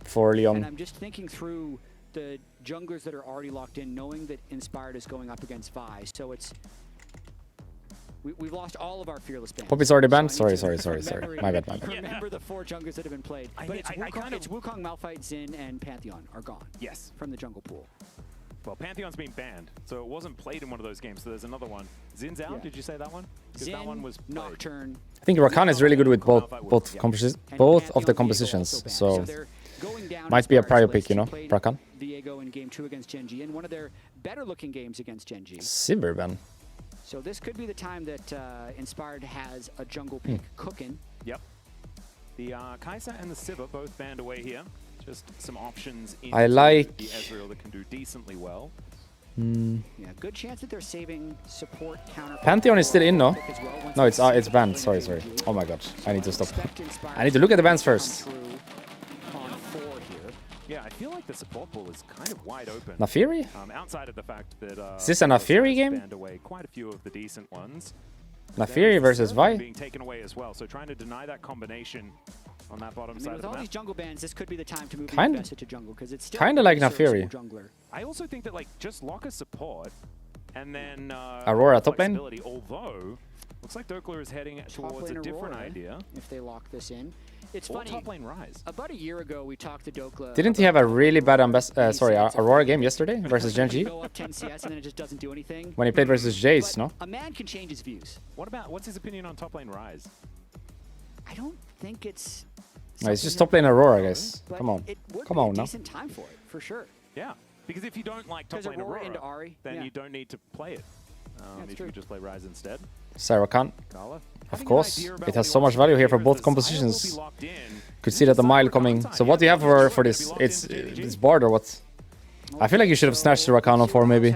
for Lyon. And I'm just thinking through the junglers that are already locked in, knowing that Inspired is going up against Vi. So it's... We've lost all of our fearless bans. Poppy's already banned? Sorry. My bad. Remember the 4 junglers that have been played. But it's Wukong, Malphite, Xin, and Pantheon are gone. Yes. From the jungle pool. Well, Pantheon's been banned, so it wasn't played in one of those games, so there's another one. Zin's out, did you say that one? Because that one was played. Nocturne. I think Rakan is really good with both of the compositions, so might be a prior pick, you know, Rakan. Viego in game 2 against Gen G, and one of their better looking games against Gen G. Sivir ban. So this could be the time that Inspired has a jungle pick cooking. Yep. The Kai'Sa and the Sivir both banned away here. Just some options in I like the Ezreal that can do decently well. Yeah, good chance that they're saving support counter. Pantheon is still in, no? No, it's banned. Sorry. Oh my god, I need to stop. I need to look at the bans first. Yeah, I feel like the support pool is kind of wide open. Nafiri? Outside of the fact that is this a Nafiri game? Banned away quite a few of the decent ones. Nafiri versus Vi? Being taken away as well, so trying to deny that combination on that bottom side of with the all map. These jungle bans, this could be the time to move Ambessa to jungle because it's still kind of like Nafiri. I also think that like just lock a support and then Aurora top lane. Although looks like Dokler is heading towards a different idea. If they lock this in, it's or funny. Top lane Ryze. About a year ago, we talked to Dokler. Didn't he have a really bad Aurora game yesterday versus Gen G? Go up 10 CS and then it just doesn't do anything. When he played versus Jace, no? A man can change his views. What's his opinion on top lane Ryze? I don't think it's. No, it's just top lane Aurora, guys. Come on. Come on now. Decent time for it, for sure. Yeah, because if you don't like top lane Aurora, into Ahri, then you don't need to play it. If you could just play Ryze instead. Sarah of course. It has so much value here for both compositions. Could see that the mile coming. So what do you have for this? It's Bard or what? I feel like you should have snatched the Rakan on 4 maybe.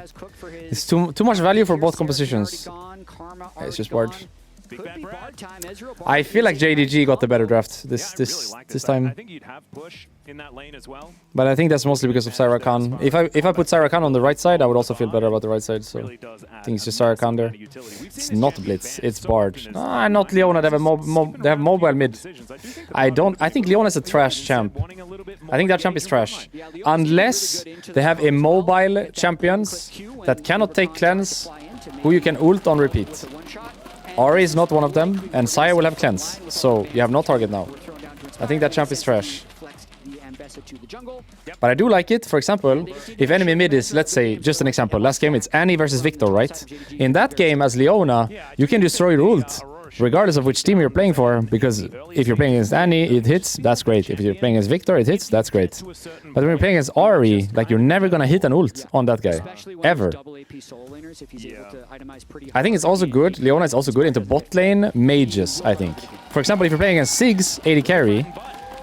It's too much value for both compositions. It's just Bard. I feel like JDG got the better draft this time. I think you'd have push in that lane as well. But I think that's mostly because of Syra Khan. If I put Syra Khan on the right side, I would also feel better about the right side. So I think it's just Syra Khan there. It's not Blitz, it's Bard. Not Leona. They have mobile mid. I think Leona is a trash champ. I think that champ is trash. Unless they have immobile champions that cannot take cleanse, who you can ult on repeat. Ahri is not one of them, and Saya will have cleanse, so you have no target now. I think that champ is trash. But I do like it. For example, if enemy mid is, let's say, just an example, last game it's Annie versus Victor, right? In that game as Leona, you can destroy your ult, regardless of which team you're playing for, because if you're playing against Annie, it hits, that's great. If you're playing against Victor, it hits, that's great. But when you're playing against Ahri, like, you're never gonna hit an ult on that guy. Ever. I think it's also good, Leona is also good into bot lane mages, I think. For example, if you're playing against Siggs, 80 carry,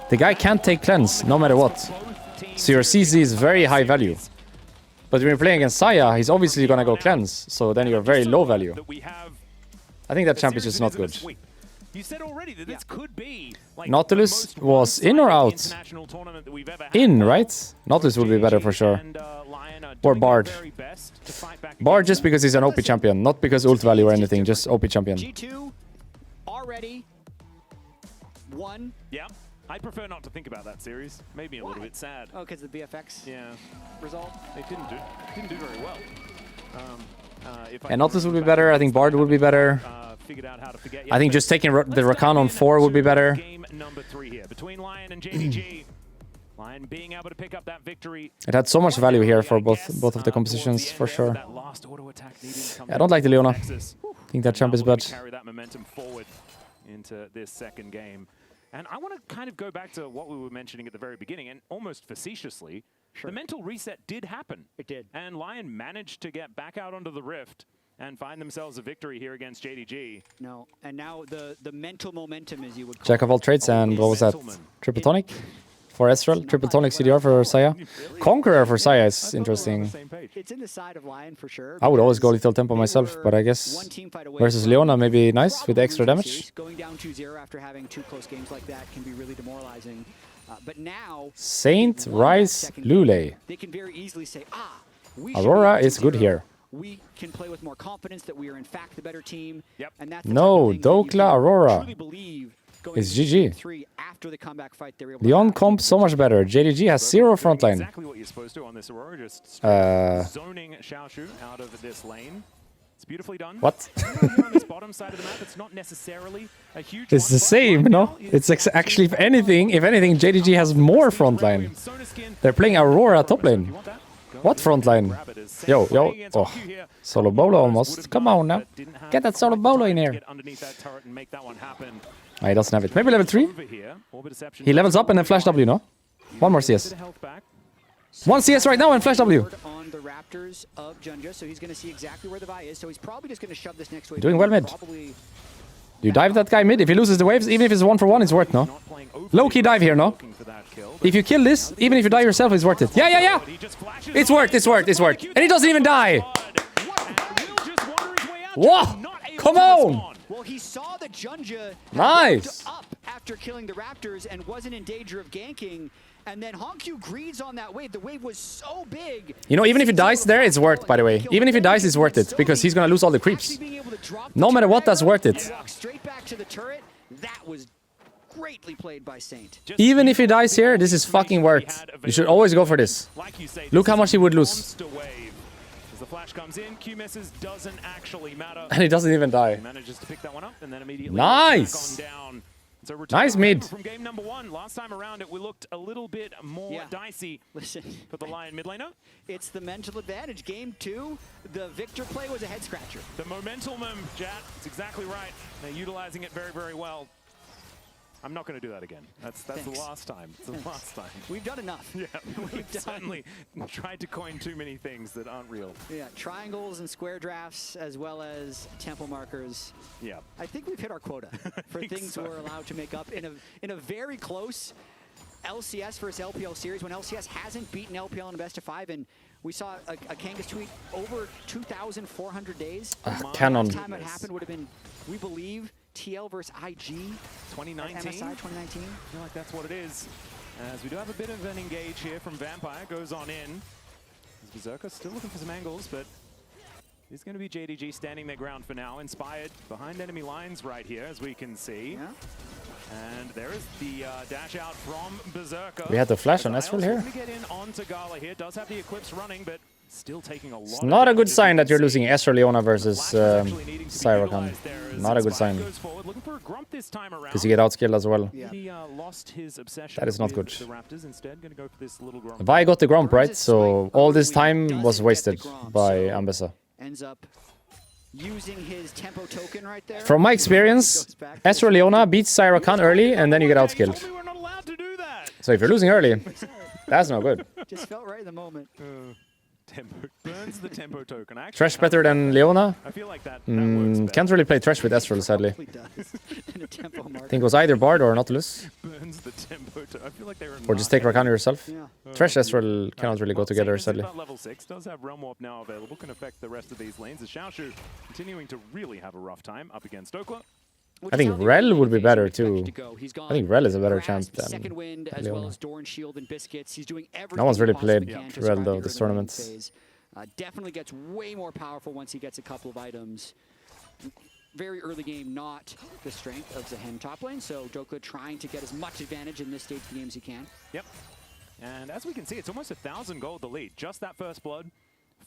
the guy can't take cleanse, no matter what. So your CC is very high value. But when you're playing against Saya, he's obviously gonna go cleanse, so then you're very low value. I think that champ is just not good. Nautilus was in or out? In, right? Nautilus would be better for sure. Or Bard. Bard just because he's an OP champion, not because ult value or anything, just OP champion. G2 already won. Yeah. I prefer not to think about that series. Made me a little bit sad. Oh, because the BFX result? They didn't do very well. And Nautilus would be better. I think Bard would be better. I think just taking the Rakan on 4 would be better. Game number 3 here between Lyon and JDG. Lyon being able to pick up that victory. It had so much value here for both of the compositions, for sure. I don't like the Leona. I think that champ is bad. Carry that momentum forward into this second game. And I want to kind of go back to what we were mentioning at the very beginning, and almost facetiously, the mental reset did happen. It did. And Lyon managed to get back out onto the Rift and find themselves a victory here against JDG. No, and now the mental momentum, as you would call Jack of all trades, and what was that? Triple tonic for Ezreal, triple tonic CDR for Saya. Conqueror for Saya is interesting. It's in the side of Lyon for sure. I would always go lethal tempo myself, but I guess versus Leona maybe nice with the extra damage. Going down 2-0 after having 2 close games like that can be really demoralizing. But now Saint, Rice, Lule. they can very easily say, Aurora is good here. We can play with more confidence that we are in fact the better team. Yep. And that's No, Dokla Aurora. It's GG. After the comeback fight, they were able Lyon comp so much better. JDG has 0 frontline. Exactly what you're supposed to on this Aurora, just zoning Xiaoshu out of this lane. It's beautifully done. What? On this bottom side of the map, it's not necessarily a huge It's the same, no? It's actually, if anything, JDG has more frontline. They're playing Aurora top lane. What frontline? Yo. Oh, solo bolo almost. Come on now. Get that solo bolo in here. He doesn't have it. Maybe level 3? He levels up and then flash W, no? One more CS. 1 CS right now and flash W. on the Raptors of Junja, so he's going to see exactly where the Vi is. So he's probably just going to shove this next wave. Doing well mid. You dive that guy mid. If he loses the waves, even if it's 1-for-1, it's worth, no? Low-key dive here, no? If you kill this, even if you die yourself, it's worth it. Yeah. It's worth. And he doesn't even die. Whoa! Come on! Well, he saw the Junja Nice. up after killing the Raptors and wasn't in danger of ganking. And then Honkyu greeds on that wave. The wave was so big. You know, even if he dies there, it's worth, by the way. Even if he dies, it's worth it, because he's gonna lose all the creeps. No matter what, that's worth it. Straight back to the turret. That was greatly played by Saint. Even if he dies here, this is fucking worth. You should always go for this. Look how much he would lose. The flash comes in, Q misses, doesn't actually matter. And he doesn't even die. He manages to pick that one up and then immediately Nice. back on down. So Nice mid. From game number 1, last time around it looked a little bit more dicey. Listen, for the Lyon mid laner. It's the mental advantage. Game 2, the Victor play was a head scratcher. The momentum, Jat, it's exactly right. They're utilizing it very, very well. I'm not going to do that again. That's the last time. It's the last time. We've done enough. Yeah, we've certainly tried to coin too many things that aren't real. Yeah, triangles and square drafts as well as temple markers. Yeah. I think we've hit our quota for things we're allowed to make up in a very close LCS versus LPL series when LCS hasn't beaten LPL in a best of 5, and we saw a Kangas tweet over 2,400 days. Canon. Last time it happened would have been, we believe, TL versus IG 2019. MSI 2019. I feel like that's what it is. As we do have a bit of an engage here from Vampire, goes on in. As Berserker still looking for some angles, but it's going to be JDG standing their ground for now, inspired behind enemy lines right here, as we can see. Yeah. And there is the dash out from Berserker. We had the flash on Ezreal here. Get in onto Gala here. Does have the Eclipse running, but still taking a lot. It's not a good sign that you're losing Ezreal Leona versus Syrakan. Not a good sign. Because you get outskilled as well. That is not good. Vi got the Gromp, right? So all this time was wasted by Ambessa. Ends up using his tempo token right there. From my experience, Ezreal Leona beats Syrakan early and then you get outskilled. So if you're losing early, that's not good. Just felt right in the moment. Tempo burns the tempo token. Actually, Thresh better than Leona? I feel like that works can't really play Thresh with Ezreal, sadly. I think it was either Bard or Nautilus. Burns the tempo I feel like or just take Rakan yourself. Yeah. Thresh Ezreal cannot really go together, sadly. Level 6 does have Realm Warp now available, can affect the rest of these lanes. As Xiaoshu continuing to really have a rough time up against Dokla. I think Rel would be better too. I think Rel is a better champ than Second wind as well as Dorn Shield and Biscuits. He's doing everything. No one's really he possibly played can to Rel survive though the this early tournament. phase. Definitely gets way more powerful once he gets a couple of items. very early game, not the strength of Zahen top lane. So Dokka trying to get as much advantage in this stage of the game as he can. Yep. And as we can see, it's almost 1,000 gold the lead. Just that first blood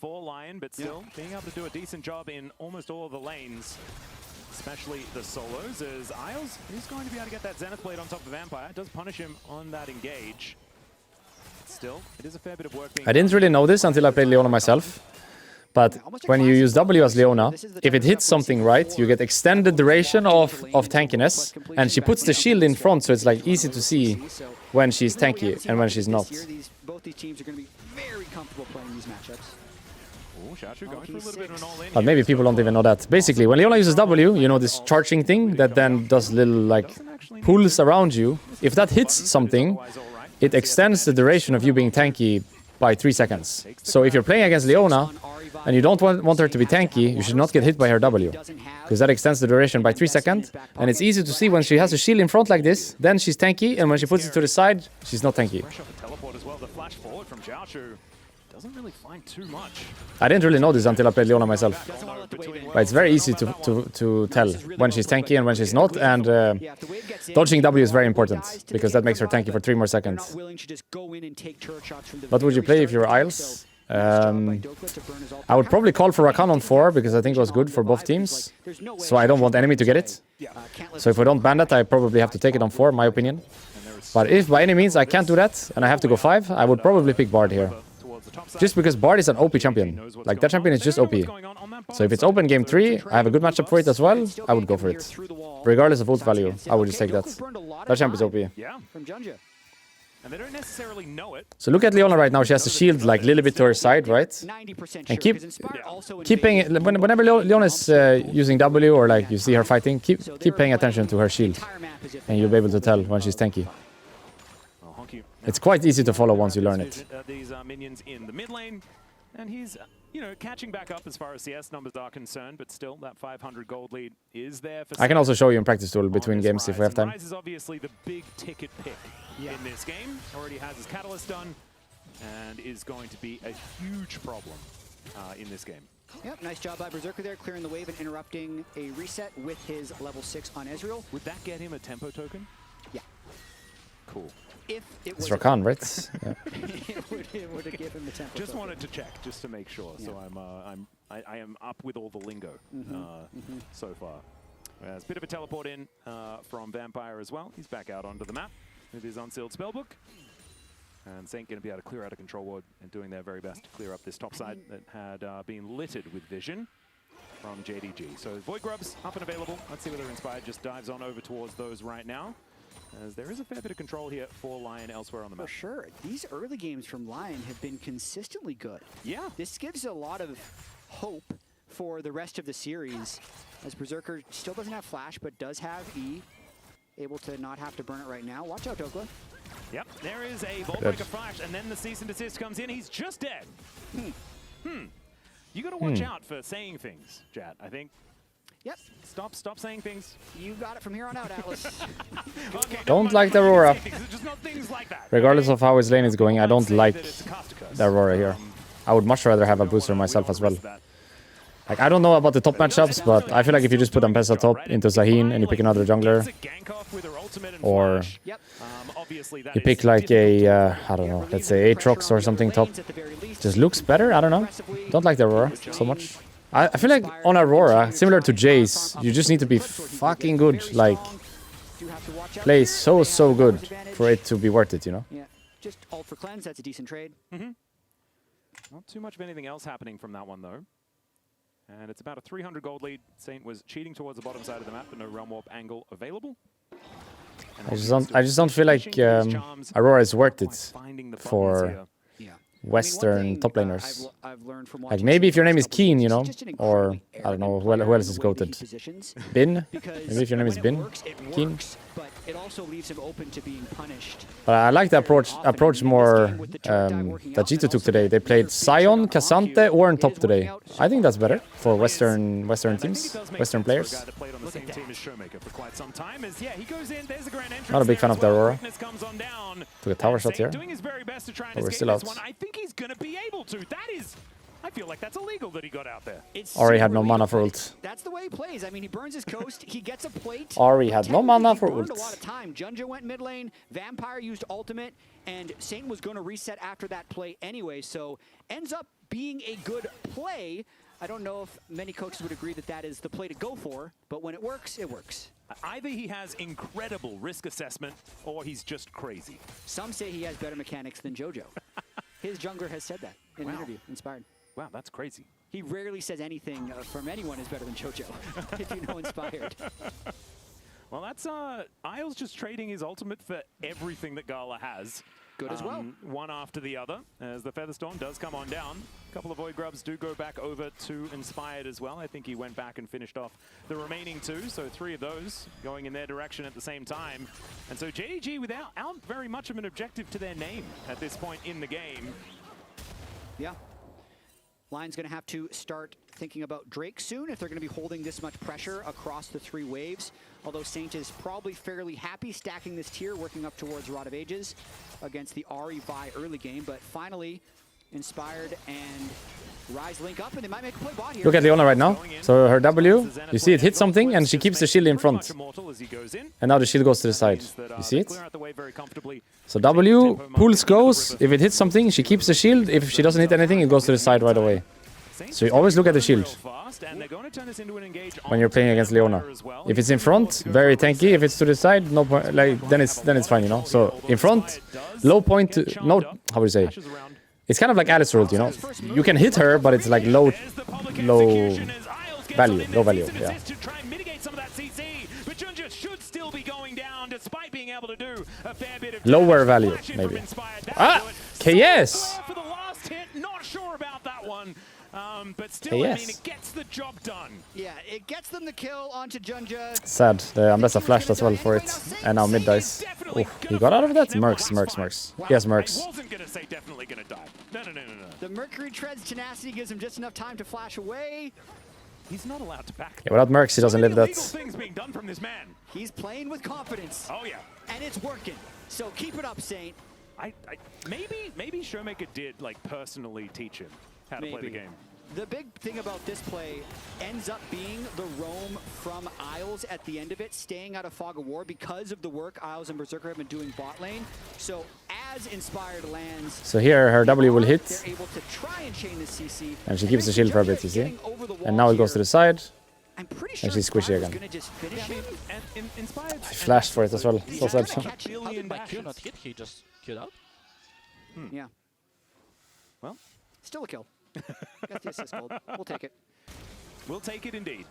for Lyon, but still being able to do a decent job in almost all of the lanes, especially the solos, as Isles is going to be able to get that Zenith Blade on top of Vampire. It does punish him on that engage. Still, it is a fair bit of work being I didn't really know this until I played Leona myself. But when you use W as Leona, if it hits something right, you get extended duration of tankiness, and she puts the shield in front, so it's like easy to see when she's tanky and when she's not. Both these teams are going to be very comfortable playing these matchups. But maybe people don't even know that. Basically, when Leona uses W, you know this charging thing that then does little like pulls around you. If that hits something, it extends the duration of you being tanky by 3 seconds. So if you're playing against Leona and you don't want her to be tanky, you should not get hit by her W, because that extends the duration by 3 seconds. And it's easy to see when she has a shield in front like this, then she's tanky, and when she puts it to the side, she's not tanky. Doesn't really find too much. I didn't really know this until I played Leona myself. But it's very easy to tell when she's tanky and when she's not, and dodging W is very important, because that makes her tanky for 3 more seconds. What would you play if you were Isles? I would probably call for Rakan on 4, because I think it was good for both teams. So I don't want enemy to get it. So if I don't ban that, I probably have to take it on 4, in my opinion. But if by any means I can't do that, and I have to go 5, I would probably pick Bard here. Just because Bard is an OP champion. Like, that champion is just OP. So if it's open game 3, I have a good matchup for it as well, I would go for it. Regardless of ult value, I would just take that. That champ is OP. So look at Leona right now, she has the shield like a little bit to her side, right? And keep paying, whenever Leona is using W or like you see her fighting, keep paying attention to her shield. And you'll be able to tell when she's tanky. It's quite easy to follow once you learn it. These minions in the mid lane, and he's catching back up as far as CS numbers are concerned, but still that 500 gold lead is there for. I can also show you in practice tool between games if we have time. Ryze is obviously the big ticket pick in this game. Already has his catalyst done, and is going to be a huge problem in this game. Yep, nice job by Berserker there, clearing the wave and interrupting a reset with his level 6 on Ezreal. Would that get him a tempo token? Yeah. Cool. If it was it's Rakan, right? Yeah. it would have given him the tempo. Just wanted to check, just to make sure. Yeah. So I am up with all the lingo so far. There's a bit of a teleport in from Vampire as well. He's back out onto the map with his unsealed spellbook. And Saint going to be able to clear out a control ward and doing their very best to clear up this top side that had been littered with vision from JDG. So Void Grubs up and available. Let's see whether Inspired just dives on over towards those right now, as there is a fair bit of control here for Lyon elsewhere on the map. For sure. These early games from Lyon have been consistently good. Yeah. This gives a lot of hope for the rest of the series, as Berserker still doesn't have Flash, but does have E. Able to not have to burn it right now. Watch out, Dokka. Yep, there is a Vaultbreaker Flash, and then the cease and desist comes in. He's just dead. You got to watch out for saying things, Jat, I think. Yep. Stop saying things. You got it from here on out, Atlas. Okay, don't like the Aurora. Just not things like that. Regardless of how his lane is going, I don't like the Aurora here. I would much rather have a booster myself as well. Like, I don't know about the top matchups, but I feel like if you just put Ampesa top into Zahin and you pick another jungler, or you pick like a, I don't know, let's say Aatrox or something top, just looks better, I don't know. Don't like the Aurora so much. I feel like on Aurora, similar to Jace, you just need to be fucking good, like, play so good for it to be worth it, you know? Yeah, just ult for cleanse, that's a decent trade. Not too much of anything else happening from that one, though. And it's about a 300 gold lead. Saint was cheating towards the bottom side of the map, but no Realm Warp angle available. I just don't feel like Aurora is worth it for Western top laners. Like, maybe if your name is Keen, you know, or I don't know who else is goated. Bin? Maybe if your name is Bin? Keen? But it also leaves him open to being punished. But I like the approach more that G2 took today. They played Sion, Cassante, or on top today. I think that's better for Western teams, Western players. Not a big fan of the Aurora. Took a tower shot here. But we're still out. I think he's going to be able to. That is I feel like that's illegal that he got out there. Ori had no mana for ult. That's the way he plays. I mean, he burns his coast, he gets a plate. Ori had no mana for ult. ult. A lot of time. Junja went mid lane, Vampire used ultimate, and Saint was going to reset after that play anyway, so ends up being a good play. I don't know if many coaches would agree that that is the play to go for, but when it works, it works. Either he has incredible risk assessment, or he's just crazy. Some say he has better mechanics than JoJo. His jungler has said that in an interview, Inspired. Wow, that's crazy. He rarely says anything from anyone is better than JoJo, if you know Inspired. Well, that's Isles just trading his ultimate for everything that Gala has. Good as well. One after the other, as the Featherstorm does come on down. A couple of Void Grubs do go back over to Inspired as well. I think he went back and finished off the remaining two, so 3 of those going in their direction at the same time. And so JDG without very much of an objective to their name at this point in the game. Yeah. Lion's going to have to start thinking about Drake soon if they're going to be holding this much pressure across the 3 waves. Although Saint is probably fairly happy stacking this tier, working up towards Rod of Ages against the Ahri Vi early game. But finally, Inspired and Rise link up, and they might make a play bot here. Look at Leona right now. So her W, you see it hit something, and she keeps the shield in front. And now the shield goes to the side. You see it? So W, pulse goes. If it hits something, she keeps the shield. If she doesn't hit anything, it goes to the side right away. So you always look at the shield when you're playing against Leona. If it's in front, very tanky. If it's to the side, no point. Like then it's fine, you know. So in front, low point. No, how would you say? It's kind of like Alice ult, you know. You can hit her, but it's like low value. Yeah. Lower value, maybe. Ah, KS. But still, I mean, it gets the job done. Yeah, it gets them the kill onto Junja. Sad. The Ambessa flashed as well for it. And now mid dies. Oh, he got out of that? Mercs. He has Mercs. I wasn't going to say definitely going to die. No. The Mercury Tread's tenacity gives him just enough time to flash away. He's not allowed to back. Yeah, without Mercs, he doesn't live that. Things being done from this man. He's playing with confidence. Oh, yeah. And it's working. So keep it up, Saint. Maybe Showmaker did, like, personally teach him how to play the game. The big thing about this play ends up being the roam from Isles at the end of it, staying out of Fog of War because of the work Isles and Berserker have been doing bot lane. So as Inspired lands, so here her W will hit, they're able to try and chain the CC, and she keeps the shield for a bit, you see? And now it goes to the side, I'm pretty sure and she's squishy again. Inspired. I flashed for it as well, so sad. How did my Q not hit? He just queued out? Yeah. Well, still a kill. Got the assist gold. We'll take it. We'll take it indeed.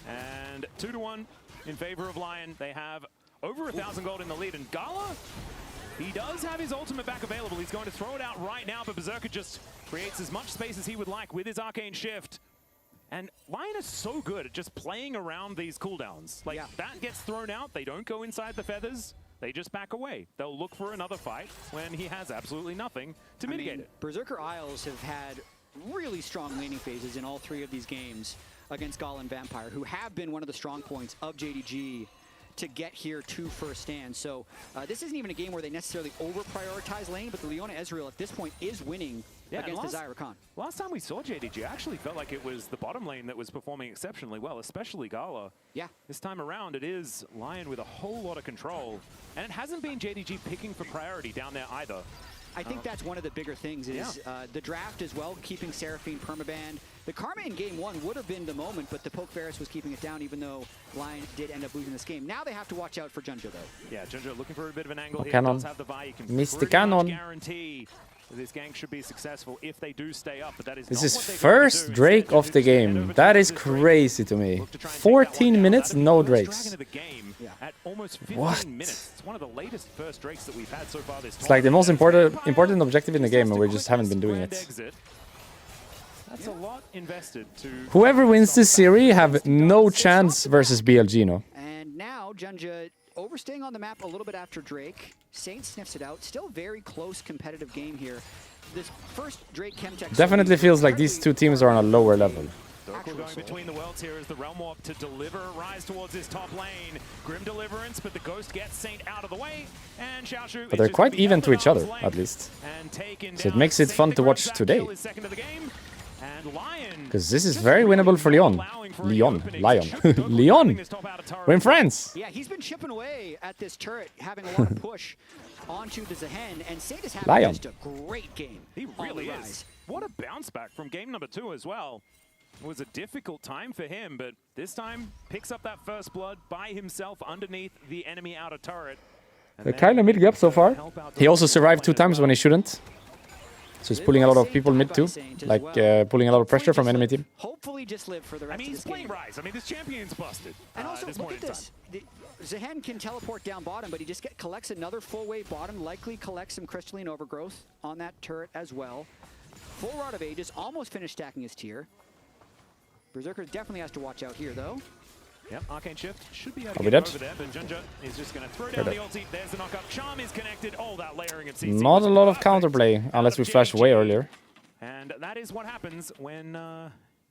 And 2-1 in favor of Lyon. They have over 1,000 gold in the lead. And Gala, he does have his ultimate back available. He's going to throw it out right now, but Berserker just creates as much space as he would like with his Arcane Shift. And Lyon is so good at just playing around these cooldowns. Like, that gets thrown out. They don't go inside the feathers. They just back away. They'll look for another fight when he has absolutely nothing to mitigate it. Berserker Isles have had really strong laning phases in all 3 of these games against Gala and Vampire, who have been one of the strong points of JDG to get here to first stand. So this isn't even a game where they necessarily over-prioritize lane, but the Leona Ezreal at this point is winning against the Zyra Khan. Last time we saw JDG, I actually felt like it was the bottom lane that was performing exceptionally well, especially Gala. Yeah. This time around, it is Lyon with a whole lot of control, and it hasn't been JDG picking for priority down there either. I think that's one of the bigger things is the draft as well, keeping Seraphine permabanned. The Karma in game 1 would have been the moment, but the Poke Varus was keeping it down, even though Lyon did end up losing this game. Now they have to watch out for Junja, though. Yeah, Junja looking for a bit of an angle here. Cannon. Does have the Vi. You can Missed the pretty cannon. much guarantee this gang should be successful if they do stay up, but that is This not is what they're first going to do. Drake of the game. That is crazy to me. 14 minutes, no Drakes. At almost 15 What? minutes. It's one of the latest first Drakes that we've had so far this It's like the most tournament. important objective in the game, and we just haven't been doing it. That's a lot invested to... Whoever wins this series have no chance versus BLG, no? And now Junja overstaying on the map a little bit after Drake. Saint sniffs it out. Still very close competitive game here. This first Drake Chemtech... Definitely feels like these two teams are on a lower level. Dokla going between the worlds here as the Realm Warp to deliver a rise towards his top lane. Grim Deliverance, but the Ghost gets Saint out of the way. And Xiaoshu But they're quite even to each other, at least. So it makes it fun to watch today. Because this is very winnable for Lyon. Lyon. Lyon! We're in France! Yeah, he's been chipping away at this turret, having a lot of push onto the Zehen, and Saint is having Lyon. just a great game. He really is. What a bounce back from game number 2 as well. It was a difficult time for him, but this time picks up that first blood by himself underneath the enemy outer turret. They're kind of mid gap so far. He also survived 2 times when he shouldn't. So he's pulling a lot of people mid too, like pulling a lot of pressure from enemy team. Hopefully just live for the rest of this game. He's playing Rise. I mean, this champion's busted. And also, look at this. Zehen can teleport down bottom, but he just collects another full wave bottom, likely collects some crystalline overgrowth on that turret as well. Full Rod of Ages, almost finished stacking his tier. Berserker definitely has to watch out here, though. Yep, Arcane Shift should be able to get over there, but Junja is just going to throw down the ulti. There's the knockup. Charm is connected. Oh, that layering of CC. Not a lot of counterplay, unless we flash way earlier. And that is what happens when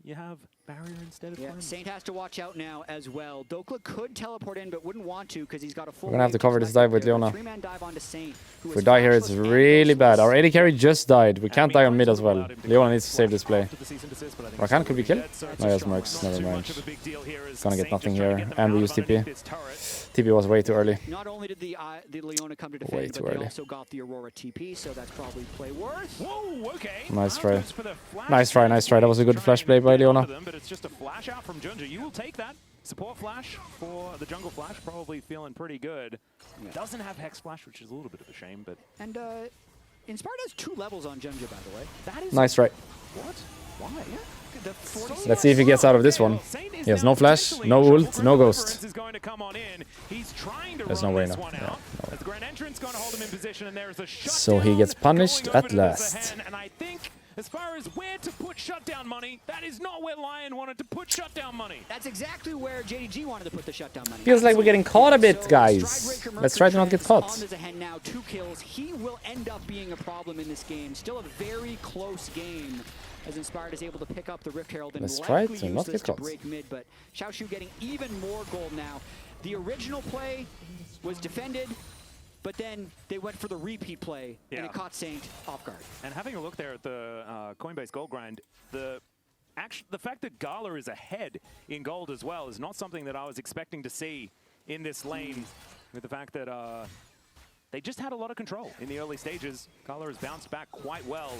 you have barrier instead of cleanse. Saint has to watch out now as well. Dokla could teleport in, but wouldn't want to because he's got a full. We're gonna have to cover this dive with Leona. Dive onto Saint, if we die here, it's really bad. Our AD carry just died. We can't die on mid as well. Leona needs to save this play. Rakan could be killed? No, he has Mercs. Never mind. Gonna get nothing here. And we use TP. TP was way too early. Not only did the Leona come to defend, but they also got the Aurora TP, so that's probably play worth. Whoa, okay. Nice try. Nice try, nice try. That was a good flash play by Leona. But it's just a flash out from Junja. You will take that. Support flash for the jungle flash, probably feeling pretty good. Doesn't have Hex Flash, which is a little bit of a shame, but... And Inspired has 2 levels on Junja, by the way. That is... Nice try. What? Why? Yeah. Let's see if he gets out of this one. He has no flash, no ult, no ghost. There's no way now. Yeah, no. So he gets punished at last. As far as where to put shutdown money, that is not where Lyon wanted to put shutdown money. That's exactly where JDG wanted to put the shutdown money. Feels like we're getting caught a bit, guys. Let's try to not get caught. Now 2 kills. He will end up being a problem in this game. Still a very close game, as Inspired is able to pick up the Rift Herald and likely use this to break mid. But Xiaoshu getting even more gold now. The original play was defended, but then they went for the repeat play, and it caught Saint off guard. And having a look there at the Coinbase gold grind, the fact that Gala is ahead in gold as well is not something that I was expecting to see in this lane, with the fact that they just had a lot of control in the early stages. Gala has bounced back quite well.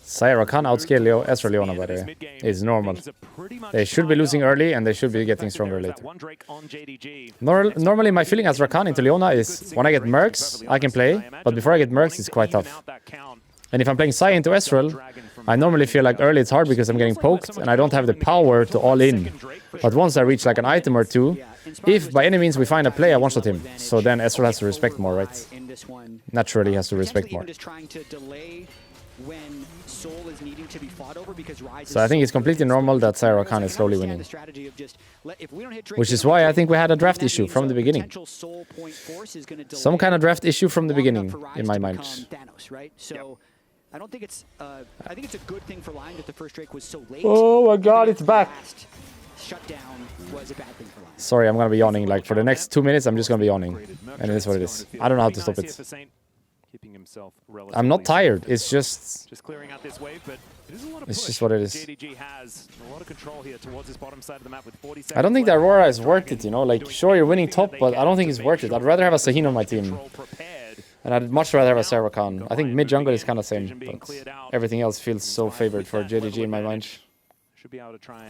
Syra can't outscale Ezra Leona, by the way. It's normal. They should be losing early, and they should be getting stronger later. Normally, my feeling as Rakan into Leona is when I get Mercs, I can play, but before I get Mercs, it's quite tough. And if I'm playing Sai into Ezreal, I normally feel like early it's hard because I'm getting poked, and I don't have the power to all in. But once I reach like an item or 2, if by any means we find a play, I one-shot him. So then Ezreal has to respect more, right? Naturally, he has to respect more. So I think it's completely normal that Syra Khan is slowly winning. Which is why I think we had a draft issue from the beginning. Some kind of draft issue from the beginning, in my mind. I don't think it's I think it's a good thing for Lyon that the first Drake was so late. Oh my god, it's back. Shutdown was a bad thing for Lyon. Sorry, I'm gonna be yawning. Like for the next 2 minutes, I'm just gonna be yawning. And it is what it is. I don't know how to stop it. I'm not tired. It's just clearing out this wave, but it's just what it is. JDG has a lot of control here towards his bottom side of the map with 40 seconds. I don't think the Aurora is worth it, you know? Like, sure, you're winning top, but I don't think it's worth it. I'd rather have a Sahin on my team. And I'd much rather have a Syra Khan. I think mid-jungle is kind of same, but everything else feels so favored for JDG in my mind.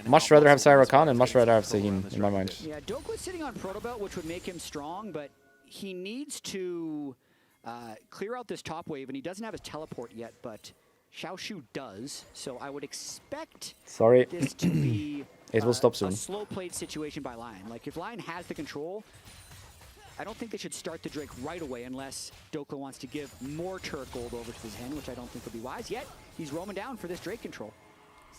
Much rather have Syra Khan and much rather have Sahin in my mind. Yeah, Dokka's sitting on Proto Belt, which would make him strong, but he needs to clear out this top wave, and he doesn't have his teleport yet, but Xiaoshu does, so I would expect this to be it will stop soon. A slow-played situation by Lyon. Like, if Lyon has the control, I don't think they should start the Drake right away unless Dokka wants to give more turret gold over to his hand, which I don't think would be wise. Yet, he's roaming down for this Drake control.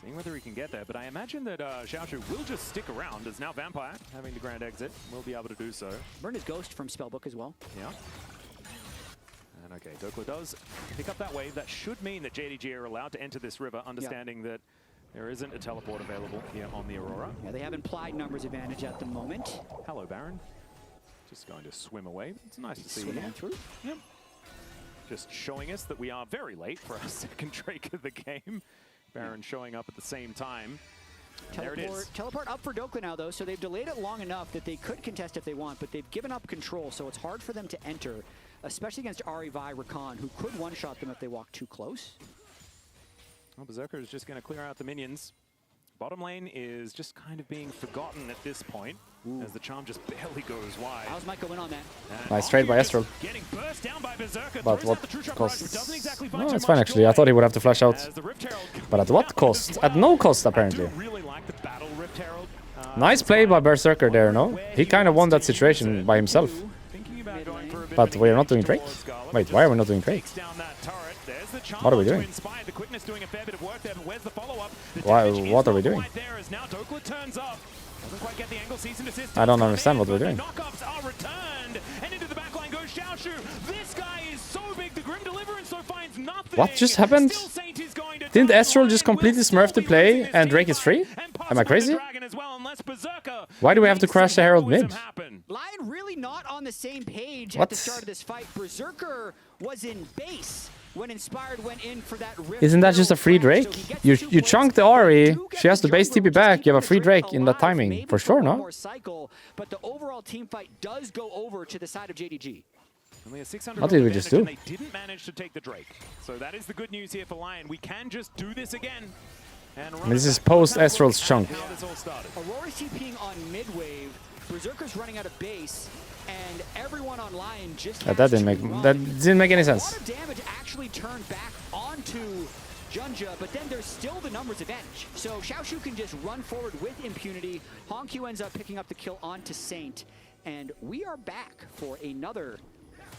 Seeing whether he can get there, but I imagine that Xiaoshu will just stick around, as now Vampire, having the grand exit, will be able to do so. Burn his Ghost from Spellbook as well. Yeah. And okay, Dokka does pick up that wave. That should mean that JDG are allowed to enter this river, understanding that There isn't a teleport available here on the Aurora. Yeah, they have implied numbers advantage at the moment. Hello, Baron. Just going to swim away. It's nice to see Swim you. on through. Yep. Just showing us that we are very late for our second Drake of the game. Baron showing up at the same time. There it is. Teleport up for Dokla now, though, so they've delayed it long enough that they could contest if they want, but they've given up control, so it's hard for them to enter, especially against Ahri, Vi, Rakan, who could one-shot them if they walk too close. Well, Berserker is just going to clear out the minions. Bottom lane is just kind of being forgotten at this point, as the charm just barely goes wide. How's Michael win on that? Nice trade by Estral. Getting burst down by Berserker. But what cost? Exactly No, it's fine actually. I thought he would have to flash out. But at what cost? At no cost, apparently. Really like the battle Rift Herald. Nice play by Berserker there, no? He kind of won that situation by himself. But we're not doing Drake? Wait, why are we not doing Drake? What are we doing? Why? What are we doing? I don't understand what we're doing. What just happened? Didn't Estral just completely smurf the play and Drake is free? Am I crazy? Why do we have to crash the Herald mid? Lyon really not on the same page What? at the start of this fight. Berserker was in base when Inspired went in for that Rift. Isn't that just a free Drake? You chunk the Ahri, she has the base TP back, you have a free Drake in that timing. For sure, no? But the overall team fight does go over to the side of JDG. Only a 600 What did we just do? They didn't manage to take the Drake. So that is the good news here for Lyon. We can just do this again. And This is post Estral's chunk. Aurora TPing on mid-wave, Berserker's running out of base, and everyone on Lyon just That didn't make any sense. A lot of damage actually turned back onto Junja, but then there's still the numbers advantage. So Xiaoshu can just run forward with impunity. Honkyu ends up picking up the kill onto Saint, and we are back for another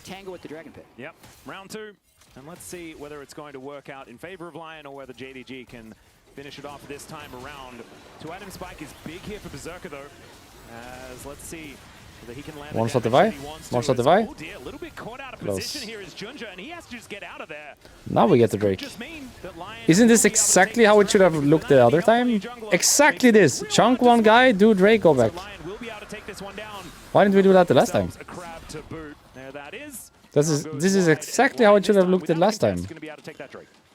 tango with the Dragon Pit. Yep, round 2. And let's see whether it's going to work out in favor of Lyon or whether JDG can finish it off this time around. 2-item spike is big here for Berserker though. As let's see whether he can land One shot device. One shot device. Oh dear, a little bit caught out of position here is Junja, and he has to just get out of there. Now we get the Drake. Isn't this exactly how it should have looked the other time? Exactly this. Chunk one guy, do Drake, go back. Why didn't we do that the last time? This is exactly how it should have looked the last time.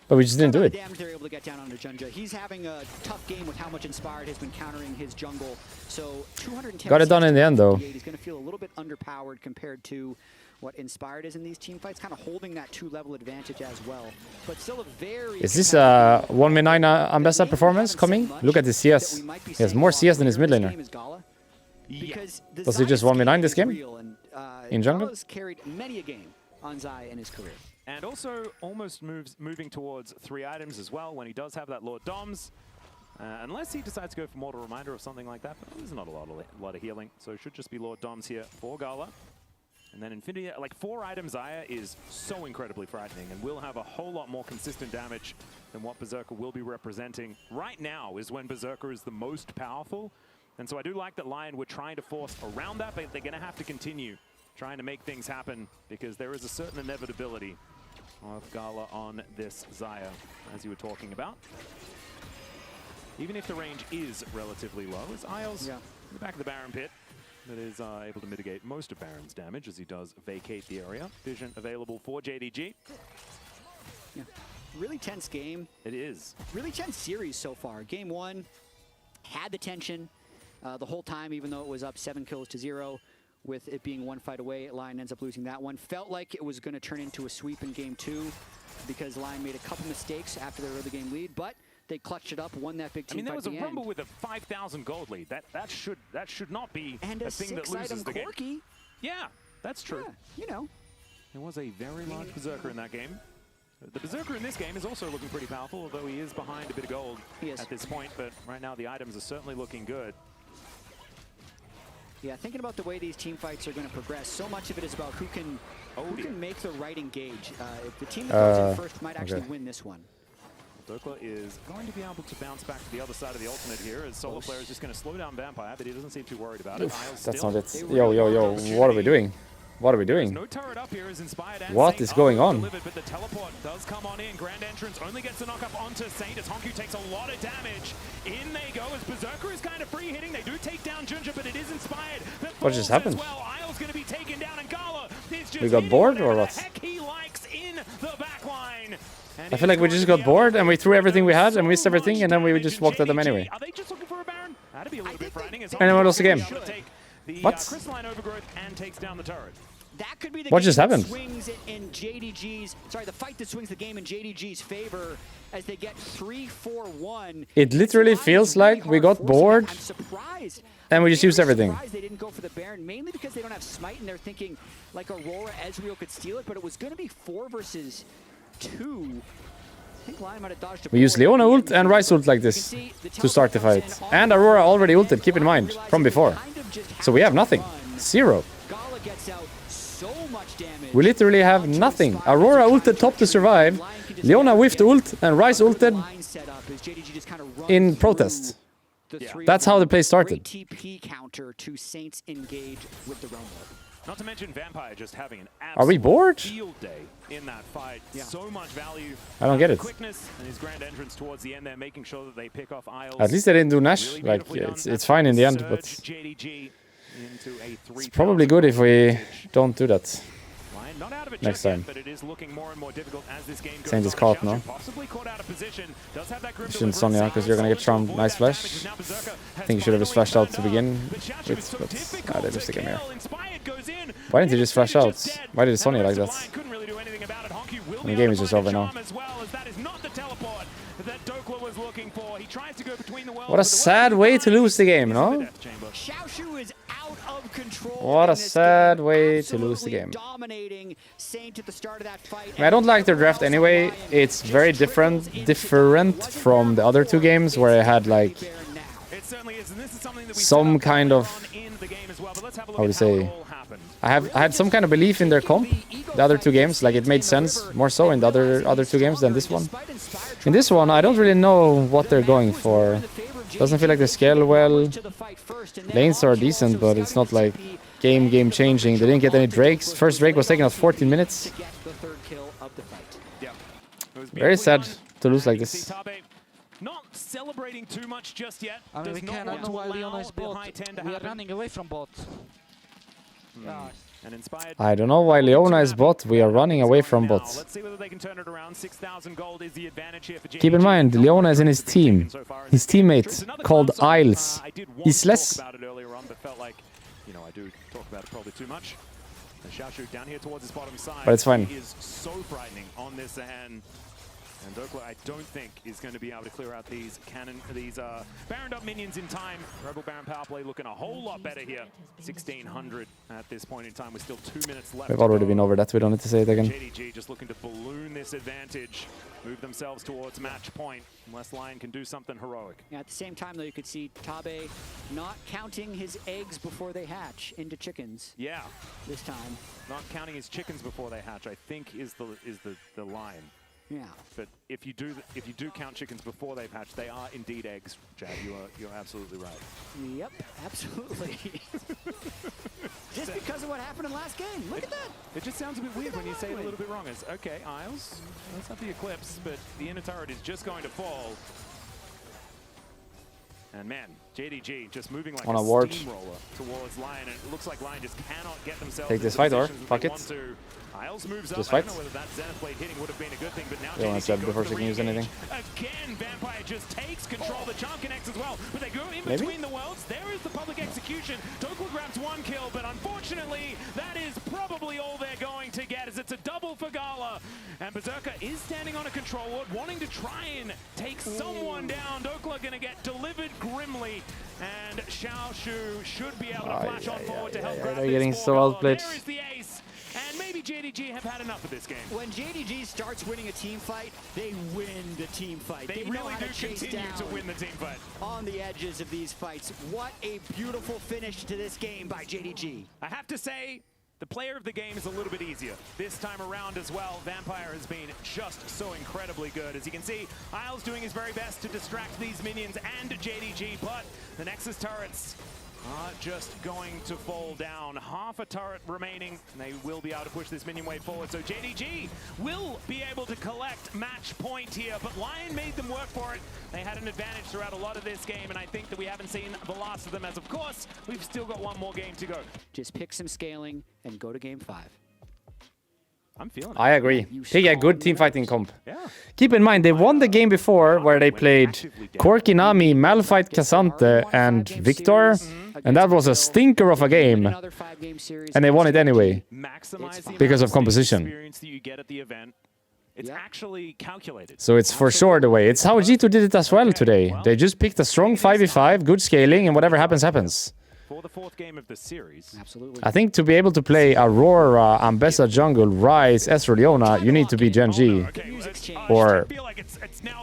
But we just didn't do it. Damage they're able to get down onto Junja. He's having a tough game with how much Inspired has been countering his jungle. So 210. Got it done in the end though. He's going to feel a little bit underpowered compared to what Inspired is in these team fights, kind of holding that 2-level advantage as well. But still a very... Is this a 1v9 Ambessa performance coming? Look at the CS. He has more CS than his mid laner. Does he just 1v9 this game? In jungle? Gala's carried many a game on Zai in his career. And also almost moving towards 3 items as well when he does have that Lord Doms. Unless he decides to go for Mortal Reminder or something like that, but there's not a lot of healing. So it should just be Lord Doms here for Gala. And then Infinity, like 4-item Zaya is so incredibly frightening and will have a whole lot more consistent damage than what Berserker will be representing. Right now is when Berserker is the most powerful. And so I do like that Lyon were trying to force around that, but they're going to have to continue trying to make things happen because there is a certain inevitability of Gala on this Zaya, as you were talking about. Even if the range is relatively low, as Isles in the back of the Baron pit that is able to mitigate most of Baron's damage as he does vacate the area. Vision available for JDG. Yeah. Really tense game. It is. Really tense series so far. Game 1 had the tension the whole time, even though it was up 7-0. With it being 1 fight away, Lyon ends up losing that one. Felt like it was going to turn into a sweep in Game 2 because Lyon made a couple mistakes after their early game lead, but they clutched it up, won that big team fight. I mean, there was a end. Rumble with a 5,000 gold lead. That should not be and a thing that loses the Corki. game. Yeah, that's true. Yeah, you know. There was a very large Berserker in that game. The Berserker in this game is also looking pretty powerful, although he is behind a bit of gold at this point. But right now, the items are certainly looking good. Yeah, thinking about the way these team fights are going to progress, so much of it is about who can make the right engage. If the team that goes in first might actually win this one. Dokla is going to be able to bounce back to the other side of the ultimate here, as Solo Player is just going to slow down Vampire, but he doesn't seem too worried about it. That's not it. Yo, what are we doing? What are we doing? No turret up here as Inspired and What Saint is going are on? delivered, but the teleport does come on in. Grand Entrance only gets to knock up onto Saint as Honku takes a lot of damage. In they go as Berserker is kind of free hitting. They do take down Ginger, but it is Inspired. What just happened? Well, Isle's going to be taken down, and Gala is just We got bored or what? heck he likes in the back line. I feel like we just got bored and we threw everything we had and missed everything, and then we just walked at them anyway. Are they just looking for a Baron? That'd be a little bit frightening. And then we lost the game. What? Crystalline overgrowth and takes down the turret. That could be the What just game that happened? swings it in JDG's, sorry, the fight that swings the game in JDG's favor as they get 3-4-1. It literally feels like we got bored I'm surprised. and we just used everything. They didn't go for the Baron, mainly because they don't have Smite and they're thinking like Aurora Ezreal could steal it, but it was going to be 4 versus 2. I think Lyon might have dodged We use Leona ult and Ryze ult like this to start the fight. And Aurora already ulted, keep in mind, from before. So we have nothing. 0. Gala gets out so much damage. We literally have nothing. Aurora ulted top to survive. Leona whiffed ult and Ryze ulted in protest. That's how the play started. TP counter to Saints engage with the Realm Lord. Not to mention Vampire just having an Are we bored? field day in that fight. Yeah. So much value. I don't get it. Quickness and his grand entrance towards the end there, making sure that they pick off Isles. At least they didn't do Nash. Really Like, beautifully it's done. fine in the end, Surge but JDG into a it's probably good if we don't do that. Not out of it next just yet, time. but it is looking more and more difficult as this game goes Saint is on. caught, Xiaoxu no? possibly caught out of position. Does have that grim Shouldn't delivery. Sonya, because you're gonna get charmed. Nice flash. I think you should have just flashed out to begin with, but they just take him here. Why didn't he just flash out? Why did Sonya like that? The game is just over now. What a sad way to lose the game, no? Xiaoxu is out of control. What a in this sad game. way to lose the Absolutely game. Dominating Saint at the start of that fight. I don't like their draft anyway. It's very different from the other two games where I had like some kind of, how to say, I had some kind of belief in their comp. The other two games, like it made sense more so in the other two games than this one. In this one, I don't really know what they're going for. Doesn't feel like they scale well. Lanes are decent, but it's not like game changing. They didn't get any Drakes. First Drake was taken out 14 minutes. Very sad to lose like this. Not celebrating too much just yet. I mean, we cannot know why Lyon is bot. We are running away from bot. Gosh. And Inspired. I don't know why Leona is bot. We are running away from bot. Let's see whether they can turn it around. 6,000 gold is the advantage here for Keep in mind, Leona is in his team. His teammate called Isles. He's less. About it earlier on, but felt like, you know, I do talk about it probably too much. And Xiaoxu down here towards his bottom side. But it's fine. He is so frightening on this end. And Dokla, I don't think, is going to be able to clear out these Baroned up minions in time. Rebel Baron power play looking a whole lot better here. 1,600 at this point in time with still 2 minutes left. We've already been over that. We don't need to say it again. JDG just looking to balloon this advantage, move themselves towards match point, unless Lyon can do something heroic. Yeah, at the same time, though, you could see Tabe not counting his eggs before they hatch into chickens. Yeah, this time. Not counting his chickens before they hatch, I think is the line. Yeah. But if you do count chickens before they've hatched, they are indeed eggs, Jad. You're absolutely right. Yep, absolutely. Just because of what happened in last game. Look at that. It just sounds a bit weird when you say it a little bit wrong. It's okay, Isles. Let's have the Eclipse, but the inner turret is just going to fall. And man, JDG just moving like on a ward steamroller towards Lyon, and it looks like Lyon just cannot get themselves take this fight or fuck it. Isles moves just up. fight. I don't know whether that Zenith Blade hitting would have been a good thing, but now they want to said before she can use anything. Again, Vampire just takes control. The charm connects as well, but they go in between the worlds. There is the public execution. Dokla grabs 1 kill, but unfortunately, that is probably all they're going to get, as it's a double for Gala. And Berserker is standing on a control ward, wanting to try and take someone down. Dokla going to get delivered grimly, and Xiaoxu should be able to flash on forward to help grab they're this getting for so Gala. outplayed. There is the ace. And maybe JDG have had enough of this game. When JDG starts winning a team fight, they win the team fight. They really do continue to win the team fight. On the edges of these fights. What a beautiful finish to this game by JDG. I have to say, the player of the game is a little bit easier this time around as well. Vampire has been just so incredibly good. As you can see, Isles doing his very best to distract these minions and JDG, but the Nexus turrets Just going to fall down. Half a turret remaining, and they will be able to push this minion wave forward. So JDG will be able to collect match point here, but Lyon made them work for it. They had an advantage throughout a lot of this game, and I think that we haven't seen the last of them, as of course, we've still got one more game to go. Just pick some scaling and go to game 5. I'm feeling it. I agree. Pick a good team fighting comp. Yeah. Keep in mind, they won the game before where they played Corki Nami, Malphite Cassante, and Victor. And that was a stinker of a game. And they won it anyway. Because of composition. It's actually calculated. So it's for sure the way. It's how G2 did it as well today. They just picked a strong 5v5, good scaling, and whatever happens, happens. For the 4th game of the series. Absolutely. I think to be able to play Aurora, Ambessa Jungle, Ryze, Ezreal Leona, you need to be Gen G. Or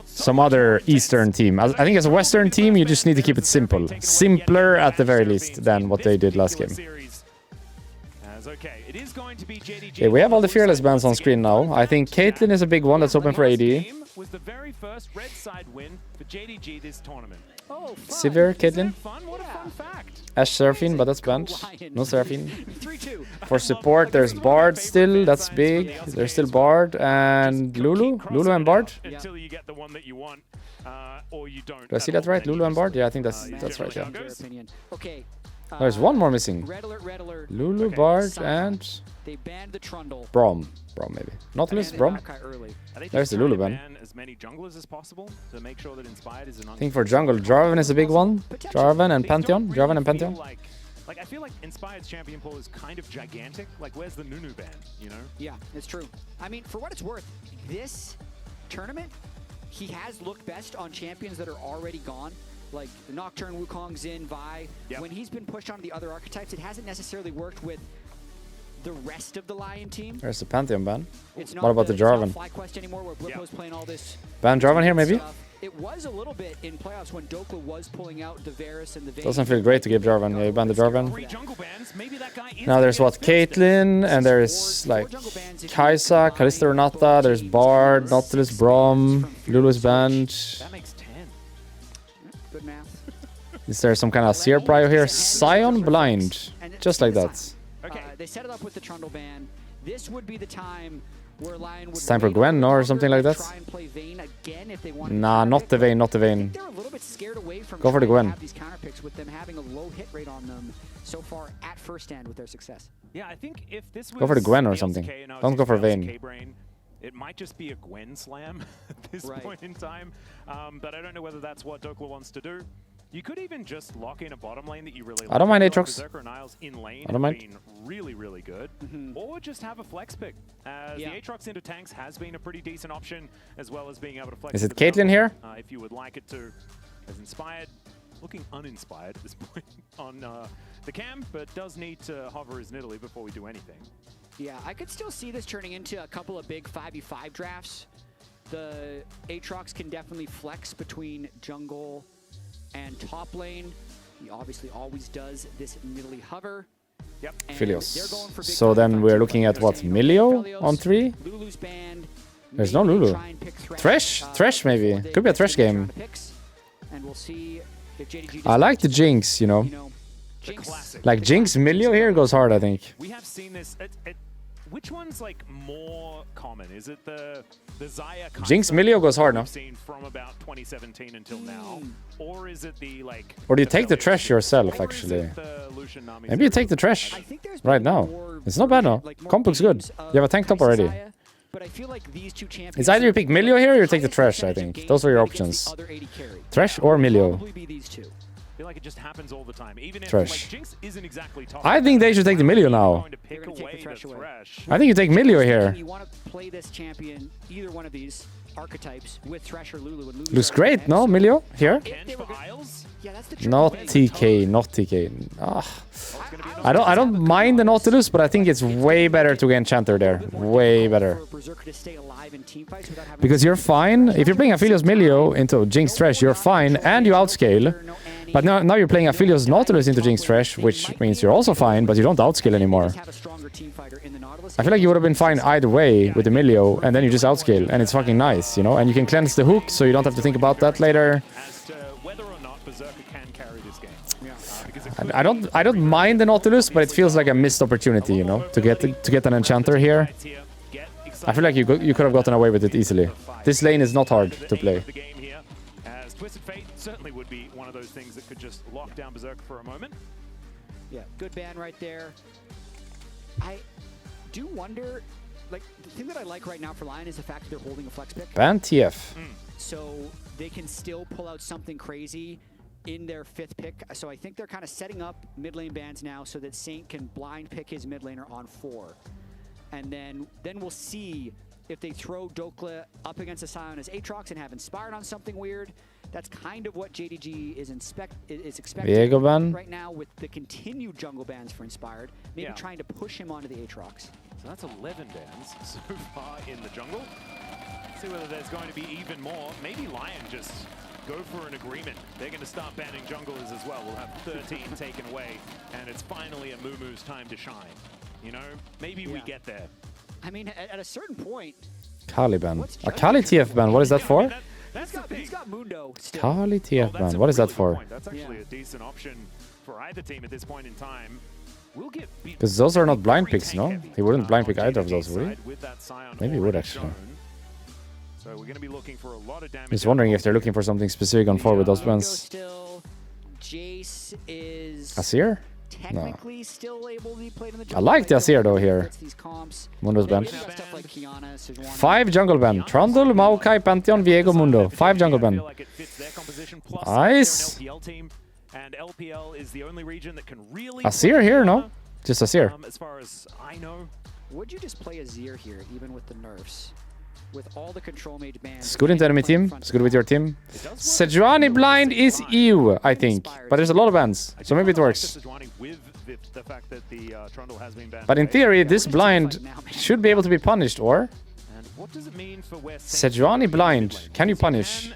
some other Eastern team. I think as a Western team, you just need to keep it simple. Simpler at the very least than what they did last game. Okay, we have all the Fearless bans on screen now. I think Caitlyn is a big one that's open for AD. Was the very first red side win for JDG this tournament. Oh, Sivir, Caitlyn. What a fun fact. Ashe Seraphine, but that's banned. No Seraphine. For support, there's Bard still. That's big. There's still Bard and Lulu. Lulu and Bard. Until you get the one that you want, or you don't. Do I see that right? Lulu and Bard? Yeah, I think that's right. Yeah. Okay. There's one more missing. Red alert. Lulu, Bard, and they banned the Trundle. Brom maybe. Nautilus, Brom. There's the Lulu ban. As many junglers as possible to make sure that Inspired is an I think for jungle, Jarvan is a big one. Jarvan and Pantheon. Jarvan and Pantheon. Like I feel like Inspired's champion pool is kind of gigantic. Like where's the Nunu ban? You know? Yeah, it's true. I mean, for what it's worth, this tournament, he has looked best on champions that are already gone. Like Nocturne, Wukong, Xin, Vi. Yep. When he's been pushed onto the other archetypes, it hasn't necessarily worked with the rest of the Lyon team. There's the Pantheon ban. What about the Jarvan? Ban Jarvan here, maybe? It was a little bit in playoffs when Dokla was pulling out the Varus and the Vayne. Doesn't feel great to give Jarvan. Yeah, you ban the Jarvan. Now there's what? Caitlyn, and there's like Kaisa, Kalista Renata, there's Bard, Nautilus, Brom, Lulu's banned. That makes 10. Good math. Is there some kind of Seer prio here? Scion blind. Just like that. They set it up with the Trundle ban. This would be the time where Lyon would. It's time for Gwen or something like that. Try and play Vayne again if they want. Nah, not the Vayne, not the Vayne. They're a little bit scared away from. Go for the Gwen. These counter picks with them having a low hit rate on them so far at first stand with their success. Yeah, I think if this was go for the Gwen or something. Don't go for Vayne. It might just be a Gwen slam at this point in time, but I don't know whether that's what Dokla wants to do. You could even just lock in a bottom lane that you really like. I don't mind Aatrox. Berserker and Isles in lane I don't mind. Been really, really good. Or just have a flex pick. The Aatrox into tanks has been a pretty decent option, as well as being able to flex. Is it Caitlyn here? If you would like it to. As Inspired, looking uninspired at this point on the cam, but does need to hover his Nidalee before we do anything. Yeah, I could still see this turning into a couple of big 5v5 drafts. The Aatrox can definitely flex between jungle and top lane. He obviously always does this Nidalee hover. Yep. Philios. So then we're looking at what? Milio on 3? Lulu's banned. There's no Lulu. Thresh? Thresh maybe. Could be a Thresh game. And we'll see if JDG I like the Jinx, you know. Like Jinx Milio here goes hard, I think. We have seen this. Which one's like more common? Is it the Xayah Jinx Milio goes hard now. Seen from about 2017 until now, or is it the like? Or do you take the Thresh yourself actually? Maybe you take the Thresh right now. It's not bad now. Comp looks good. You have a tank top already. But I feel like these two champions. It's either you pick Milio here or you take the Thresh, I think. Those are your options. Thresh or Milio. I feel like it just happens all the time. Even if Thresh. like, Jinx isn't exactly top. I think they should take the Milio now. I think you take Milio here. You want to play this champion, either one of these archetypes, with Thresh or Lulu. Looks great, no? Milio here? Yeah, that's the not TK, not TK. I don't mind the Nautilus, but I think it's way better to get Enchanter there. Way better. Because you're fine. If you're playing Aphelios Milio into Jinx Thresh, you're fine and you outscale. But now you're playing Aphelios Nautilus into Jinx Thresh, which means you're also fine, but you don't outscale anymore. I feel like you would have been fine either way with the Milio, and then you just outscale, and it's fucking nice, you know? And you can cleanse the hook, so you don't have to think about that later. I don't mind the Nautilus, but it feels like a missed opportunity, you know, to get an enchanter here. I feel like you could have gotten away with it easily. This lane is not hard to play. Twisted Fate certainly would be one of those things that could just lock down Berserk for a moment. Yeah, good ban right there. I do wonder, like, the thing that I like right now for Lyon is the fact that they're holding a flex pick. Ban TF. So they can still pull out something crazy in their 5th pick. So I think they're kind of setting up mid lane bans now so that Saint can blind pick his mid laner on 4. And then we'll see if they throw Dokla up against a Scion as Aatrox and have Inspired on something weird. That's kind of what JDG is expecting right now with the continued jungle bans for Inspired. Maybe trying to push him onto the Aatrox. So that's 11 bans so far in the jungle. See whether there's going to be even more. Maybe Lyon just go for an agreement. They're going to start banning junglers as well. We'll have 13 taken away, and it's finally a Mumu's time to shine. You know, maybe we get there. I mean, at a certain point... Kali ban. A Kali TF ban, what is that for? He's got Mundo still. Kali TF ban, what is that for? That's actually a decent option for either team at this point in time. Because those are not blind picks, no? He wouldn't blind pick either of those, would he? Maybe he would, actually. So we're going to be looking for a lot of damage. Just wondering if they're looking for something specific on 4 with those bans. Jace is Azir? No. Still able to be played in the I like the Azir though here. Mundo's bench. 5 jungle ban. Trundle, Maokai, Pantheon, Viego, Mundo. 5 jungle ban. Nice. Azir here, no? Just Azir. As far as I know. Would you just play Azir here, even with the nerfs? With all the control mage bans. It's good into enemy team. It's good with your team. Sejuani blind is EU, I think. But there's a lot of bans, so maybe it works. But in theory, this blind should be able to be punished, or? Sejuani blind. Can you punish?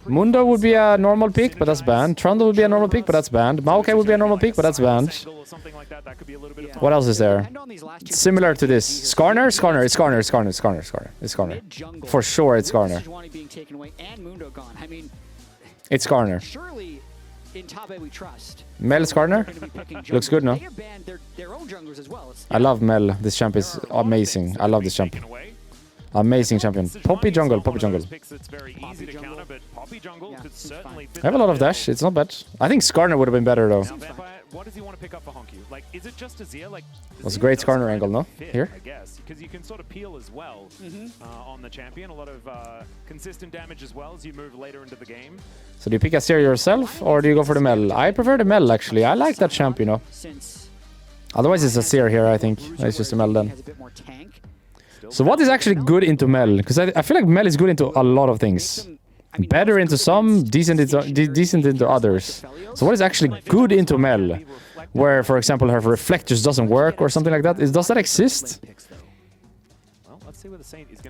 Mundo would be a normal pick, but that's banned. Trundle would be a normal pick, but that's banned. Maokai would be a normal pick, but that's banned. What else is there? Similar to this. Skarner? Skarner. It's Skarner. It's Skarner. It's Skarner. It's Skarner. It's Skarner. For sure, it's Skarner. It's Skarner. Surely in top 8 we trust. Mel Skarner? Looks good, no? I love Mel. This champ is amazing. I love this champ. Amazing champion. Poppy jungle, Poppy jungle. I have a lot of dash, it's not bad. I think Skarner would have been better though. What does he want to pick up for Honky? Like, is it just Azir? Like, that's a great Skarner angle, no? Here? I guess, because you can sort of peel as well on the champion. A lot of consistent damage as well as you move later into the game. So do you pick Azir yourself, or do you go for the Mel? I prefer the Mel, actually. I like that champ, you know. Otherwise it's Azir here, I think. It's just a Mel then. So what is actually good into Mel? Because I feel like Mel is good into a lot of things. Better into some, decent into others. So what is actually good into Mel? Where, for example, her reflect just doesn't work or something like that. Does that exist?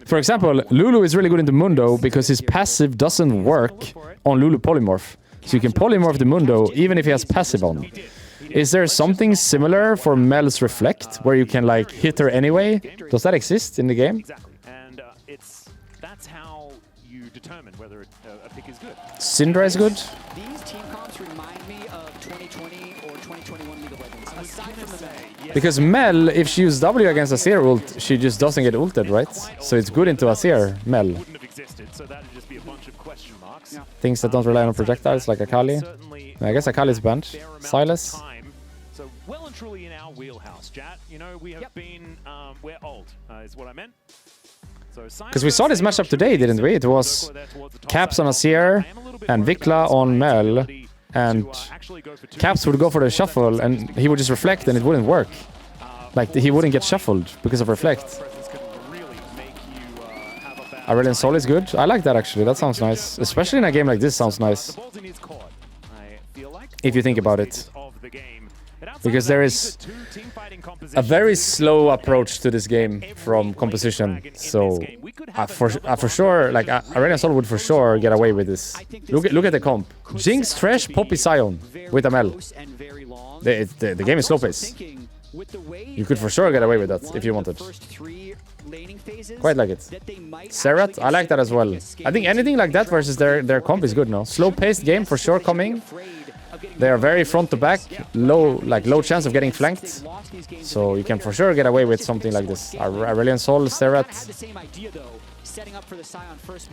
For example, Lulu is really good into Mundo because his passive doesn't work on Lulu Polymorph. So you can polymorph the Mundo even if he has passive on. Is there something similar for Mel's Reflect, where you can like hit her anyway? Does that exist in the game? Exactly, and that's how you determine whether a pick is good. Syndra is good. These team comps remind me of 2020 or 2021 League of Legends. Aside from the because Mel, if she uses W against Azir ult, she just doesn't get ulted, right? So it's good into Azir, Mel. Wouldn't have existed, so that'd just be a bunch of question marks. Things that don't rely on projectiles, like Akali. I guess Akali's banned. Silas. So well and truly in our wheelhouse, chat. You know, we have been, we're old, is what I meant. Because we saw this matchup today, didn't we? It was Caps on Azir and Vikla on Mel, and Caps would go for the shuffle and he would just reflect and it wouldn't work. Like, he wouldn't get shuffled because of reflect. Aurelion Sol is good. I like that actually, that sounds nice. Especially in a game like this, sounds nice. If you think about it. Because there is a very slow approach to this game from composition. So for sure, like Aurelion Sol would for sure get away with this. Look at the comp. Jinx, Thresh, Poppy, Sion with Amel. The game is slow pace. You could for sure get away with that if you wanted. Quite like it. Serrat, I like that as well. I think anything like that versus their comp is good, no? Slow paced game for sure coming. They are very front to back, low chance of getting flanked. So you can for sure get away with something like this. Aurelion Sol, Serath.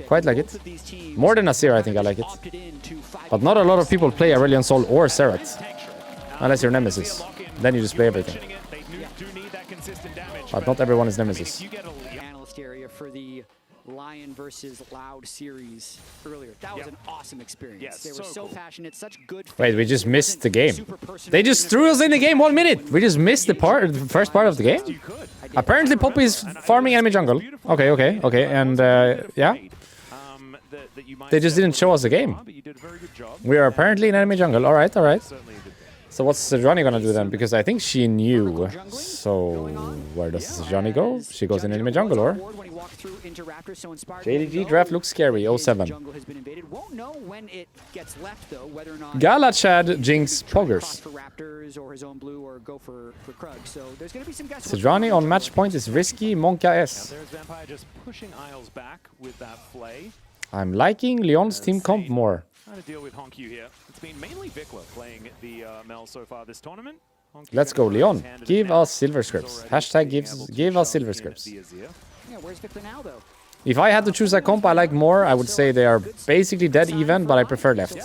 Quite like it. More than Azir, I think I like it. But not a lot of people play Aurelion Sol or Serath. Unless you're Nemesis. Then you just play everything. But not everyone is Nemesis. Analyst area for the Lyon versus Loud series earlier. That was an awesome experience. Yes, they were so passionate, such good. Wait, we just missed the game. They just threw us in the game 1 minute. We just missed the first part of the game. Apparently, Poppy is farming enemy jungle. Okay. And yeah, they just didn't show us the game. We are apparently in enemy jungle. All right. So what's Sejuani gonna do then? Because I think she knew. So where does Sejuani go? She goes in enemy jungle, or? JDG draft looks scary. 07. Galachad Jinx Poggers. Sejuani on match point is risky. Monka S. I'm liking Lyon's team comp more. How to deal with Honkyu here. It's been mainly Vikla playing the Mel so far this tournament. Let's go, Lyon. Give us silver scripts. Hashtag give us silver scripts. Yeah, where's Vikla now, though? If I had to choose a comp I like more, I would say they are basically dead even, but I prefer left.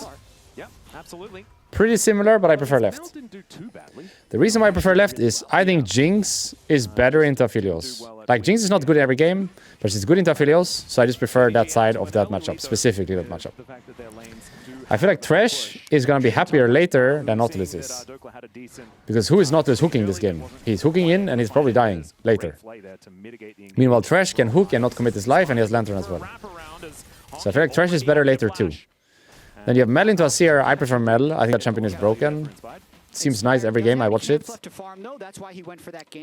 Yeah, absolutely. Pretty similar, but I prefer left. The reason why I prefer left is I think Jinx is better into Aphelios. Like, Jinx is not good every game, but she's good into Aphelios, so I just prefer that side of that matchup, specifically that matchup. I feel like Thresh is gonna be happier later than Nautilus is. Because who is Nautilus hooking this game? He's hooking in and he's probably dying later. Meanwhile, Thresh can hook and not commit his life, and he has Lantern as well. So I feel like Thresh is better later too. Then you have Mel into Azir. I prefer Mel. I think that champion is broken. Seems nice every game. I watch it.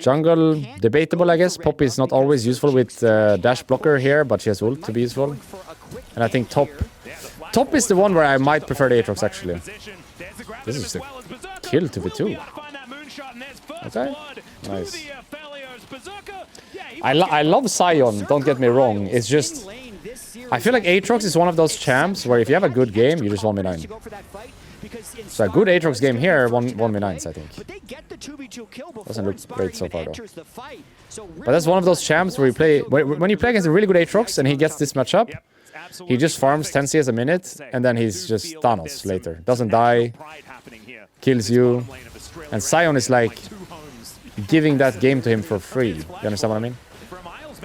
Jungle, debatable, I guess. Poppy is not always useful with dash blocker here, but she has ult to be useful. And I think top is the one where I might prefer the Aatrox, actually. This is a kill 2v2. Okay, nice. I love Sion, don't get me wrong. It's just, I feel like Aatrox is one of those champs where if you have a good game, you just 1v9. So a good Aatrox game here, 1v9s, I think. Doesn't look great so far, though. But that's one of those champs where you play, when you play against a really good Aatrox and he gets this matchup, he just farms 10 CS a minute, and then he's just Thanos later. Doesn't die, kills you, and Sion is like giving that game to him for free. You understand what I mean?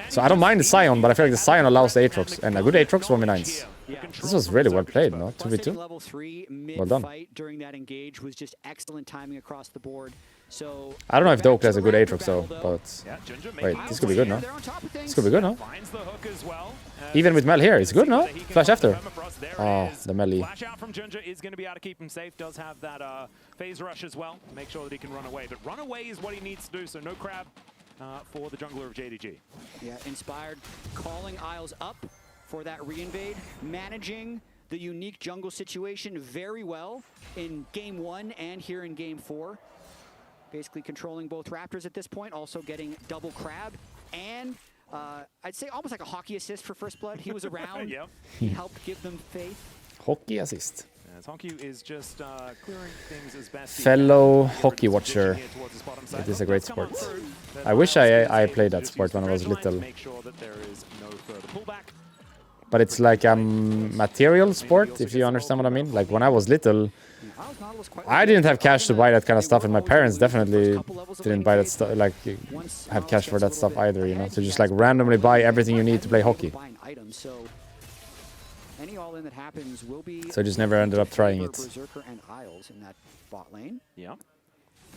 So I don't mind the Sion, but I feel like the Sion allows the Aatrox, and a good Aatrox 1v9s. This was really well played, no? 2v2? Well done. I don't know if Doke has a good Aatrox though, but wait, this could be good, no? This could be good, no? Even with Mel here, it's good, no? Flash after. Oh, the melee. Flash out from Ginger is going to be able to keep him safe. Does have that phase rush as well. Make sure that he can run away. But run away is what he needs to do, so no crab for the jungler of JDG. Yeah, Inspired calling Isles up for that reinvade, managing the unique jungle situation very well in Game 1 and here in Game 4. Basically controlling both Raptors at this point, also getting double crab, and I'd say almost like a hockey assist for First Blood. He was around, Yep. He helped give them faith. Hockey assist. As Honkyu is just clearing things as best Fellow hockey watcher. It is a great sport. I wish I played that sport when I was little. But it's like a material sport, if you understand what I mean. Like when I was little, I didn't have cash to buy that kind of stuff, and my parents definitely didn't buy that stuff, like have cash for that stuff either, you know, to just like randomly buy everything you need to play hockey. So I just never ended up trying it.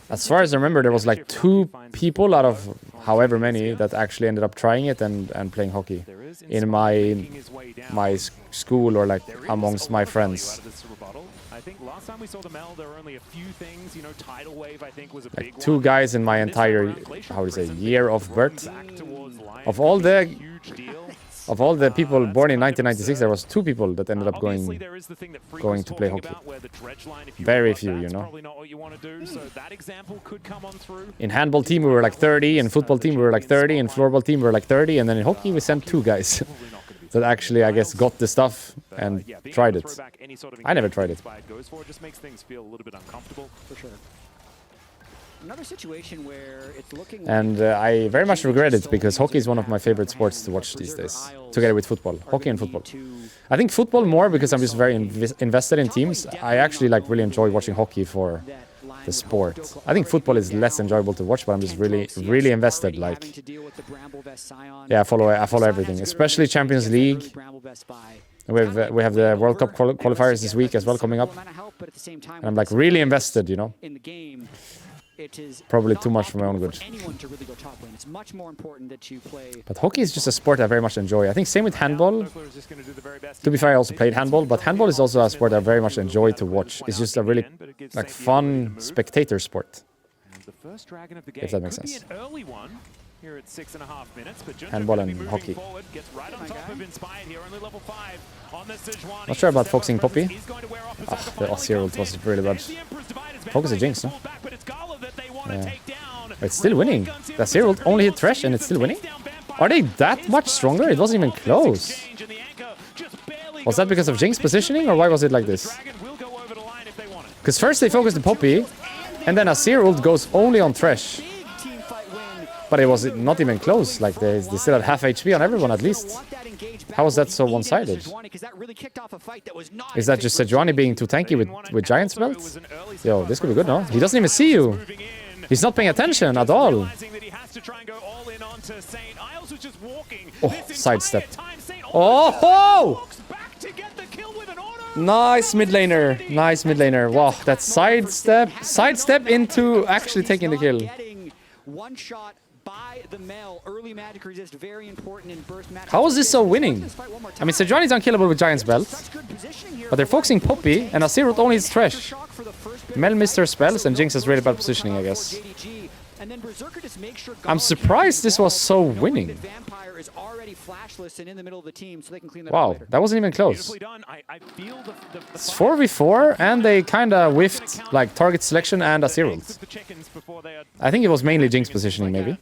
As far as I remember, there was like 2 people out of however many that actually ended up trying it and playing hockey in my school or like amongst my friends. I think last time we saw the Mel, there were only a few things. You know, tidal wave, I think, was a like big 2 guys in my entire, how would you say, year of birth. Of all the people born in 1996, there was 2 people that ended up going to play hockey. Very few, you know. In handball team we were like 30, in football team we were like 30, in floorball team we were like 30, and then in hockey we sent 2 guys. that actually, I guess, got the stuff and tried it. I never tried it. Just makes things feel a little bit uncomfortable. For sure. Another situation where it's looking and I very much regret it because hockey is one of my favorite sports to watch these days, together with football. Hockey and football. I think football more because I'm just very invested in teams. I actually like really enjoy watching hockey for the sport. I think football is less enjoyable to watch, but I'm just really invested. Like, yeah, I follow everything, especially Champions League. We have the World Cup qualifiers this week as well coming up, and I'm like really invested, you know. Probably too much for my own good. But hockey is just a sport I very much enjoy. I think same with handball. To be fair, I also played handball, but handball is also a sport I very much enjoy to watch. It's just a really like fun spectator sport. If that makes sense. Here at 6.5 minutes, but handball and hockey. Forward, gets right on top of Inspired here, only level 5 on the Sejuani. Not sure about focusing Poppy. The Aussie ult was really bad. Focus a Jinx, no? Yeah. It's still winning. The Aussie ult only hit Thresh and it's still winning? Are they that much stronger? It wasn't even close. Was that because of Jinx positioning or why was it like this? Because first they focused the Poppy and then Aussie ult goes only on Thresh. But it was not even close. Like they still had half HP on everyone at least. How is that so one-sided? Is that just Sejuani being too tanky with Giant Spells? Yo, this could be good, no? He doesn't even see you. He's not paying attention at all. Oh, sidestep. Oh! Nice mid laner. Nice mid laner. Wow, that sidestep into actually taking the kill. One shot by the Mel. Early magic resist, very important in burst match. How is this so winning? I mean, Sejuani's unkillable with Giant's Belt, but they're focusing Poppy, and Azirut only is Thresh. Mel missed her spells, and Jinx has really bad positioning, I guess. I'm surprised this was so winning. Wow, that wasn't even close. It's 4v4, and they kinda whiffed like target selection and Azirut. I think it was mainly Jinx positioning, maybe.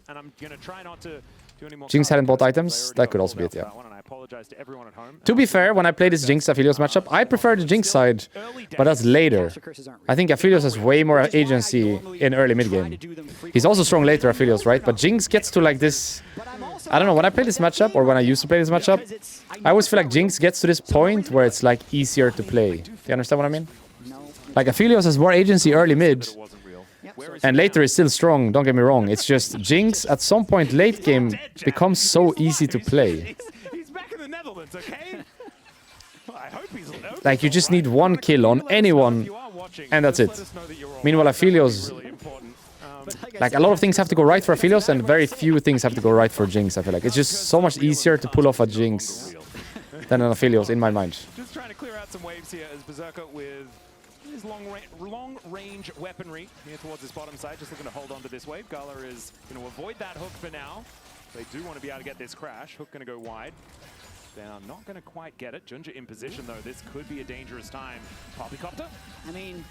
Jinx hadn't bought items. That could also be it, yeah. To be fair, when I play this Jinx Aphelios matchup, I prefer the Jinx side, but that's later. I think Aphelios has way more agency in early mid game. He's also strong later, Aphelios, right? But Jinx gets to like this... I don't know, when I play this matchup, or when I used to play this matchup, I always feel like Jinx gets to this point where it's like easier to play. Do you understand what I mean? Like Aphelios has more agency early mid, and later is still strong, don't get me wrong. It's just Jinx at some point late game becomes so easy to play. Like you just need one kill on anyone and that's it. Meanwhile Aphelios, like a lot of things have to go right for Aphelios and very few things have to go right for Jinx, I feel like. It's just so much easier to pull off a Jinx than an Aphelios in my mind. Just trying to clear out some waves here as Berserker with his long-range weaponry here towards his bottom side, just looking to hold on to this wave. Gala is going to avoid that hook for now. They do want to be able to get this crash. Hook going to go wide. They're not going to quite get it. Junja in position, though. This could be a dangerous time. Poppycopter? I mean,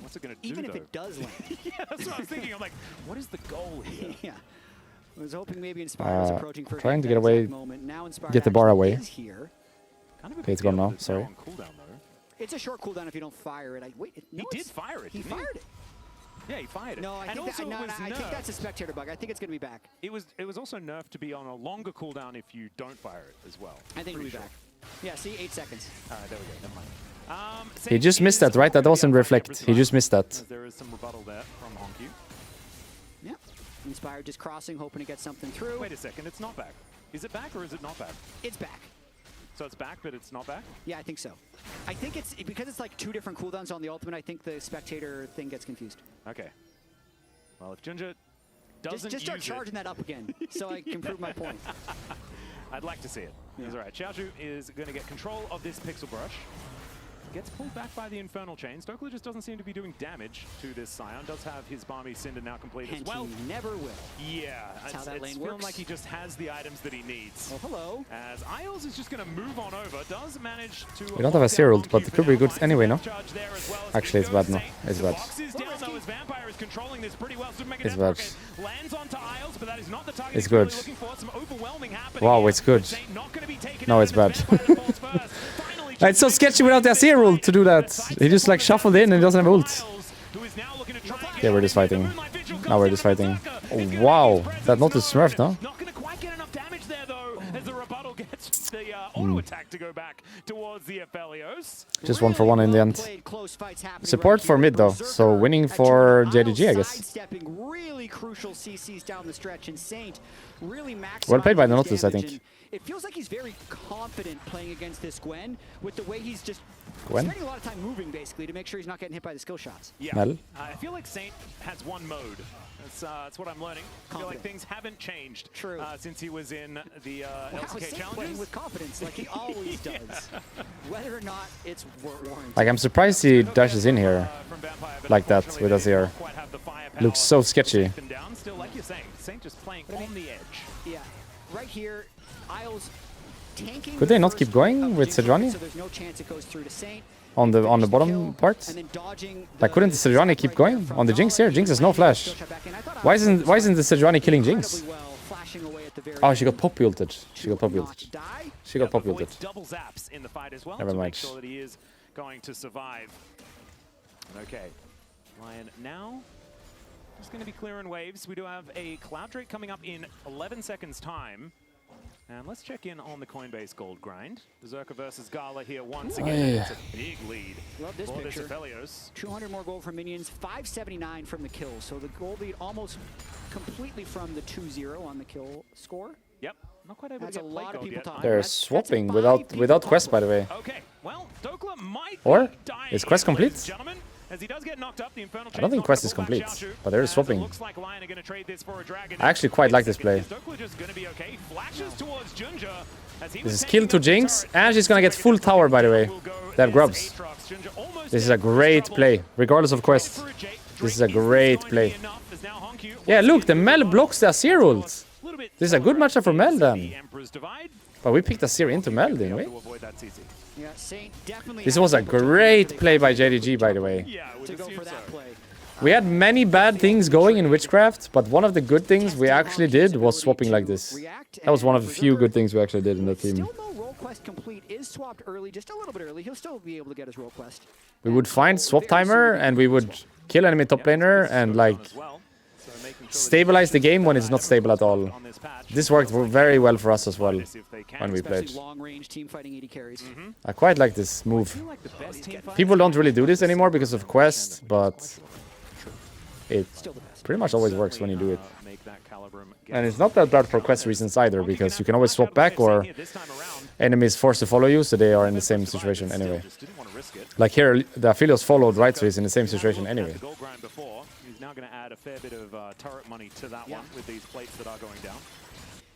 what's it going to do, even if though? it does land. Yeah, that's what I was thinking. I'm like, what is the goal here? Yeah. I was hoping maybe Inspire was approaching for trying to get away, get the bar away. Okay, it's gone now. Sorry. It's a short cooldown if you don't fire it. Wait, no, he did fire it. He fired it. Yeah, he fired it. No, I think that's a spectator bug. I think it's going to be back. It was also nerfed to be on a longer cooldown if you don't fire it as well. I think it'll be back. Yeah, see, 8 seconds. All right, there we go. Never mind. He just missed that, right? That wasn't reflect. He just missed that. There is some rebuttal there from Honky. Yeah. Inspired just crossing, hoping to get something through. Wait a second, it's not back. Is it back or is it not back? It's back. So it's back, but it's not back? Yeah, I think so. I think it's because it's like 2 different cooldowns on the ultimate. I think the spectator thing gets confused. Okay. Well, if Junja doesn't just start charging that up again, so I can prove my point. I'd like to see it. Yeah. All right. Xiaozhu is going to get control of this pixel brush. Gets pulled back by the Infernal Chain. Stokely just doesn't seem to be doing damage to this Scion. Does have his Barmy Cinder now complete as well. He never will. Yeah, That's how that lane feeling works. like he just has the items that he needs. Oh, hello. As Isles is just going to move on over. Does manage to... We don't have a zero ult, but it could be good anyway, no? Actually, it's bad, no. It's bad. It's bad. It's good. Wow, it's good. No, it's bad. It's so sketchy without the zero ult to do that. He just like shuffled in and he doesn't have ult. Yeah, we're just fighting. Now we're just fighting. Oh, wow. That not a smurf, no? Not going to quite get enough damage there, though, as the rebuttal gets the auto attack to go back towards the Aphelios. Just 1-for-1 in the end. Support for mid, though. So winning for JDG, I guess. Really crucial CCs down the stretch, and Saint really maximizing Well played by the his Nautilus, I damage, think. and it feels like he's very confident playing against this Gwen with the way he's just Gwen? spending a lot of time moving, basically, to make sure he's not getting hit by the skill shots. Yeah, Mel? I feel like Saint has one mode. That's what I'm learning. I feel like things haven't changed since he was in the LCK Challenges. Playing with confidence, like he always does. Whether or not it's warranted. Like, I'm surprised he dashes in here like that with Azir. Looks so sketchy. Still, like you're saying, Saint just playing on the edge. Yeah, right here, Isles tanking. Could they not keep going with Sejuani? So there's no chance it goes through to Saint. On the bottom part? Like, couldn't the Sejuani keep going? On the Jinx here? Jinx has no flash. Why isn't the Sejuani killing Jinx? Oh, she got pop ulted. She got pop ulted. She got pop ulted. Double zaps in the fight as well. Never to mind. make sure that he is going to survive. Okay, Lyon now just going to be clearing waves. We do have a Cloud Drake coming up in 11 seconds time. And let's check in on the Coinbase gold grind. Berserker versus Gala here once again. It's a big lead. Love this for picture. This Aphelios. 200 more gold from minions, 579 from the kills. So the gold lead almost completely from the 2-0 on the kill score. Yep. Not quite able That's to a get lot of gold people yet. talking. They're swapping without quest, by the way. Okay, well, Dokla might Or be dying is quest here, ladies complete? and gentlemen, as he does get knocked up, the Infernal I don't think quest is complete, but they're swapping. Looks like Lyon are gonna trade this for a dragon. I actually quite like this play. Is Dokla just gonna be okay? Flashes towards Junja as he This was is kill to taking Jinx, the and she's gonna get full tower, by the way. They have grubs. This is a great play, regardless of quest. This is a great play. Yeah, look, the Mel blocks the Azir ult. This is a good matchup for Mel then. But we picked Azir into Mel, didn't we? Yeah, Saint definitely This was a great play by JDG, by the way. to go for that play. We had many bad things going in Witchcraft, but one of the good things we actually did was swapping like this. That was one of the few good things we actually did in the team. Still no role quest complete. Is swapped early, just a little bit early. He'll still be able to get his role quest. We would find swap timer and we would kill enemy top laner and like stabilize the game when it's not stable at all. This worked very well for us as well when we played. Long-range team fighting 80 carries. I quite like this move. People don't really do this anymore because of quest, but it pretty much always works when you do it. And it's not that bad for quest reasons either, because you can always swap back or enemies forced to follow you, so they are in the same situation anyway. Like here, the Aphelios followed, right, so he's in the same situation anyway. He's now going to add a fair bit of turret money to that one with these plates that are going down.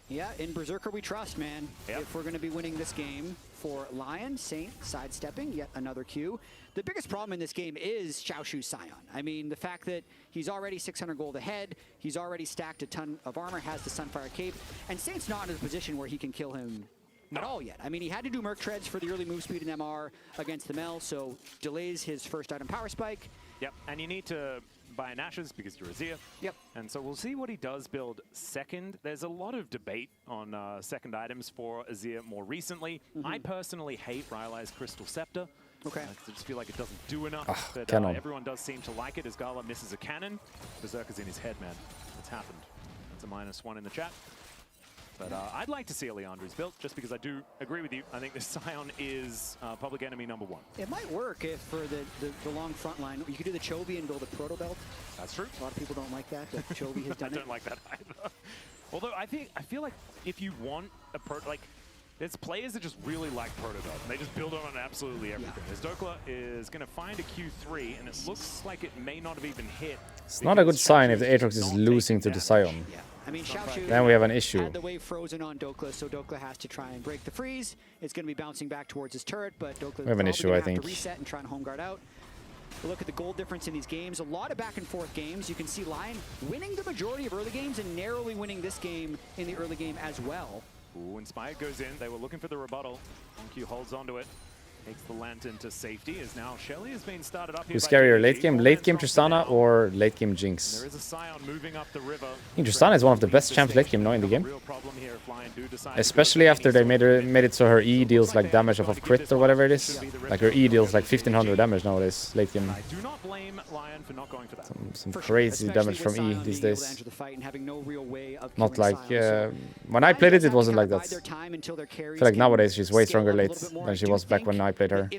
Yeah, in Berserker we trust, man. Yep. If we're going to be winning this game for Lyon, Saint sidestepping, yet another Q. The biggest problem in this game is Xiaoshu's Scion. I mean, the fact that he's already 600 gold ahead, he's already stacked a ton of armor, has the Sunfire Cape, and Saint's not in a position where he can kill him at all yet. I mean, he had to do Merc Treads for the early move speed in MR against the Mel, so delays his first item Power Spike. Yep, and you need to buy an Ashes because you're Azir. Yep. And so we'll see what he does build second. There's a lot of debate on second items for Azir more recently. I personally hate Rylai's Crystal Scepter. Okay. I just feel like it doesn't do enough. But everyone does seem to like it as Gala misses a cannon. Berserker's in his head, man. It's happened. That's a -1 in the chat. But I'd like to see a Leandri's built, just because I do agree with you. I think this Scion is public enemy #1. It might work if for the long front line, you could do the Chovy and build a Proto Belt. That's true. A lot of people don't like that, but Chovy has done I don't like that either. Although I feel like if you want a There's players that just really like Prototype, and they just build on absolutely everything. As Dokla is going to find a Q3, and it looks like it may not have even hit. It's not a good sign if the Aatrox is losing to the Scion. Yeah. I mean, Xiaoshu Then we have an issue. had the wave frozen on Dokla, so Dokla has to try and break the freeze. It's going to be bouncing back towards his turret, but Dokla We have an issue, I think. to reset and try and home guard out. Look at the gold difference in these games. A lot of back and forth games. You can see Lyon winning the majority of early games and narrowly winning this game in the early game as well. Ooh, Inspired goes in. They were looking for the rebuttal. Q holds onto it. Takes the Lantern to safety, as now Shelly has been started up here. Who's scarier, late game Tristana or late game Jinx? There is a Scion moving up the river. I think Tristana is one of the best champs late game now in the game. Especially after they made it so her E deals like damage off of crit or whatever it is. Like her E deals like 1500 damage nowadays, late game. I do not blame Lyon for not going for that. Some crazy damage from E these days. Not like when I played it, it wasn't like that. I feel like nowadays she's way stronger late than she was back when I played her.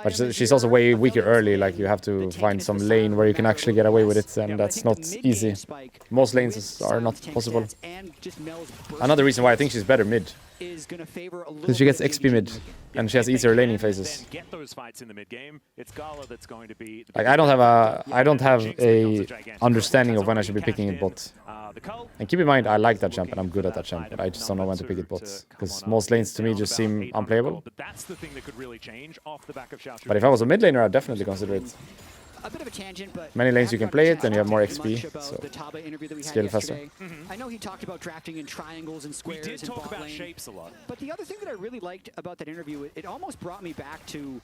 But she's also way weaker early. Like you have to find some lane where you can actually get away with it, and that's not easy. Most lanes are not possible. Another reason why I think she's better mid. Because she gets XP mid, and she has easier laning phases. Like I don't have a understanding of when I should be picking it bot. And keep in mind, I like that champ and I'm good at that champ, but I just don't know when to pick it bot. Because most lanes to me just seem unplayable. But if I was a mid laner, I'd definitely consider it. A bit of a tangent, but many lanes you can play it, and you have more XP, so scale faster. I know he talked about drafting in triangles and squares. We did talk about shapes a lot. But the other thing that I really liked about that interview, it almost brought me back to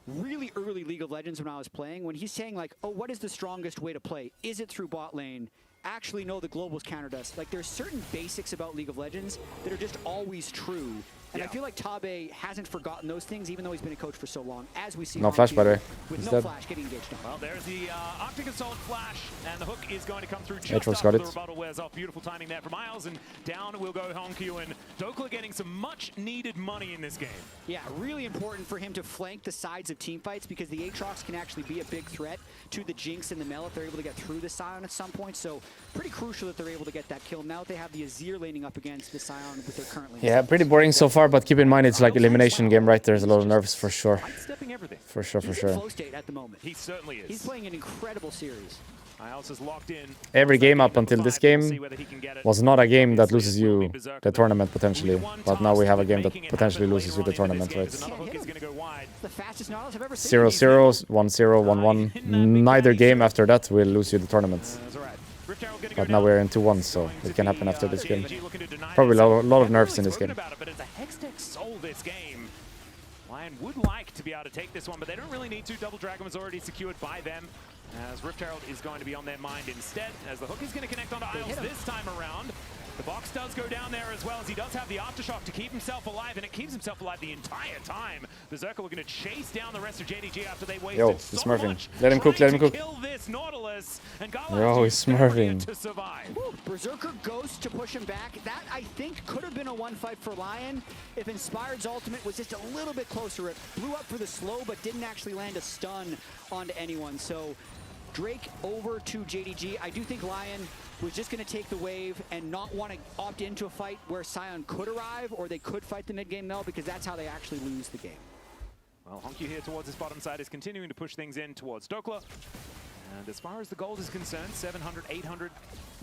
really early League of Legends when I was playing, when he's saying like, oh, what is the strongest way to play? Is it through bot lane? Actually, no, the globals countered us. Like, there's certain basics about League of Legends that are just always true. And I feel like Tabe hasn't forgotten those things, even though he's been a coach for so long, as we see. No flash, by the way. With no flash getting engaged on. Well, there's the Arctic Assault flash, and the hook is going to come through just Aatrox after got the it. rebuttal wears off. Beautiful timing there from Miles, and down will go Honkyu, and Dokla getting some much-needed money in this game. Yeah, really important for him to flank the sides of team fights, because the Aatrox can actually be a big threat to the Jinx and the Mel if they're able to get through the Scion at some point. So pretty crucial that they're able to get that kill. Now they have the Azir laning up against the Scion with their current lane. Yeah, pretty boring so far, but keep in mind it's like elimination game, right? There's a lot of nerves for sure. For sure. He's in flow state at the moment. He certainly is. He's playing an incredible series. Ios is locked in. Every game up until this game was not a game that loses you the tournament potentially, but now we have a game that potentially loses you the tournament, right? 0-0, 1-0, 1-1. Neither game after that will lose you the tournament. But now we're in 2-1, so it can happen after this game. Probably a lot of nerfs in this game. Lyon would like to be able to take this one, but they don't really need to. Double Dragon was already secured by them, as Rift Herald is going to be on their mind instead, as the hook is going to connect onto Isles this time around. The box does go down there as well, as he does have the Aftershock to keep himself alive, and it keeps himself alive the entire time. Berserker looking to chase down the rest of JDG after they wasted Yo, he's so smurfing. much. Let him cook, let him cook. Kill this Nautilus, and Yo, he's smurfing. to survive. Woo, Berserker goes to push him back. That, I think, could have been a one fight for Lyon if Inspired's ultimate was just a little bit closer. It blew up for the slow, but didn't actually land a stun onto anyone. So Drake over to JDG. I do think Lyon was just going to take the wave and not want to opt into a fight where Scion could arrive, or they could fight the mid-game Mel, because that's how they actually lose the game. Well, Honkyu here towards his bottom side is continuing to push things in towards Dokla. And as far as the gold is concerned, 700, 800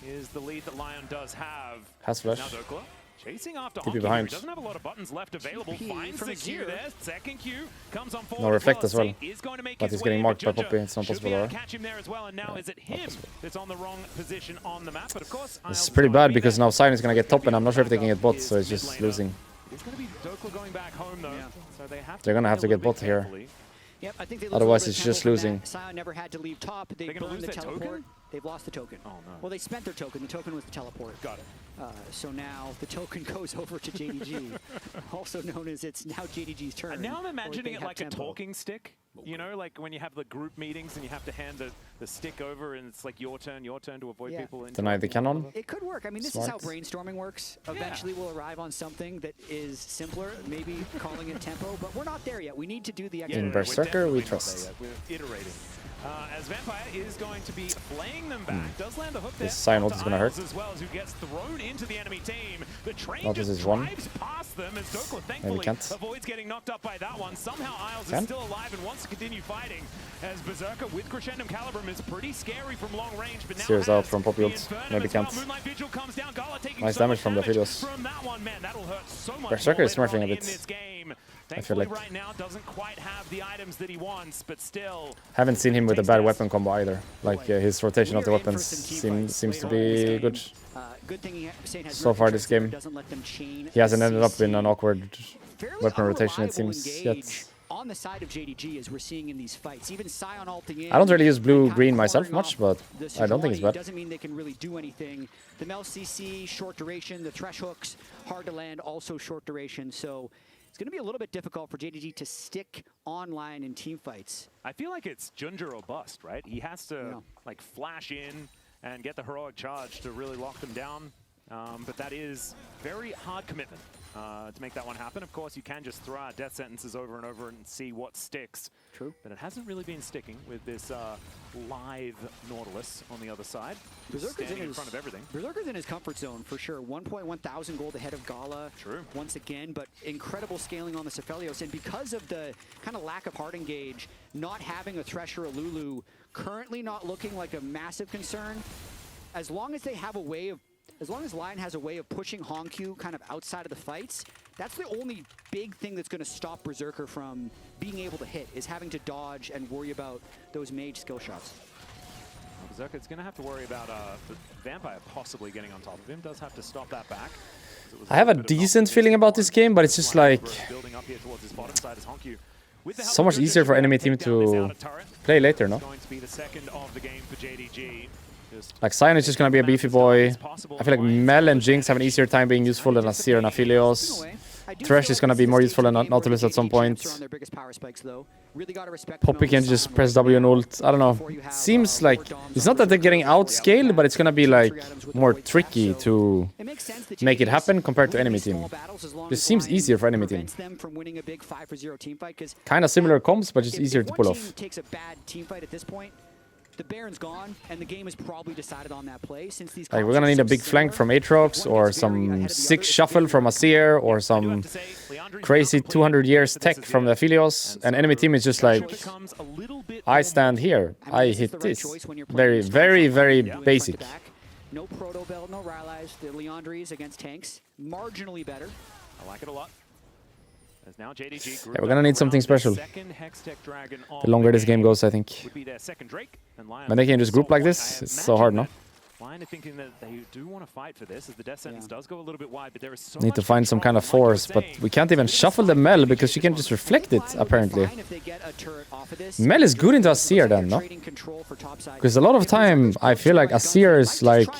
is the lead that Lyon does have. Has flash. Now Dokla chasing after TP Honkyu. behind. He doesn't have a lot of buttons left available. Finds the Q there. Second Q comes on forward. No reflect as well. Is going to make But his he's getting way, marked by Judge Poppy. It's not should be possible. able to catch him there as well. And now is it him that's on the wrong position on the map? But of course, This is Isles pretty is gonna bad be because there. now Sion is going to get top, and I'm not sure if they can get bot, so it's just losing. It's going to be Dokla going back home though. So they have They're going to have to get bot here. Yep, I think they Otherwise, it's just losing. Scion never had to leave top. They gonna burned lose the their teleport. token? They've lost the token. Oh, no. Well, they spent their token. The token was the teleport. Got it. So now the token goes over to JDG, also known as it's now JDG's turn. And now I'm imagining it like tempo. a talking stick. You know, like when you have the group meetings and you have to hand the stick over and it's like your turn to avoid people. Deny the cannon. It could work. I mean, this is how brainstorming works. Eventually we'll arrive on something that is simpler, maybe calling it tempo, but we're not there yet. We need to do the In Berserker, we trust. We're iterating. As Vampire is going to be playing them back. Does land the hook there. This Sion ult is going to hurt. As well as who gets thrown into the enemy team. The train Notice just is one. drives past them as Dokla thankfully avoids getting knocked up by that one. Somehow Isles is still alive and wants to continue fighting as Berserker with Crescendum Calibrum is pretty scary from long range. But now Sears out from Poppy ult. Maybe can't. Nice damage from the Aphelios. Berserker is smurfing a bit. I feel like. Right now doesn't quite have the items that he wants, but still. Haven't seen him with a bad weapon combo either. Like his rotation of the weapons seems to be good. So far this game, he hasn't ended up in an awkward weapon rotation, it seems, yet. On the side of JDG, as we're seeing in these fights, even Sion ulting in. I don't really use blue-green myself much, but I don't think it's bad. Doesn't mean they can really do anything. The Mel CC, short duration, the Thresh hooks, hard to land, also short duration, so it's going to be a little bit difficult for JDG to stick online in team fights. I feel like it's Junja or bust, right? He has to like flash in and get the heroic charge to really lock them down. But that is very hard commitment to make that one happen. Of course, you can just throw out death sentences over and over and see what sticks. True. But it hasn't really been sticking with this live Nautilus on the other side. Berserker's in front of everything. Berserker's in his comfort zone for sure. 1.1 thousand gold ahead of Gala. True. Once again, but incredible scaling on the Aphelios. And because of the kind of lack of hard engage, not having a Thresh or a Lulu, currently not looking like a massive concern. As long as they have a way of As long as Lyon has a way of pushing Hongq kind of outside of the fights, that's the only big thing that's going to stop Berserker from being able to hit, is having to dodge and worry about those mage skill shots. Well, Berserker's going to have to worry about the Vampire possibly getting on top of him. Does have to stop that back. I have a decent feeling about this game, but it's just like so much easier for enemy team to play later, no? Like Sion is just gonna be a beefy boy. I feel like Mel and Jinx have an easier time being useful than Azir and Aphelios. Thresh is gonna be more useful than Nautilus at some point. Poppy can just press W and ult. I don't know. Seems like it's not that they're getting outscaled, but it's gonna be like more tricky to make it happen compared to enemy team. This seems easier for enemy team. Kind of similar comps, but just easier to pull off. The Baron's gone, and the game is probably decided on that play. Since these like we're gonna need a big flank from Aatrox, or some sick shuffle from Azir, or some crazy 200 years tech from the Aphelios. And enemy team is just like, I stand here, I hit this. Very, very, very basic. No Proto Belt, no Rylai's. The Leandries against tanks, marginally better. I like it a lot. Now JDG yeah, we're gonna need something special. The longer this game goes, I think. When they can just group like this, it's so hard, no? Lyon are thinking that they do want to fight for this, as the death sentence does go a little bit wide, but there is so need to find some kind of force, but we can't even shuffle the Mel because she can just reflect it, apparently. Mel is good into Azir then, no? Because a lot of time, I feel like Azir's like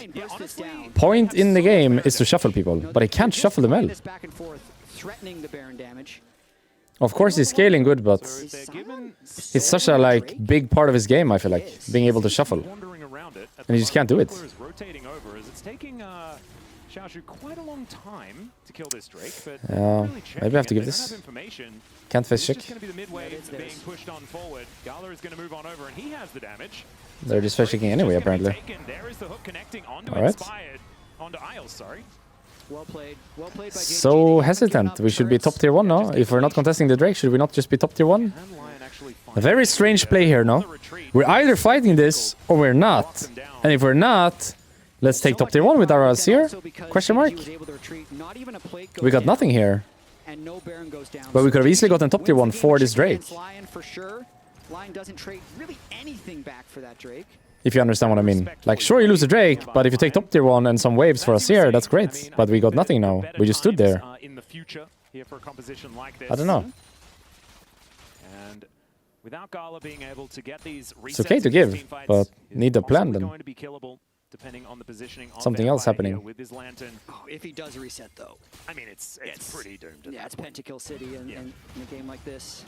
point in the game is to shuffle people, but he can't shuffle the Mel. Threatening the Baron damage. Of course he's scaling good, but it's such a like big part of his game, I feel like, being able to shuffle. And he just can't do it. It's taking Xiaoshu quite a long time to kill this Drake, but maybe I have to give this. Can't face check. They're just face checking anyway, apparently. Alright. Well played by so hesitant. We should be top tier 1 now. If we're not contesting the Drake, should we not just be top tier 1? A very strange play here, no? We're either fighting this or we're not. And if we're not, let's take top tier 1 with our Azir? Question mark? We got nothing here. But we could have easily gotten top tier 1 for this Drake. Lyon doesn't trade really anything back for that Drake. If you understand what I mean. Like, sure, you lose a Drake, but if you take top tier 1 and some waves for Azir, that's great. But we got nothing now. We just stood there. I don't know. And without Gala being able to get these it's okay to give, but need a plan then. Depending on the positioning something else happening. With his lantern. Oh, if he does reset, though. I mean, it's pretty doomed. Yeah, it's Pentakill City in a game like this.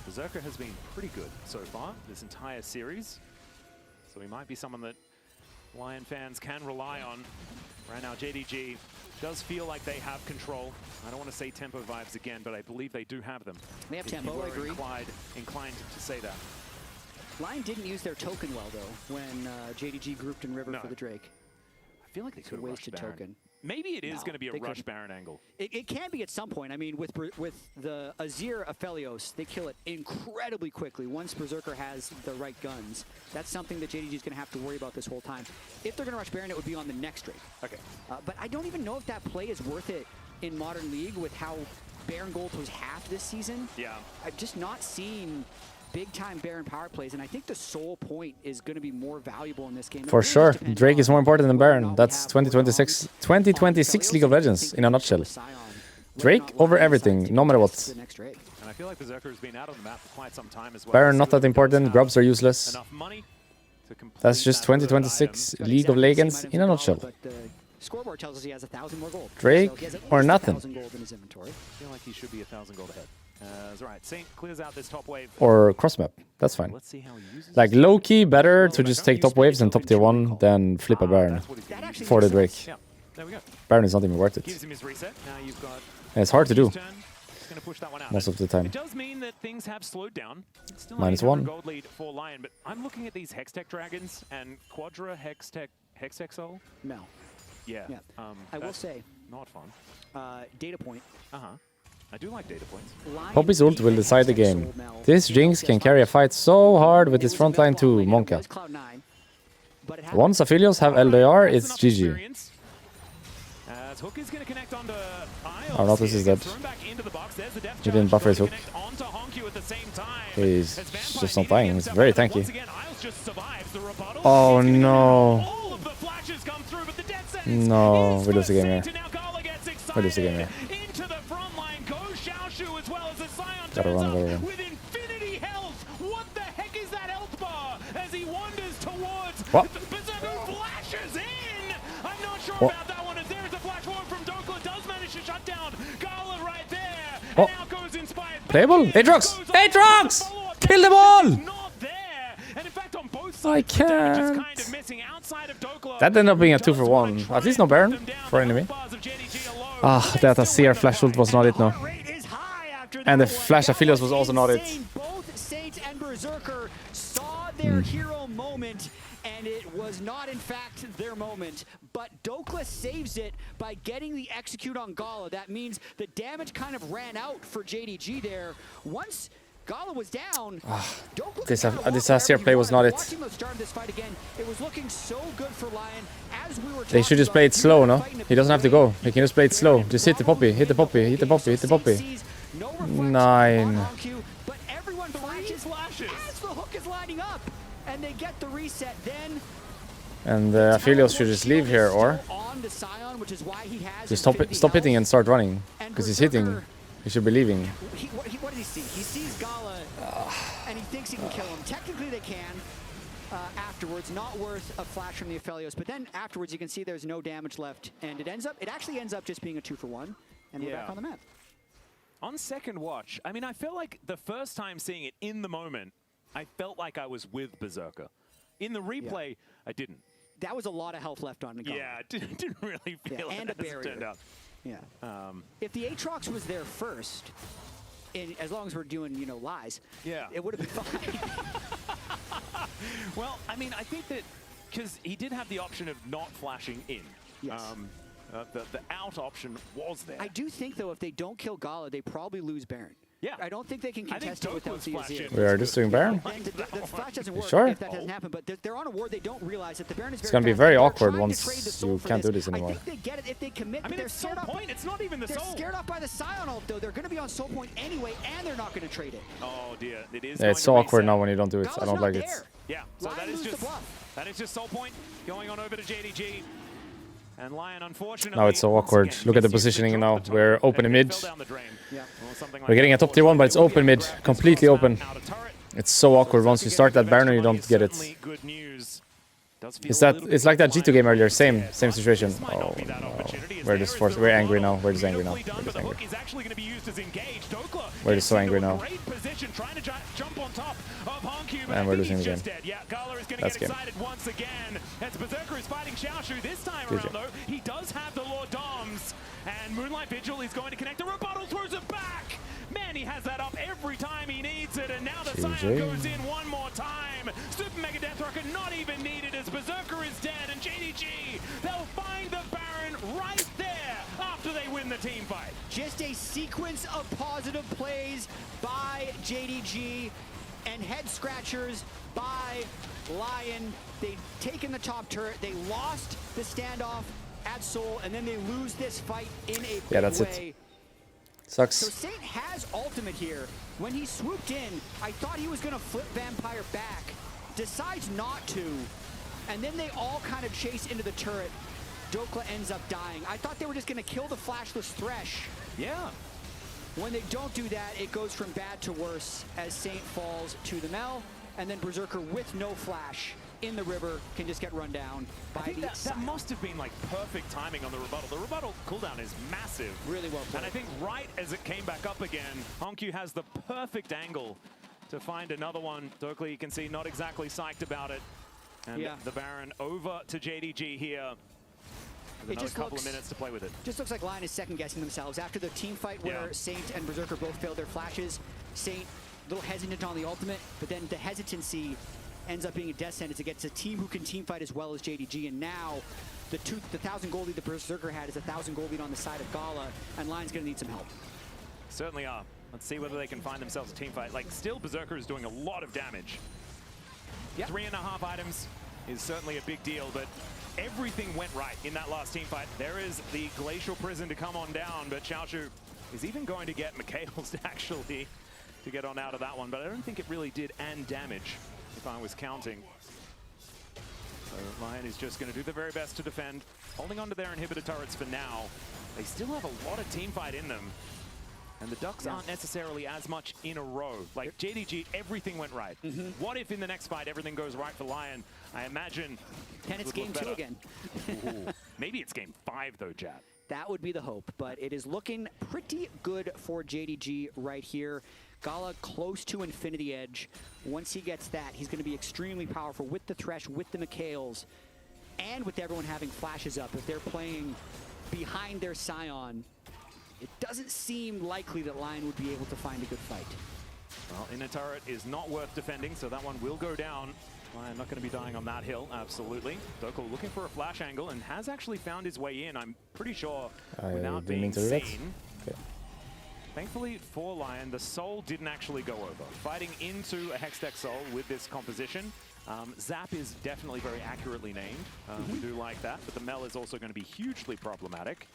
Berserker has been pretty good so far, this entire series. So he might be someone that Lyon fans can rely on. Right now, JDG does feel like they have control. I don't want to say tempo vibes again, but I believe they do have them. They have tempo, I agree. Inclined to say that. Lyon didn't use their token well, though, when JDG grouped in River for the Drake. I feel like they could have rushed Baron. Token. Maybe it is going to be a rush Baron angle. It can be at some point. I mean, with the Azir Aphelios, they kill it incredibly quickly once Berserker has the right guns. That's something that JDG is going to have to worry about this whole time. If they're going to rush Baron, it would be on the next Drake. Okay. But I don't even know if that play is worth it in Modern League with how Baron gold was half this season. Yeah. I've just not seen big-time Baron power plays, and I think the soul point is going to be more valuable in this game. For sure. Drake is more important than Baron. That's 2026 League of Legends in a nutshell. Drake over everything, no matter what. And I feel like Berserker has been out on the map for quite some time as well. Baron not that important, grubs are useless. That's just 2026 League of Legends in a nutshell. Scoreboard tells us he has 1,000 more gold. Drake So or nothing. 1,000 gold in his inventory. I feel like he should be 1,000 gold ahead. Right, Saint clears out this top wave. Or cross map, that's fine. Let's see how he uses Like low key, better to just take top waves and top tier 1 than flip a Baron for the Drake. Yeah, there we go. Baron is not even worth it. Gives him his reset. Now you've got And it's hard to do turn. He's gonna push that one out. most of the time. It does mean that things have slowed down. It's still -1. gold lead for Lyon, but I'm looking at these Hextech Dragons and Quadra Hextech Soul. No. Yeah. I will say, not fun. data point. I do like data points. Poppy's ult will decide the game. This Jinx can carry a fight so hard with his frontline too, Monka. Once Aphelios have LDR, it's GG. Oh, not this is dead. He didn't buffer his hook. He's just not dying, he's very tanky. Oh no. No, we lose the game here. We lose the game here. Gotta run, gotta run. With infinity health, what the heck is that health bar as he wanders towards what? Berserker flashes in? I'm not sure about that one as there is a flash forward from Dokla, does manage to shut down Gala right there. And now goes Inspired. Playable? Aatrox! Aatrox! Kill them all! Not there. And in fact on both sides, I can't. kind of missing outside of Dokla. That ended up being a 2 for 1. At least no Baron for enemy. Ah, that Azir flash ult was not it, no. And the flash Aphelios was also not it. Both Saints and Berserker saw their hero moment, and it was not, in fact, their moment. But Dokla saves it by getting the execute on Gala. That means the damage kind of ran out for JDG there. Once Gala was down, this Azir play was not it. It was looking so good for Lyon. As we were They should just play it slow, no? He doesn't have to go. He can just play it slow. Just hit the Poppy, hit the Poppy, hit the Poppy, hit the Poppy. 9. But everyone flashes as the hook is lining up, and they get the reset. Then And Aphelios should just leave here, or just stop hitting and start running, because he's hitting. He should be leaving. What does he see? He sees Gala, and he thinks he can kill him. Technically, they can. Afterwards, not worth a flash from the Aphelios, but then afterwards, you can see there's no damage left, and it actually ends up just being a 2 for 1, and we're back on the map. On second watch, I mean, I felt like the first time seeing it in the moment, I felt like I was with Berserker. In the replay, I didn't. That was a lot of health left on the Gala. Yeah, I didn't really feel it and a as it barrier. turned out. Yeah. If the Aatrox was there first, as long as we're doing, lies, it would have been fine. Well, I mean, I think that because he did have the option of not flashing in. Yes. The out option was there. I do think, though, if they don't kill Gala, they probably lose Baron. Yeah. I don't think they can contest it without the Azir. We are just doing Baron? The flash doesn't work Sure? if that doesn't happen, but they're on a ward. They don't realize that the Baron is It's very going to be fast. very They're awkward trying to trade the once soul you for can't do this. this anymore. I think they get it if they commit, I mean, they're it's Soul scared Point. It's not even the They're Soul. scared off by the Scion ult, though. They're going to be on Soul Point anyway, and they're not going to trade it. Oh, dear. It is Yeah, it's so awkward now when you don't do it. I don't like it. Yeah, so Lyon that lose is just Soul Point going on over to JDG. And Lyon, unfortunately, Now it's so awkward. Look at the positioning now. We're open in mid. Yeah. We're getting a top tier 1, but it's open mid. Completely open. It's so awkward. Once you start that Baron, you don't get it. It's like that G2 game earlier. Same situation. Oh no. We're angry now. We're just angry now. We're just so angry now. And we're losing the game. That's game. GG. He does have the Lord Doms, and Moonlight Vigil is going to connect. The rebuttal throws it back, Man, he has that up every time he needs it, and now the Scion goes in one more time. Super Mega Death Rocket not even needed as Berserker is dead, and JDG, they'll find the Baron right there after they win the team fight. Just a sequence of positive plays by JDG and head scratchers by Lyon. They've taken the top turret, they lost the standoff at Seoul, and then they lose this fight in a big that's way. It. Sucks. So Saint has ultimate here. When he swooped in, I thought he was going to flip Vampire back. Decides not to. And then they all kind of chase into the turret. Dokla ends up dying. I thought they were just going to kill the flashless Thresh. Yeah. When they don't do that, it goes from bad to worse as Saint falls to the Mel. And then Berserker with no flash in the river can just get run down by the that must have been like perfect timing on the rebuttal. The rebuttal cooldown is massive. Really well played. And I think right as it came back up again, Honkyu has the perfect angle to find another one. Dokla, you can see, not exactly psyched about it. And the Baron over to JDG here. It just couple of minutes to play with it. Just looks like Lyon is second guessing themselves. After the team fight where Saint and Berserker both failed their flashes, Saint a little hesitant on the ultimate, but then the hesitancy ends up being a death sentence against a team who can team fight as well as JDG. And now the 1,000 gold lead the Berserker had is 1,000 gold lead on the side of Gala, and Lyon's going to need some help. Certainly are. Let's see whether they can find themselves a team fight. Like, still Berserker is doing a lot of damage. 3.5 items is certainly a big deal, but everything went right in that last team fight. There is the Glacial Prison to come on down, but Xiaoshu is even going to get Mikhail's actually to get on out of that one, but I don't think it really did and damage, if I was counting. So Lyon is just going to do their very best to defend, holding on to their inhibitor turrets for now. They still have a lot of team fight in them, and the Ducks aren't necessarily as much in a row. Like JDG, everything went right. What if in the next fight everything goes right for Lyon? I imagine Then it's game 2 again. Ooh, maybe it's game 5 though, Jat. That would be the hope, but it is looking pretty good for JDG right here. Gala close to Infinity Edge. Once he gets that, he's going to be extremely powerful with the Thresh, with the Mikhails, and with everyone having flashes up. If they're playing behind their Scion, it doesn't seem likely that Lyon would be able to find a good fight. Well, in a turret is not worth defending, so that one will go down. Lyon not going to be dying on that hill, absolutely. Dokla looking for a flash angle and has actually found his way in, I'm pretty sure, without being seen. Okay. Thankfully for Lyon, the Soul didn't actually go over. Fighting into a Hextech Soul with this composition. Zap is definitely very accurately named. We do like that, but the Mel is also going to be hugely problematic.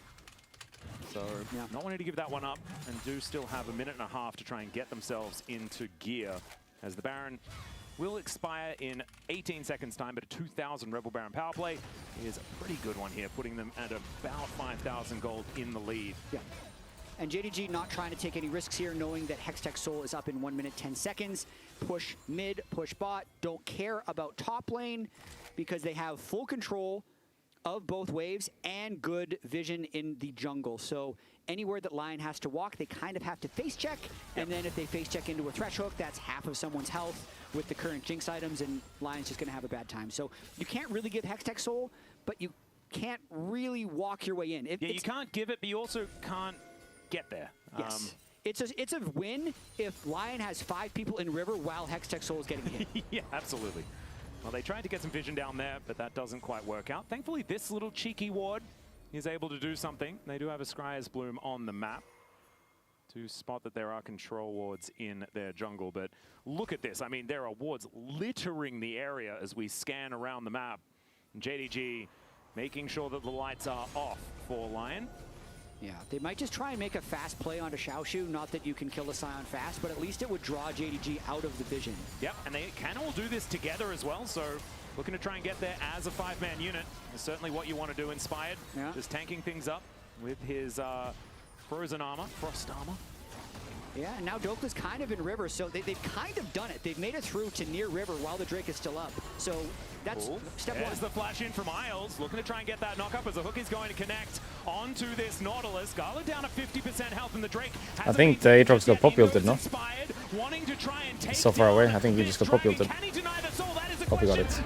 So not wanting to give that one up, and do still have a minute and a half to try and get themselves into gear, as the Baron will expire in 18 seconds time, but a 2,000 Rebel Baron power play is a pretty good one here, putting them at about 5,000 gold in the lead. And JDG not trying to take any risks here, knowing that Hextech Soul is up in 1 minute 10 seconds. Push mid, push bot, don't care about top lane because they have full control of both waves and good vision in the jungle. So anywhere that Lyon has to walk, they kind of have to face check. And then if they face check into a Thresh hook, that's half of someone's health with the current Jinx items, and Lyon's just going to have a bad time. So you can't really give Hextech Soul, but you can't really walk your way in. You can't give it, but you also can't get there. Yes. It's a win if Lyon has 5 people in river while Hextech Soul is getting hit. Yeah, absolutely. Well, they tried to get some vision down there, but that doesn't quite work out. Thankfully, this little cheeky ward is able to do something. They do have a Scryer's Bloom on the map to spot that there are control wards in their jungle. But look at this. I mean, there are wards littering the area as we scan around the map. And JDG making sure that the lights are off for Lyon. Yeah, they might just try and make a fast play onto Xiaoshu. Not that you can kill the Scion fast, but at least it would draw JDG out of the vision. Yep, and they can all do this together as well, so looking to try and get there as a 5-man unit is certainly what you want to do. Inspired, just tanking things up with his frozen armor, frost armor. Yeah, and now Dokla's kind of in river, so they've kind of done it. They've made it through to near river while the Drake is still up. So that's step one. There's the flash in from Isles, looking to try and get that knock up as the hook is going to connect onto this Nautilus. Gala down to 50% health, and the Drake has I think the Aatrox got pop ulted, no? Wanting to try and take so far away, I think he just got pop ulted. Hope he got it.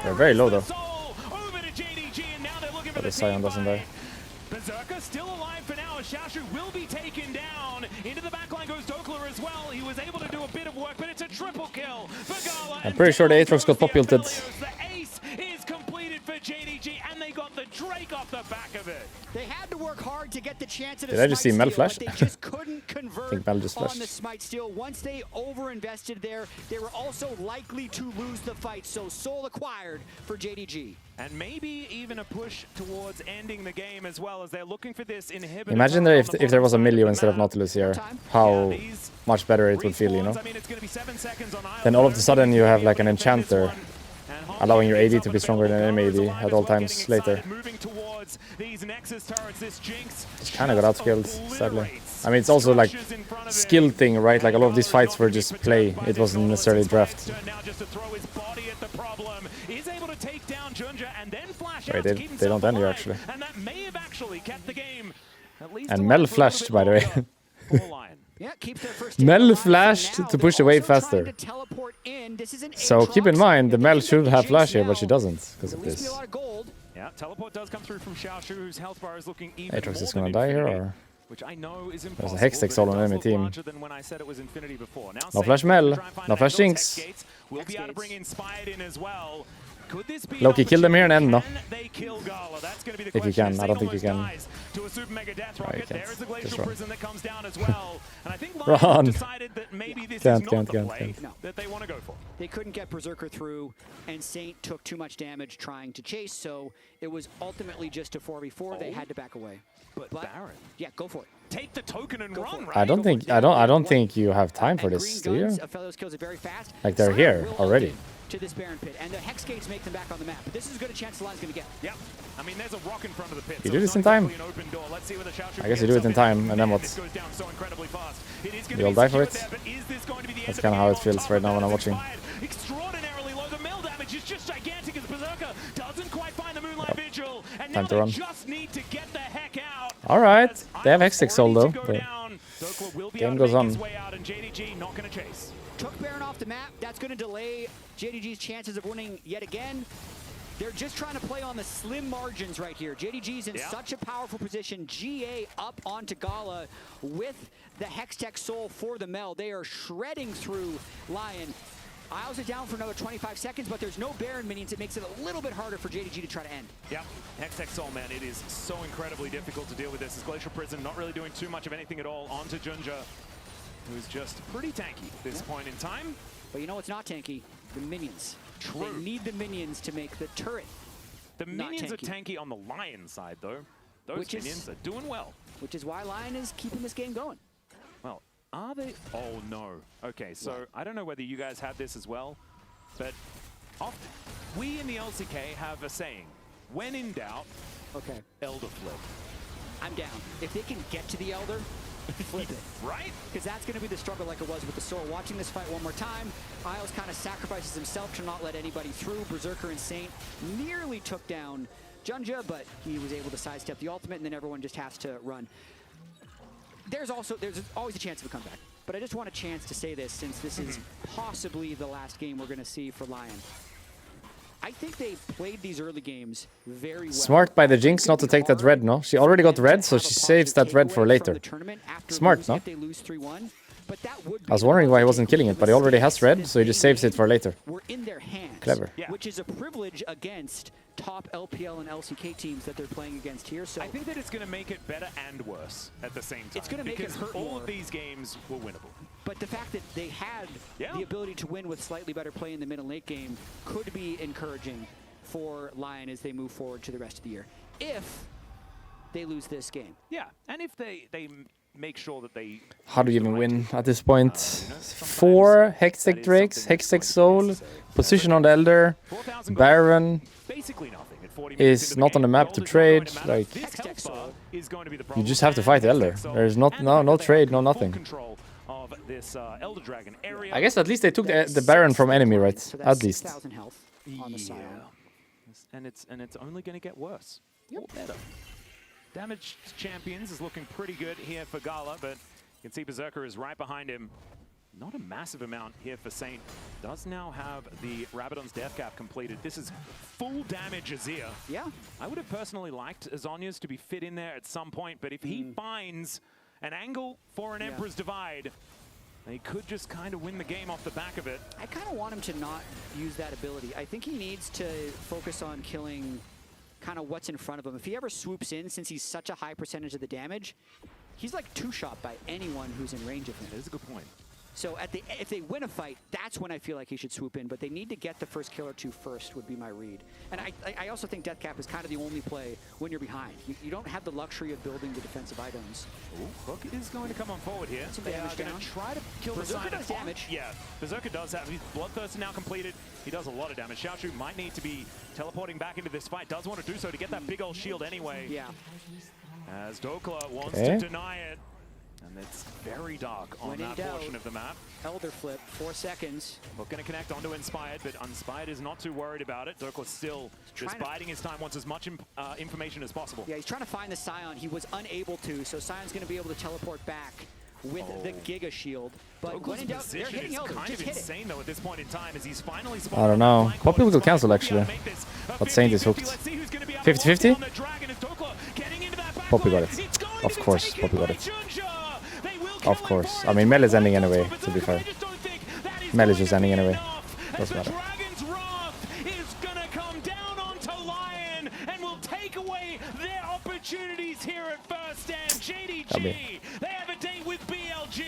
They're very low though. But the Scion doesn't die. Berserker still alive for now as Xiaoshu will be taken down. Into the backline goes Dokler as well. He was able to do a bit of work, but it's a triple kill for Gala. I'm pretty sure the Aatrox got pop-ulted. The ace is completed for JDG, and they got the Drake off the back of it. They had to work hard to get the chance at a Did I just see Mel flash? They just couldn't convert I think Mel just on flashed. the smite steal. Once they overinvested there, they were also likely to lose the fight. So soul acquired for JDG. And maybe even a push towards ending the game as well, as they're looking for this inhibitor. Imagine there if there was a Milio instead of Nautilus here, how much better it would feel, you know? I mean, it's going to be 7 seconds on Then all of a sudden you have like an enchanter, allowing your AD to be stronger than enemy AD at all times later. Moving towards these Nexus turrets, this Jinx Just kind of got outskilled, sadly. I mean, it's also like skill thing, right? Like a lot of these fights were just play. It wasn't necessarily draft. Now just to throw his body at the problem. Is able to take down Junja and then flash Wait, out to keep they don't himself end here, alive. actually. And that may have actually kept the game at least And alive Mel for a little flashed, bit by the way. longer for Lion. Yeah, keeps their first Mel alive. flashed Now to they're push the wave also trying faster. to teleport in. This is an So keep in Aatrox. mind, the If Mel they should get have the flash Jinx here, but she now, doesn't because of at least be a this. lot of gold. Yeah, teleport does come through from Xiaoshu, whose health bar is looking even Aatrox more is than gonna die here, infinity, or which I know is there's impossible. a Hextech soul on enemy team. No flash Mel, no flash Jinx. We'll be able to bring Inspired in as well. Could this be Loki, kill them here and end, no? Can they kill Gala? That's going to be the If you question. can, I don't think you can. To a super mega death Right, you rocket. can't. There is a Just glacial run. prison that comes down as well. And I think Run. Lion decided that maybe this Can't, is not can't, the can't, play can't. that they want to go for. They couldn't get Berserker through, and Saint took too much damage trying to chase, so it was ultimately just a 4v4. They had to back away. But Baron, Yeah, go for it. take the token and Go for run, it. right? I don't think you have time for And this, Green do you? Guns, Aphelios kills it very fast. Like, they're Sion here will already. ult to this Baron pit, and the Hex Gates make them back on the map. But this is as good a chance the Lion's going to get. Yep. I mean, there's a rock in front of the pit. You so do it's this in not time? exactly an open door. Let's see where the Xiaoshu I guess you gets do it in up time, and then what? This goes down so incredibly fast. It is going You all to be die for secured it? there, but is this going to be the That's end kind of how it of the game? feels right now when I'm watching. Extraordinarily low. The mill damage is just gigantic as Berserker doesn't quite find the Moonlight Vigil. And Time now to they run. just need to get the heck out. All right, As they have Isles Hextech soul already though. to go But down. Dokler will be game able to goes make on. his way out, and JDG not going to chase. Took Baron off the map. That's going to delay JDG's chances of winning yet again. They're just trying to play on the slim margins right here. JDG's in Yeah. such a powerful position. GA up onto Gala with the Hextech Soul for the Mel. They are shredding through Lion. Isles are down for another 25 seconds, but there's no Baron minions. It makes it a little bit harder for JDG to try to end. Yeah, Hextech Soul, man, it is so incredibly difficult to deal with this. This Glacial Prison not really doing too much of anything at all onto Junja, who's just pretty tanky at this point in time. But you know what's not tanky? The minions. True. They need the minions to make the turret. The Not minions are tanky. tanky on the Lion side, though. Those Which is- minions are doing well. Which is why Lion is keeping this game going. Well, are they? Oh, no. Okay, so What? I don't know whether you guys had this as well, but often we in the LCK have a saying, when in doubt, Okay, Elder flip. I'm down. If they can get to the Elder, flip it. Right? Because that's going to be the struggle like it was with the Soul. Watching this fight one more time, Isles kind of sacrifices himself to not let anybody through. Berserker and Saint nearly took down Junja, but he was able to sidestep the ultimate, and then everyone just has to run. There's always a chance of a comeback. But I just want a chance to say this, since this is possibly the last game we're going to see for Lion. I think they played these early games very well. smart by the Jinx not to take that red, no? She already got red, so she saves that red for later. Smart, no? If they lose 3-1, but that would be I was wondering why he wasn't killing it, but he already has red, so he just saves it for later. We're in their hands. Clever. Yeah. Which is a privilege against top LPL and LCK teams that they're playing against here. So I think that it's going to make it better and worse at the same time. It's gonna make it because hurt all more. of these games were winnable. but the fact that they had Yeah. the ability to win with slightly better play in the mid and late game could be encouraging for Lion as they move forward to the rest of the year. If they lose this game. Yeah, and if they make sure that they... How do you even win at this point? 4 Hextech Drakes, Hextech Soul, position on the Elder, 4,000 gold, Baron basically nothing. At 40 is minutes into not the on the game, map gold to is not going trade, matter. like- This Hextech health bar Soul. is going to be the you problem. just have to And fight the Hextech Elder. Soul There's not and no the fact that trade, they no have nothing. full control of this Elder Dragon area. I guess at least they took the Baron from enemy, right? So At that's least. 6,000 health on the side. And it's only going to get worse. Yep. Or better. Damaged Champions is looking pretty good here for Gala, but you can see Berserker is right behind him. Not a massive amount here for Saint. Does now have the Rabadon's Death Cap completed. This is full damage Azir. Yeah. I would have personally liked Azonya's to be fit in there at some point, but if he finds an angle for an Emperor's Divide, he could just kind of win the game off the back of it. I kind of want him to not use that ability. I think he needs to focus on killing kind of what's in front of him. If he ever swoops in, since he's such a high percentage of the damage, he's like two-shot by anyone who's in range of him. That is a good point. So if they win a fight, that's when I feel like he should swoop in. But they need to get the first kill or two first would be my read. And I also think Death Cap is kind of the only play when you're behind. You don't have the luxury of building the defensive items. Ooh, Hook is going to come on forward here. Some They are damage going down. to try to kill Berserker the does side. damage. Yeah, Berserker does have his Bloodthirst now completed. He does a lot of damage. Xiaoshu might need to be teleporting back into this fight. Does want to do so to get that big old shield anyway. Yeah. As Dokla wants to deny it. And it's very dark on that portion of the map. Elder Flip, 4 seconds. Hook going to connect onto Inspired, but Inspired is not too worried about it. Dokla's still just biding his time, wants as much information as possible. Yeah, he's trying to find the Scion. He was unable to, so Scion's going to be able to teleport back with the Giga Shield. But when in doubt, they're hitting Elder. Kind Just of hit insane, though, at this point in time, as he's finally I don't know. Poppy will cancel, actually. But Saint is hooked. 50-50? Poppy got it. Of course, Poppy got it. Of course. I mean, Mel is ending anyway, to be fair. Mel is just ending anyway. Doesn't matter. Dragon's Wrath is going to come down onto Lyon and will take away their opportunities here at first stand. JDG, they have a date with BLG,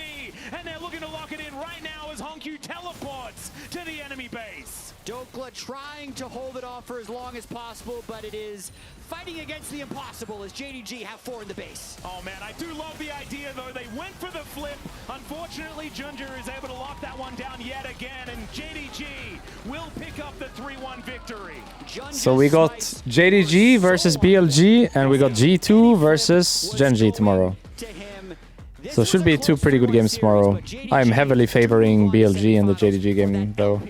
and they're looking to lock it in right now as Honkyu teleports to the enemy base. Dokla trying to hold it off for as long as possible, but it is fighting against the impossible as JDG have 4 in the base. Oh man, I do love the idea though. They went for the flip. Unfortunately, Junjer is able to lock that one down yet again, and JDG will pick up the 3-1 victory. So we got JDG versus BLG, and we got G2 versus Genji tomorrow. So it should be 2 pretty good games tomorrow. I'm heavily favoring BLG in the JDG game though.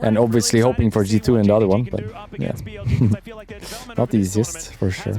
And obviously hoping for G2 in the other one, but yeah. Not the easiest, for sure.